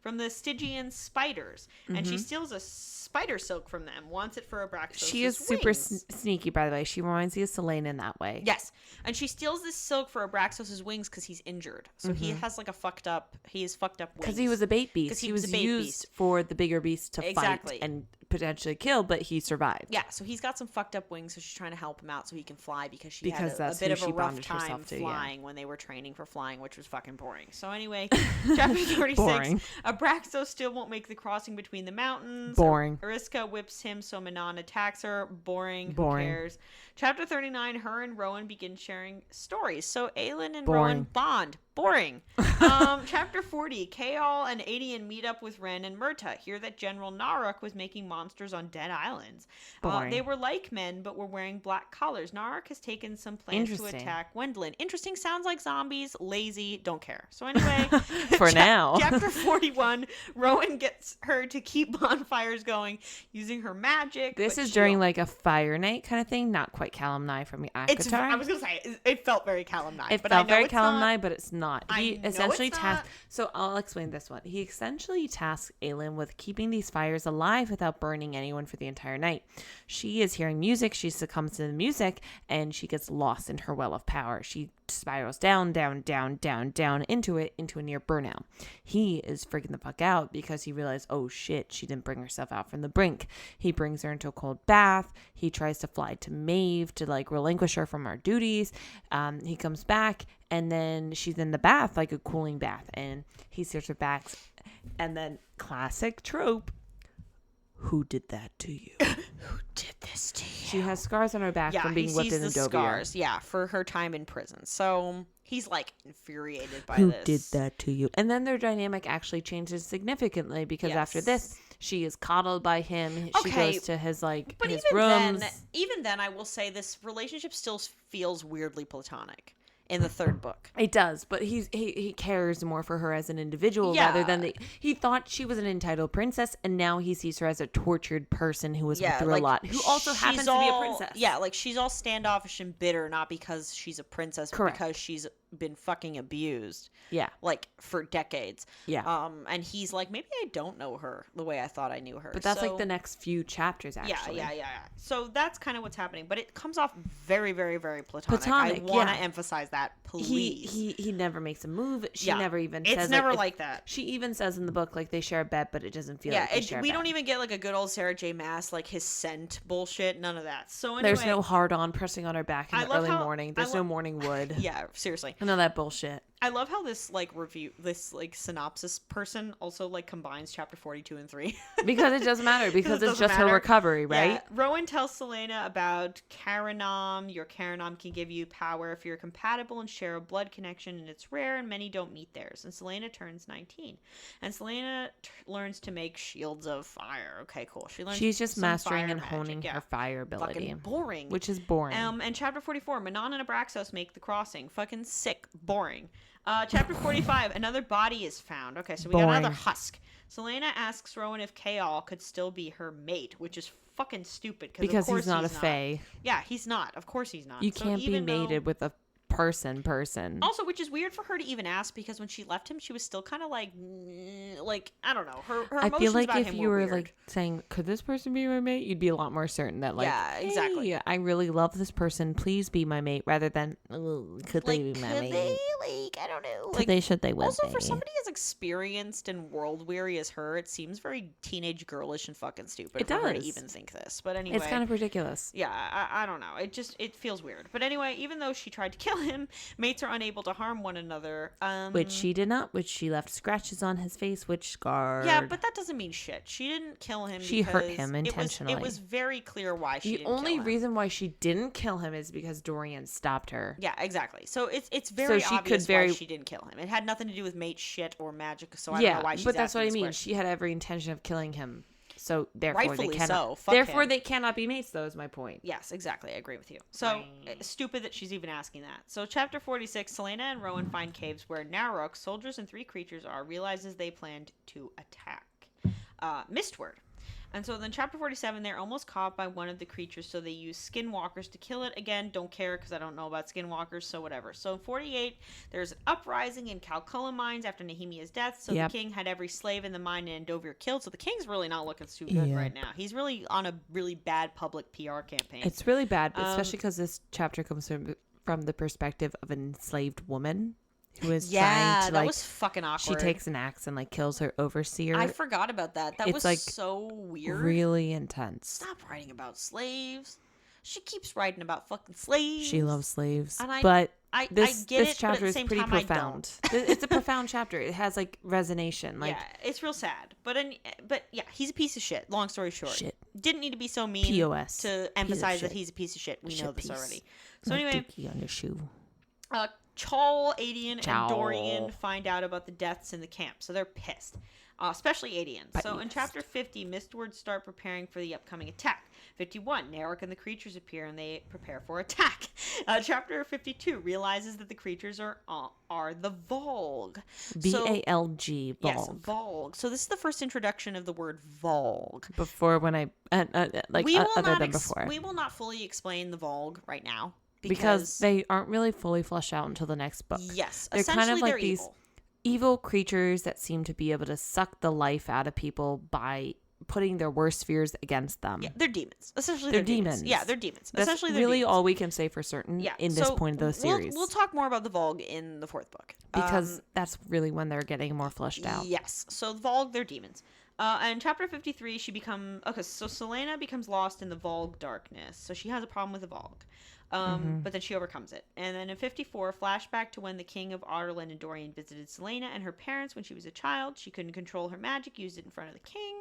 from the Stygian spiders, and she steals a spider silk from them. Wants it for Abraxos. She is super sneaky, by the way. She reminds me of Selene in that way. Yes, and she steals this silk for Abraxos' wings because he's injured. So he has like fucked up wings. Because he was a bait beast. He was a bait used beast for the bigger beasts to fight and potentially kill, but he survived. Yeah, so he's got some fucked up wings, so she's trying to help him out so he can fly because she had a that's bit who of a she rough bonded time herself to, flying when they were training for flying, which was fucking boring. So anyway, chapter 36, Boring. Abraxos still won't make the crossing between the mountains. Boring. Ariska whips him, so Manon attacks her. Boring. Boring. Who cares? Chapter 39, her and Rowan begin sharing stories. So Aelin and Boring. Rowan bond. Boring. Chapter 40, Kaol and Adian meet up with Ren and Murta. Hear that General Naruk was making monsters on dead islands. They were like men, but were wearing black collars. Naruk has taken some plans to attack Wendlin. Interesting. Sounds like zombies. Lazy. Don't care. So anyway. For now. Chapter 41, Rowan gets her to keep bonfires going using her magic. This is during like a fire night kind of thing, not quite Kalimni from the Akatar. I was going to say, it felt very Kalimni. It felt very Kalimni, but it's not. He essentially tasked. So I'll explain this one. He essentially tasks Aelin with keeping these fires alive without burning anyone for the entire night. She is hearing music. She succumbs to the music, and she gets lost in her well of power. She spirals down into a near burnout. He is freaking the fuck out because he realized, oh shit, she didn't bring herself out from the brink. He brings her into a cold bath. He tries to fly to Maeve to like relinquish her from her duties. He comes back, and then she's in the bath, like a cooling bath, and he sears her back. And then classic trope, who did that to you? Who did this to you? She has scars on her back from being whipped in the scars, for her time in prison. So he's like infuriated by Who this. did that to you? And then their dynamic actually changes significantly because after this, she is coddled by him. She goes to his his rooms. Even then, I will say this relationship still feels weirdly platonic in the third book. It does, but he cares more for her as an individual rather than he thought she was an entitled princess, and now he sees her as a tortured person who was through a lot, who also happens to be a princess. Yeah, like she's all standoffish and bitter, not because she's a princess, but because she's been fucking abused. Yeah. Like, for decades. Yeah. And he's like, maybe I don't know her the way I thought I knew her. But that's like the next few chapters, actually. Yeah. So that's kind of what's happening. But it comes off very, very, very platonic. I want to emphasize that, please. He never makes a move. She never even says. It's never like that. She even says in the book, like, they share a bed, but it doesn't feel like they share a bed. We don't even get like a good old Sarah J. Maas, like his scent bullshit. None of that. So anyway. There's no hard-on pressing on her back in the early morning. There's no morning wood. Yeah, seriously. None of that bullshit. I love how this synopsis person also like combines chapter 42 and 3. Because it doesn't matter. Because it's just her recovery, right? Yeah. Rowan tells Selena about Karanom. Your Karanom can give you power if you're compatible and share a blood connection, and it's rare, and many don't meet theirs. And Selena turns 19. And Selena learns to make shields of fire. Okay, cool. She's just mastering and honing her fire ability. Fucking boring. Which is boring. And chapter 44, Manon and Abraxos make the crossing. Fucking sick. Boring. Chapter 45, another body is found. Okay, so we got another husk. Selena asks Rowan if Kaol could still be her mate, which is fucking stupid. Because he's not a fae. Yeah, he's not. Of course he's not. You can't be mated with a person. Also, which is weird for her to even ask, because when she left him, she was still kind of like I don't know. Her emotions I feel like about if him you were weird. Like saying, could this person be my mate? You'd be a lot more certain that like, yeah, exactly. Hey, I really love this person. Please be my mate, rather than could they be my mate? I don't know. Should they? Also, for somebody as experienced and world weary as her, it seems very teenage girlish and fucking stupid for her to even think this. But anyway, it's kind of ridiculous. Yeah, I don't know. It feels weird. But anyway, even though she tried to kill him, mates are unable to harm one another. Which she did not. Which she left scratches on his face, which scarred. Yeah, but that doesn't mean shit. She didn't kill him. She hurt him intentionally. It was very clear why she didn't kill him. The only reason why she didn't kill him is because Dorian stopped her. Yeah, exactly. So it's very obvious why she didn't kill him. It had nothing to do with mate shit or magic. So I don't know why she's but that's what I mean. Question. She had every intention of killing him. So therefore, rightfully they cannot. so. Therefore, they cannot be mates. Though is my point. Yes, exactly. I agree with you. So stupid that she's even asking that. So chapter 46, Selena and Rowan find caves where Narok, soldiers and 3 creatures are. Realizes they planned to attack. Mistward. And so then chapter 47, they're almost caught by one of the creatures, so they use skinwalkers to kill it. Again, don't care because I don't know about skinwalkers, so whatever. So in 48, there's an uprising in Calcula mines after Nehemiah's death. So the king had every slave in the mine in Andover killed. So the king's really not looking too good right now. He's really on a really bad public PR campaign. It's really bad, especially because this chapter comes from the perspective of an enslaved woman. Who is trying to, that was fucking awkward. She takes an axe and kills her overseer. I forgot about that. That was so weird. Really intense. Stop writing about slaves. She keeps writing about fucking slaves. She loves slaves. And I get this it, chapter but at the is same pretty time, profound. It's a profound chapter. It has resonation. Yeah, it's real sad. But yeah, he's a piece of shit. Long story short. Shit. Didn't need to be so mean POS. to emphasize that he's a piece of shit. We know this already. So anyway, on your shoe. Chol, Adian, and Dorian find out about the deaths in the camp, so they're pissed. Especially Adian. So in chapter 50, Mistwards start preparing for the upcoming attack. 51, Narok and the creatures appear and they prepare for attack. Chapter 52 realizes that the creatures are the Volg. Valg. Volg. Yes, Volg. So this is the first introduction of the word Volg. Before when I before. We will not fully explain the Volg right now. Because they aren't really fully fleshed out until the next book. Yes, they're kind of like these evil creatures that seem to be able to suck the life out of people by putting their worst fears against them. Yeah, they're demons. Essentially, they're demons. Yeah, they're demons. That's essentially really demons. all we can say for certain in this point of the series. We'll talk more about the Volg in the 4th book. Because that's really when they're getting more fleshed out. Yes. So the Volg, they're demons. And chapter 53, so Selena becomes lost in the Volg darkness. So she has a problem with the Volg. But then she overcomes it. And then in 54, flashback to when the king of Arlen and Dorian visited Selena and her parents when she was a child. She couldn't control her magic, used it in front of the king.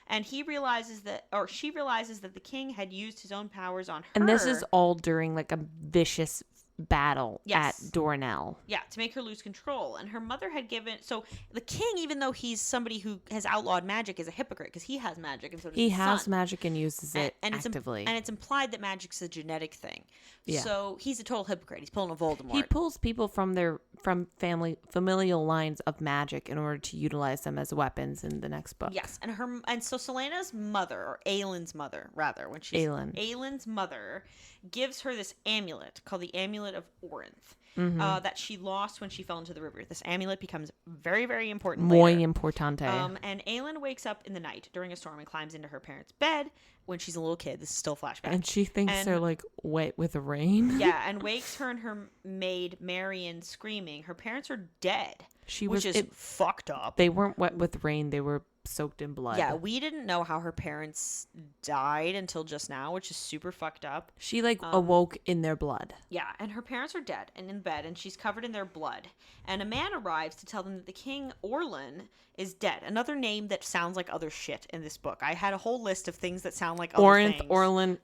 And she realizes that the king had used his own powers on her. And this is all during a vicious battle at Dornell. Yeah, to make her lose control. And her mother had so the king, even though he's somebody who has outlawed magic, is a hypocrite because he has magic and so does he his has son. Magic and uses it actively. And it's implied that magic's a genetic thing. Yeah. So he's a total hypocrite. He's pulling a Voldemort. He pulls people from their from familial lines of magic in order to utilize them as weapons in the next book. Yes, and so Selena's mother, or Aylin's mother, rather, when she's Aylin's mother, gives her this amulet called the Amulet of Orinth. That she lost when she fell into the river. This amulet becomes very, very important Muy later. importante. And Aylin wakes up in the night during a storm and climbs into her parents' bed when she's a little kid. This is still flashback. And she thinks they're like wet with the rain. Yeah, and wakes her and her maid Marion screaming. Her parents are dead, which is fucked up. They weren't wet with rain. They were soaked in blood. Yeah, we didn't know how her parents died until just now, which is super fucked up. She awoke in their blood. Yeah, and her parents are dead and in bed, and she's covered in their blood. And a man arrives to tell them that the king Orlin is dead. Another name that sounds like other shit in this book. I had a whole list of things that sound like other things. Orlin,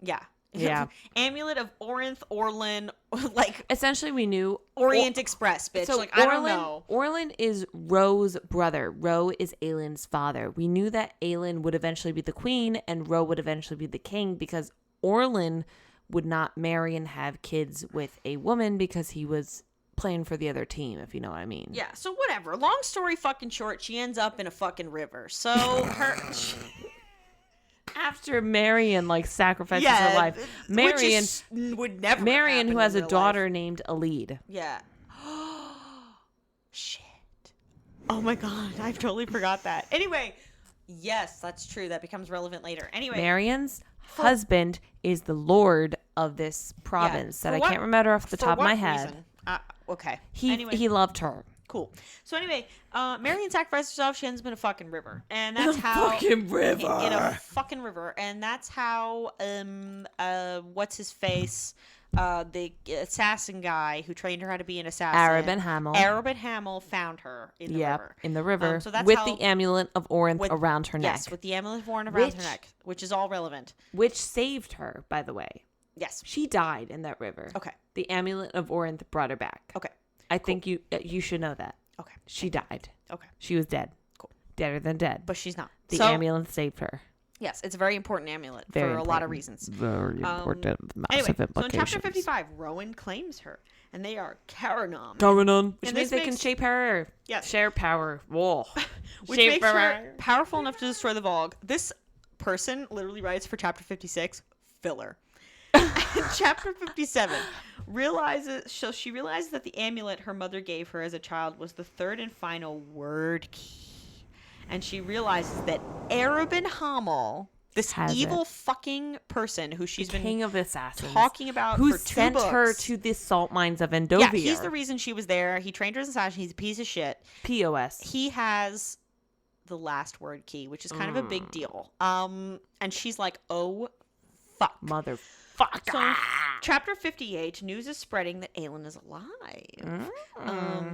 yeah. Yeah. Amulet of Orinth, Orlin, like essentially we knew Orient Express, bitch. So like, I don't know. Orlin is Ro's brother. Ro is Aylin's father. We knew that Aylin would eventually be the queen and Ro would eventually be the king because Orlin would not marry and have kids with a woman because he was playing for the other team, if you know what I mean. Yeah, so whatever. Long story fucking short, she ends up in a fucking river. So her after Marion sacrifices her life, Marion would never. Marion, who has a daughter life. named Alid. Yeah. Shit. Oh my god, I've totally forgot that. Anyway, yes, that's true. That becomes relevant later. Anyway, Marion's husband is the lord of this province that I can't remember off the top of my head. Okay. He loved her. Cool. So anyway, Marion sacrificed herself. She ends up in a fucking river, and that's how fucking river. In a fucking river, and that's how what's his face, the assassin guy who trained her how to be an assassin, Arabin Hamel found her in the river. In the river. So that's with the amulet of Orinth around her neck. Yes, with the amulet of Orinth around her neck, which is all relevant. Which saved her, by the way. Yes, she died in that river. Okay. The amulet of Orinth brought her back. Okay. I think you should know that. Okay. She died. Okay. She was dead. Cool. Deader than dead. But she's not. The amulet saved her. Yes, it's a very important amulet for a lot of reasons. Very important. Massive implications. So in chapter 55, Rowan claims her, and they are Karanom. Which means they can shape her. Yes. Share power. Whoa. Which makes her powerful enough to destroy the Vogue. This person literally writes for chapter 56, filler. Chapter 57 she realizes that the amulet her mother gave her as a child was the third and final word key, and she realizes that Arabin Hamel, this evil fucking person who she's been king of assassins talking about who for 2 sent books. her to the salt mines of Endovia. Yeah, he's the reason she was there. He trained her as an assassin. He's a piece of shit. POS. He has the last word key, which is kind of a big deal. And she's like, oh fuck, motherfucker. So chapter 58, news is spreading that Aylin is alive.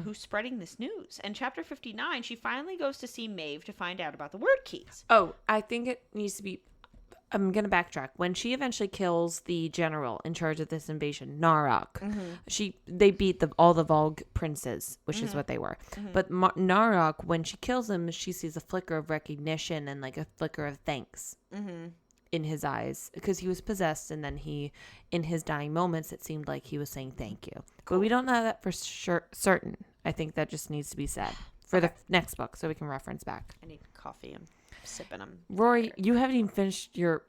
Who's spreading this news? And chapter 59, she finally goes to see Maeve to find out about the word keys. Oh, I think it needs to be... I'm going to backtrack. When she eventually kills the general in charge of this invasion, Narok, they beat all the Vogue princes, which is what they were. But Narok, when she kills him, she sees a flicker of recognition and a flicker of thanks. In his eyes, because he was possessed, and then in his dying moments, it seemed like he was saying thank you. Cool. But we don't know that for certain. I think that just needs to be said for the next book, so we can reference back. I need coffee. I'm sipping them. Rory, you haven't even finished your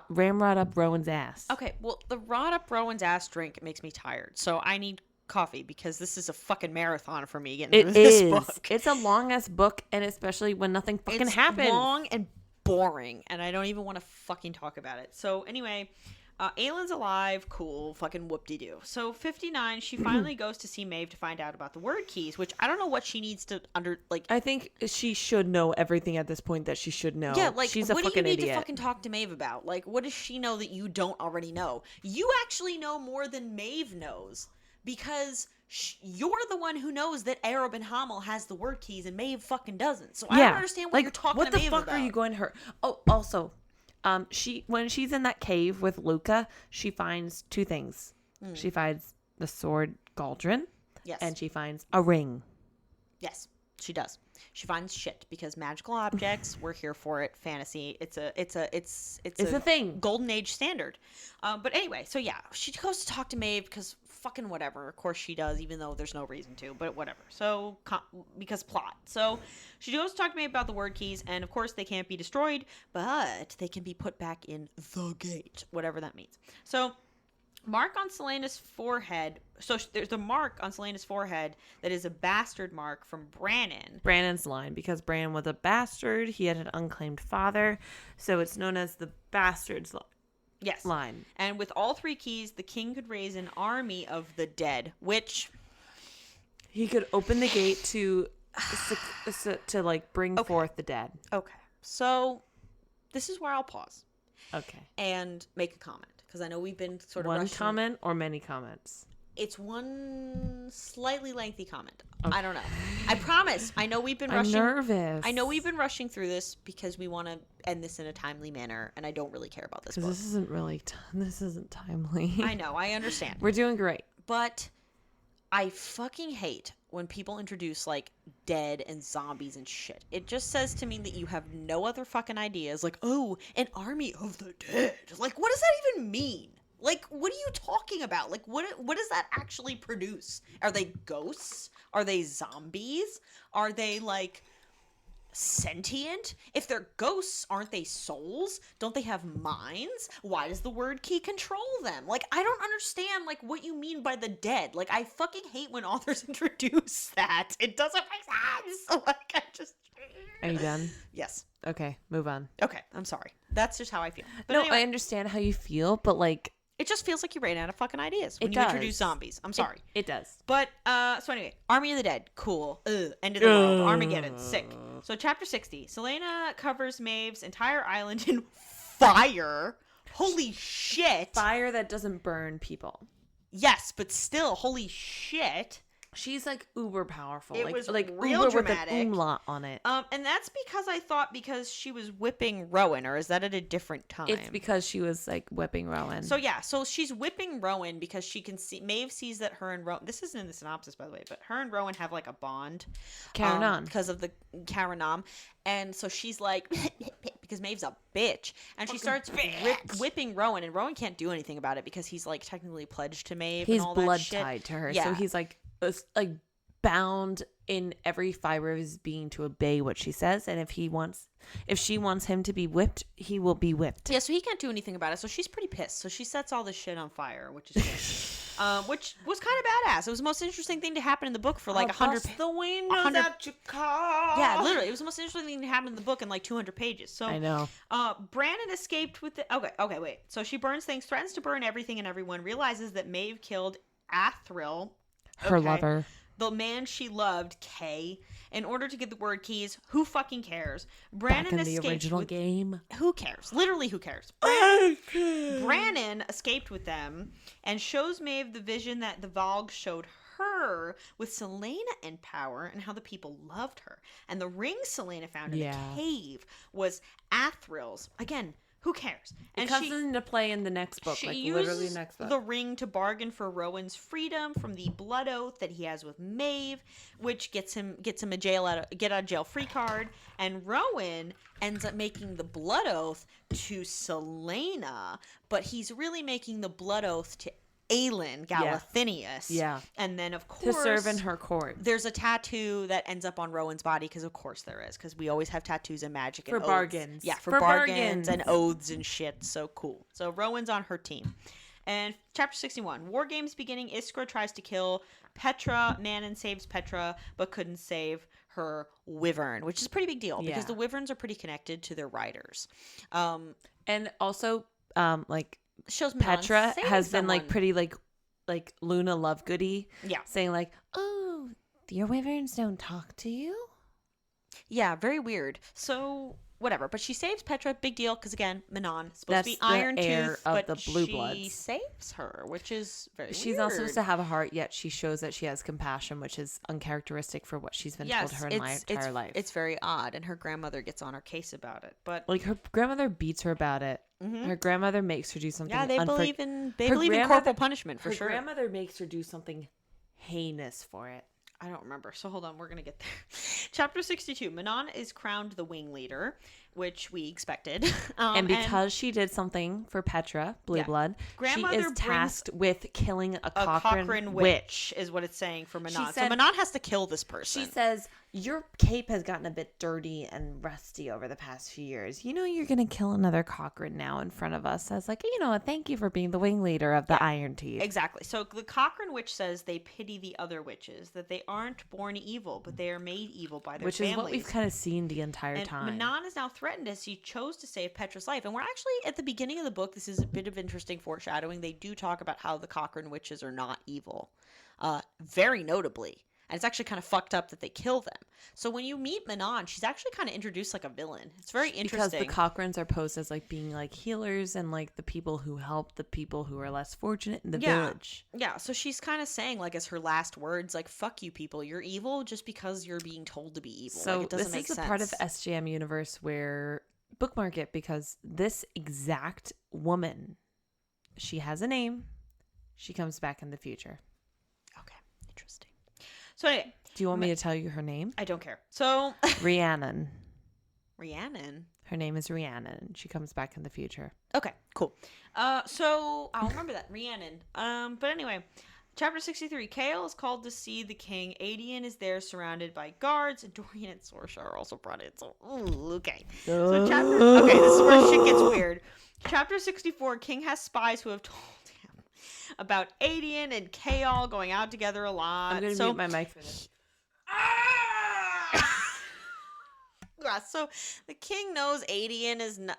ramrod up Rowan's ass. Okay, well, the rod up Rowan's ass drink makes me tired, so I need coffee because this is a fucking marathon for me getting through this book. It's a long ass book, and especially when nothing fucking happens. It's long and boring, and I don't even want to fucking talk about it. So anyway, Aylin's alive, cool, fucking whoop-de-doo. So 59, she finally goes to see Maeve to find out about the word keys, which I don't know what she needs to I think she should know everything at this point that she should know. Yeah, she's a fucking idiot. What do you need to fucking talk to Maeve about? What does she know that you don't already know? You actually know more than Maeve knows, because you're the one who knows that Arabin Hamel has the word keys and Maeve fucking doesn't. So I don't understand what you're talking to Maeve about. What the fuck are you going to her? Oh, also, when she's in that cave with Luca, she finds 2 things. She finds the sword Galdron. Yes. And she finds a ring. Yes, she does. She finds shit because magical objects, we're here for it. Fantasy, it's a thing. Golden Age standard. But anyway, so yeah, she goes to talk to Maeve because fucking whatever. Of course she does, even though there's no reason to, but whatever. So, because plot. So, she goes to talk to me about the word keys, and of course they can't be destroyed, but they can be put back in the gate, whatever that means. So, mark on Selena's forehead. So, there's a mark on Selena's forehead that is a bastard mark from Brannon. Brannon's line, because Brannon was a bastard. He had an unclaimed father, so it's known as the bastard's Yes. line. And with all 3 keys, the king could raise an army of the dead, which he could open the gate to like bring forth the dead. Okay. So this is where I'll pause. Okay. And make a comment, because I know we've been sort of one rushing. Comment or many comments? It's one slightly lengthy comment. Okay. I don't know. I promise. I know we've been rushing. I'm nervous. I know we've been rushing through this because we want to end this in a timely manner, and I don't really care about this book. This isn't really this isn't timely. I know. I understand. We're doing great. But I fucking hate when people introduce like dead and zombies and shit. It just says to me that you have no other fucking ideas. Like, oh, an army of the dead. Like, what does that even mean? Like, what are you talking about? Like, what does that actually produce? Are they ghosts? Are they zombies? Are they, like, sentient? If they're ghosts, aren't they souls? Don't they have minds? Why does the word key control them? Like, I don't understand, like, what you mean by the dead. Like, I fucking hate when authors introduce that. It doesn't make sense. Like, I just... Are you done? Yes. Okay, move on. Okay, I'm sorry. That's just how I feel. But no, anyway, I understand how you feel, but, like... It just feels like you ran out of fucking ideas when It you does. introduce zombies. I'm sorry. It does. But, so anyway, Army of the Dead. Cool. End of the world. Armageddon. Sick. So chapter 60. Selena covers Maeve's entire island in fire. Holy shit. Fire that doesn't burn people. Yes, but still, holy shit. She's like uber powerful. It like, was like real uber dramatic. with an umlaut on it. And that's because she was whipping Rowan, or is that at a different time? It's because she was like whipping Rowan. So yeah, so she's whipping Rowan because she can see, Maeve sees that her and Rowan, this isn't in the synopsis by the way, but her and Rowan have like a bond. Karanan. Because of the Karanan. And so she's like, because Maeve's a bitch. And she starts whipping Rowan, and Rowan can't do anything about it because he's like technically pledged to Maeve He's and all blood that shit. tied to her. Yeah. So he's like bound in every fiber of his being to obey what she says, and if she wants him to be whipped, he will be whipped. Yeah, so he can't do anything about it. So she's pretty pissed. So she sets all this shit on fire, which is good. Which was kind of badass. It was the most interesting thing to happen in the book for like 100 the windows at your car. Yeah, literally, it was the most interesting thing to happen in the book in like 200 pages. So I know. Brannon escaped with the okay, wait. So she burns things, threatens to burn everything and everyone, realizes that Maeve killed Athril, Her lover. the man she loved, Kay, in order to get the word keys. Who fucking cares? Brannon Back in escaped the original game. Who cares? Literally, who cares? Brannon escaped with them and shows Maeve the vision that the Vogue showed her with Selena in power and how the people loved her. And the ring Selena found in the cave was Athril's. Again, who cares? And it comes into play in the next book, she like uses literally next book. the ring to bargain for Rowan's freedom from the blood oath that he has with Maeve, which gets him a get out of jail free card. And Rowan ends up making the blood oath to Selena, but he's really making the blood oath to Aelin Galathinius. Yeah. And then, of course, to serve in her court. There's a tattoo that ends up on Rowan's body, because of course there is, because we always have tattoos and magic and for oaths. bargains. Yeah, for bargains and oaths and shit. So cool. So Rowan's on her team. And chapter 61. War games beginning. Iskra tries to kill Petra. Manon saves Petra, but couldn't save her wyvern, which is a pretty big deal because the wyverns are pretty connected to their riders. And also, shows Petra has been like pretty like Luna Lovegoody. Yeah. Saying like, oh, your wyverns don't talk to you? Yeah, very weird. So whatever, but she saves Petra, big deal, because again, Manon supposed That's to be the Iron heir Tooth, of but the Blue she Bloods. saves her, which is very She's weird. not supposed to have a heart, yet she shows that she has compassion, which is uncharacteristic for what she's been told her entire life. It's very odd, and her grandmother gets on her case about it. But like her grandmother beats her about it. Mm-hmm. Her grandmother makes her do something. Yeah, they believe in corporal punishment for sure. Her grandmother makes her do something heinous for it. I don't remember. So hold on, we're going to get there. Chapter 62. Manon is crowned the wing leader. which we expected. And because she did something for Petra, Blue Blood, Grandmother she is tasked with killing a Cochrane witch is what it's saying for Manon. So Manon has to kill this person. She says, your cape has gotten a bit dirty and rusty over the past few years. You know you're going to kill another Cochrane now in front of us. I was like, you know what? Thank you for being the wing leader of the Iron Teeth. Exactly. So the Cochrane witch says they pity the other witches, that they aren't born evil, but they are made evil by their families. Which is what we've kind of seen the entire time. Manon is now threatened as she chose to save Petra's life. And we're actually at the beginning of the book. This is a bit of interesting foreshadowing. They do talk about how the Cochrane witches are not evil, very notably. And it's actually kind of fucked up that they kill them. So when you meet Manon, she's actually kind of introduced like a villain. It's very interesting. Because the Cochranes are posed as like being like healers and like the people who help the people who are less fortunate in the village. Yeah, so she's kind of saying like as her last words, like, fuck you people. You're evil just because you're being told to be evil. So like, it doesn't make sense. This is a part of SJM universe where, bookmark it, because this exact woman, she has a name. She comes back in the future. Okay, interesting. So anyway. Do you want me to tell you her name? I don't care. So. Rhiannon. Rhiannon? Her name is Rhiannon. She comes back in the future. Okay, cool. So I'll remember that. Rhiannon. But anyway, chapter 63. Chaol is called to see the king. Adian is there surrounded by guards. And Dorian and Sorsha are also brought in. So, okay. So okay, this is where shit gets weird. Chapter 64. King has spies who have told him about Adian and Chaol going out together a lot. I'm going to mute my mic for this. Yeah, so the king knows Adian is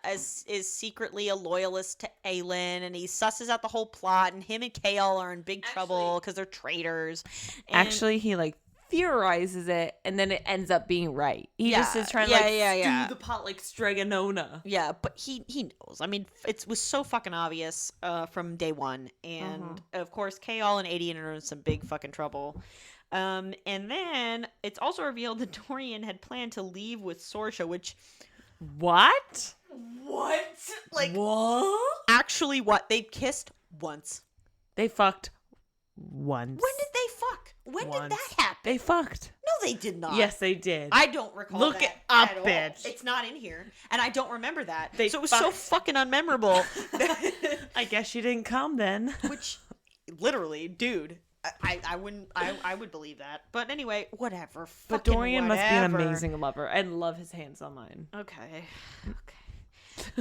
secretly a loyalist to Aelin, and he susses out the whole plot, and him and Chaol are in big trouble because they're traitors. And actually, he like theorizes it, and then it ends up being right. He just is trying to stew the pot like Stregonona. Yeah, but he knows. I mean, it was so fucking obvious from day one, and of course, Chaol and Adian are in some big fucking trouble. And then it's also revealed that Dorian had planned to leave with Sorsha, which... What? Like, what? Actually, what? They kissed once. They fucked once. When did they fuck? When did that happen? They fucked. No, they did not. Yes, they did. I don't recall Look that it up, at all. bitch. It's not in here, and I don't remember that. So it was so fucking unmemorable. I guess she didn't come then. Which, literally, dude... I would believe that. But anyway, whatever. But Dorian must be an amazing lover. I love his hands on mine. Okay.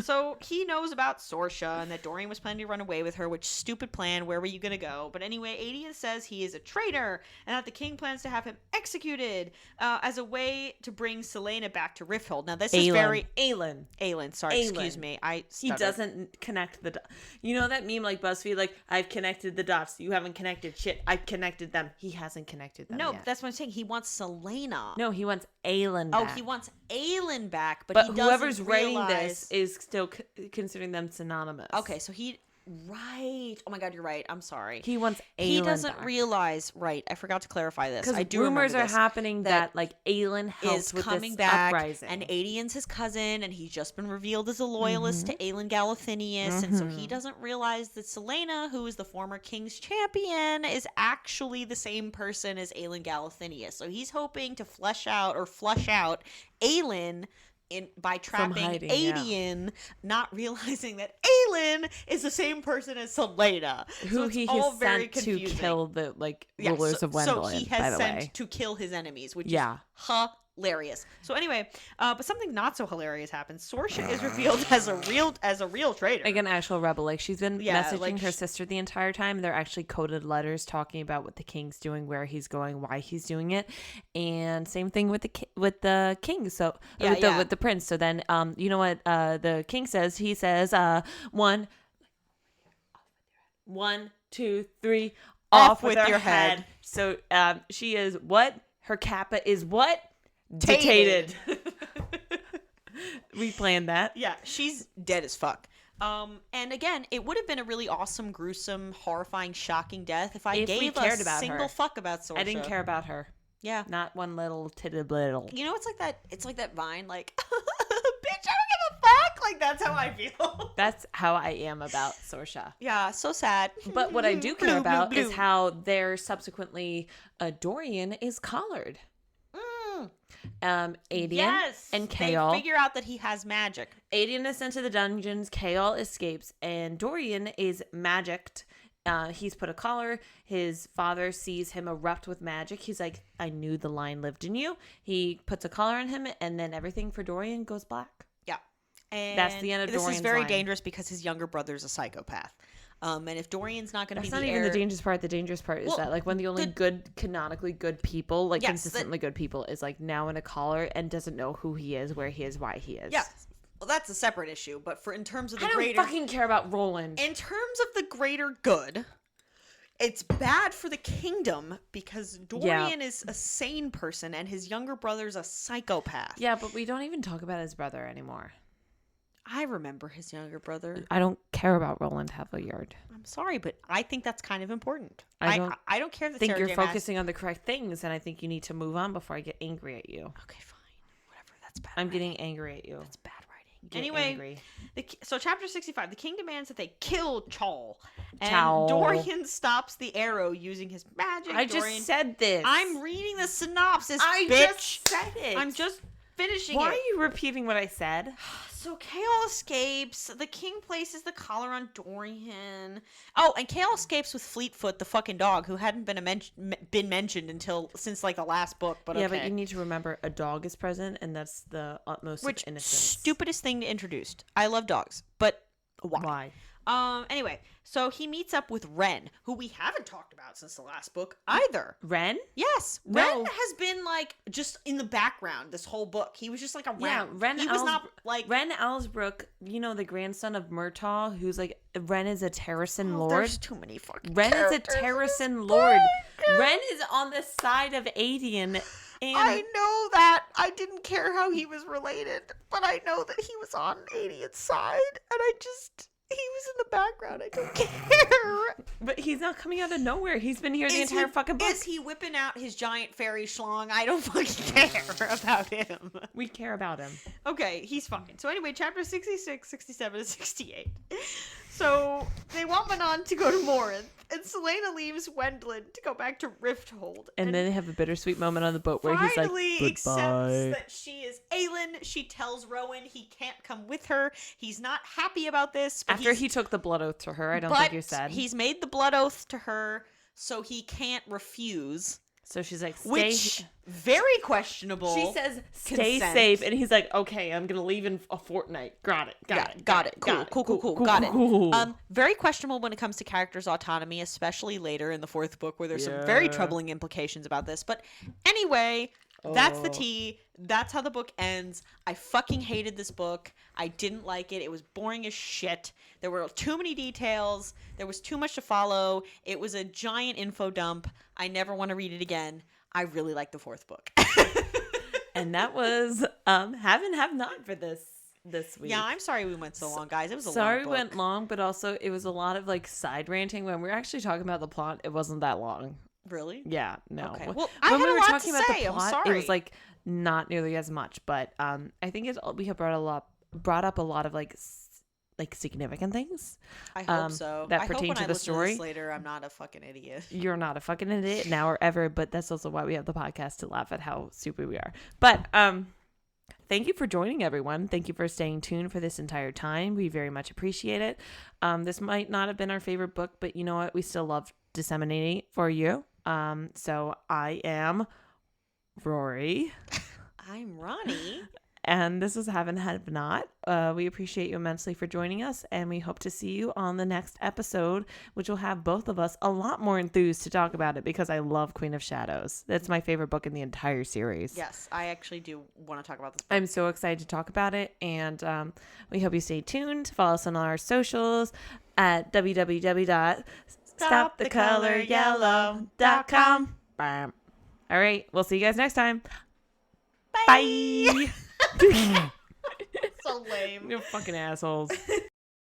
So he knows about Sorsha and that Dorian was planning to run away with her, which stupid plan. Where were you going to go? But anyway, Adian says he is a traitor and that the king plans to have him executed as a way to bring Selena back to Rifthold. Now, this is very... Aelin, sorry, excuse me. He doesn't connect the dots. You know that meme like BuzzFeed, like, I've connected the dots. You haven't connected shit. I've connected them. He hasn't connected them yet. That's what I'm saying. He wants Selena. No, he wants Aelin back. Oh, he wants Aelin back, but he doesn't whoever's realize... writing this is still considering them synonymous. Okay, so right. Oh my God, you're right. I'm sorry. He wants Aelin He doesn't back. realize. Right. I forgot to clarify this. Because rumors are happening that like Aelin helps with coming this back, uprising, and Adian's his cousin, and he's just been revealed as a loyalist to Aelin Galathinius, and so he doesn't realize that Selena, who is the former king's champion, is actually the same person as Aelin Galathinius. So he's hoping to flush out Aelin by trapping Adian, not realizing that Aelin is the same person as Selena, who he has sent to kill the rulers of Wendell. So he has sent to kill his enemies, which is hilarious. So anyway, but something not so hilarious happens. Sorsha is revealed as a real traitor, like an actual rebel. Like she's been messaging her sister the entire time. They're actually coded letters talking about what the king's doing, where he's going, why he's doing it, and same thing with the king. So with the prince. So then, you know what the king says? He says, 1, 2, 3, off with your head. So she is what? Her kappa is what? Detated. We planned that. Yeah, she's dead as fuck. And again, it would have been a really awesome, gruesome, horrifying, shocking death if I gave a single fuck about Sorsha. I didn't care about her. Yeah. Not one little titty-little. You know, it's like that Vine, like, bitch, I don't give a fuck. Like, that's how I feel. That's how I am about Sorsha. Yeah, so sad. But what I do care about is how they're subsequently, Dorian is collared. Aedion and Chaol. They figure out that he has magic. Aedion is sent to the dungeons. Chaol escapes, and Dorian is magicked. He's put a collar. His father sees him erupt with magic. He's like, I knew the lion lived in you. He puts a collar on him, and then everything for Dorian goes black. Yeah. And that's the end of Dorian's This is very line. dangerous because his younger brother's a psychopath. And if Dorian's not going to be That's the not heir... even the dangerous part. The dangerous part is that, like, when the only canonically good people, like, consistently good people, is, like, now in a collar and doesn't know who he is, where he is, why he is. Yeah. Well, that's a separate issue. But in terms of the I don't fucking care about Roland. In terms of the greater good, it's bad for the kingdom because Dorian is a sane person and his younger brother's a psychopath. Yeah, but we don't even talk about his brother anymore. I remember his younger brother. I don't care about Roland Heavillard. I'm sorry, but I think that's kind of important. I don't care that think you're focusing on the correct things, and I think you need to move on before I get angry at you. Okay, fine. Whatever. That's bad. I'm getting angry at you. That's bad writing. Get anyway, angry. So chapter 65, the king demands that they kill Chaol. And Chaol. Dorian stops the arrow using his magic. I just said this. I'm reading the synopsis, I bitch. just said it. I'm just finishing Why it. are you repeating what I said? So Chaol escapes. The king places the collar on Dorian. Oh, and Chaol escapes with Fleetfoot, the fucking dog, who hadn't been mentioned since like the last book. But yeah, but you need to remember a dog is present, and that's the utmost of innocence. Stupidest thing to introduce. I love dogs, but why? Anyway, so he meets up with Ren, who we haven't talked about since the last book either. Ren? Yes. No. Ren has been like just in the background this whole book. He was just like around. Yeah, Ren. He was not like Ren Alsbrook, you know, the grandson of Murtaugh, who's like Ren is a Terrasen lord. There's too many fucking Ren characters. is a Terrasen lord. Ren is on the side of Aedion. And I know that. I didn't care how he was related, but I know that he was on Aedion's side, and he was in the background. I don't care. But he's not coming out of nowhere. He's been here the entire fucking book. Is he whipping out his giant fairy schlong? I don't fucking care about him. We care about him. Okay, he's fine. So anyway, chapter 66, 67, and 68. So they want Manon to go to Morinth, and Selena leaves Wendlin to go back to Rifthold. And then they have a bittersweet moment on the boat where he's like, finally goodbye. accepts that she is Aelin. She tells Rowan he can't come with her. He's not happy about this. But after he took the blood oath to her, I don't think you said. He's made the blood oath to her, so he can't refuse. So she's like, stay. Which, very questionable. She says, stay consent. safe. And he's like, okay, I'm going to leave in a fortnight. Got it. Cool. Very questionable when it comes to characters' autonomy, especially later in the fourth book where there's some very troubling implications about this. But anyway, that's the tea. That's how the book ends. I fucking hated this book. I didn't like it. It was boring as shit. There were too many details. There was too much to follow. It was a giant info dump. I never want to read it again. I really like the fourth book. And that was have and have not for this week. Yeah, I'm sorry we went so long, guys. It was a long Sorry book. we went long, but also it was a lot of like side ranting. When we were actually talking about the plot, it wasn't that long. Really? Yeah, no. Okay. Well, I had a lot to say. I'm sorry. It was like not nearly as much, but I think we have brought up a lot of like significant things. I hope so. That I pertain hope when to I the listen story. To this later, I'm not a fucking idiot. You're not a fucking idiot now or ever, but that's also why we have the podcast to laugh at how stupid we are. But thank you for joining, everyone. Thank you for staying tuned for this entire time. We very much appreciate it. This might not have been our favorite book, but you know what? We still love disseminating it for you. So I am Rory. I'm Roni. And this is Have and Have Not. We appreciate you immensely for joining us, and we hope to see you on the next episode, which will have both of us a lot more enthused to talk about it because I love Queen of Shadows. That's my favorite book in the entire series. Yes, I actually do want to talk about this book. I'm so excited to talk about it, and we hope you stay tuned. Follow us on all our socials at www.stopthecoloryellow.com. All right, we'll see you guys next time. Bye. So lame. You fucking assholes.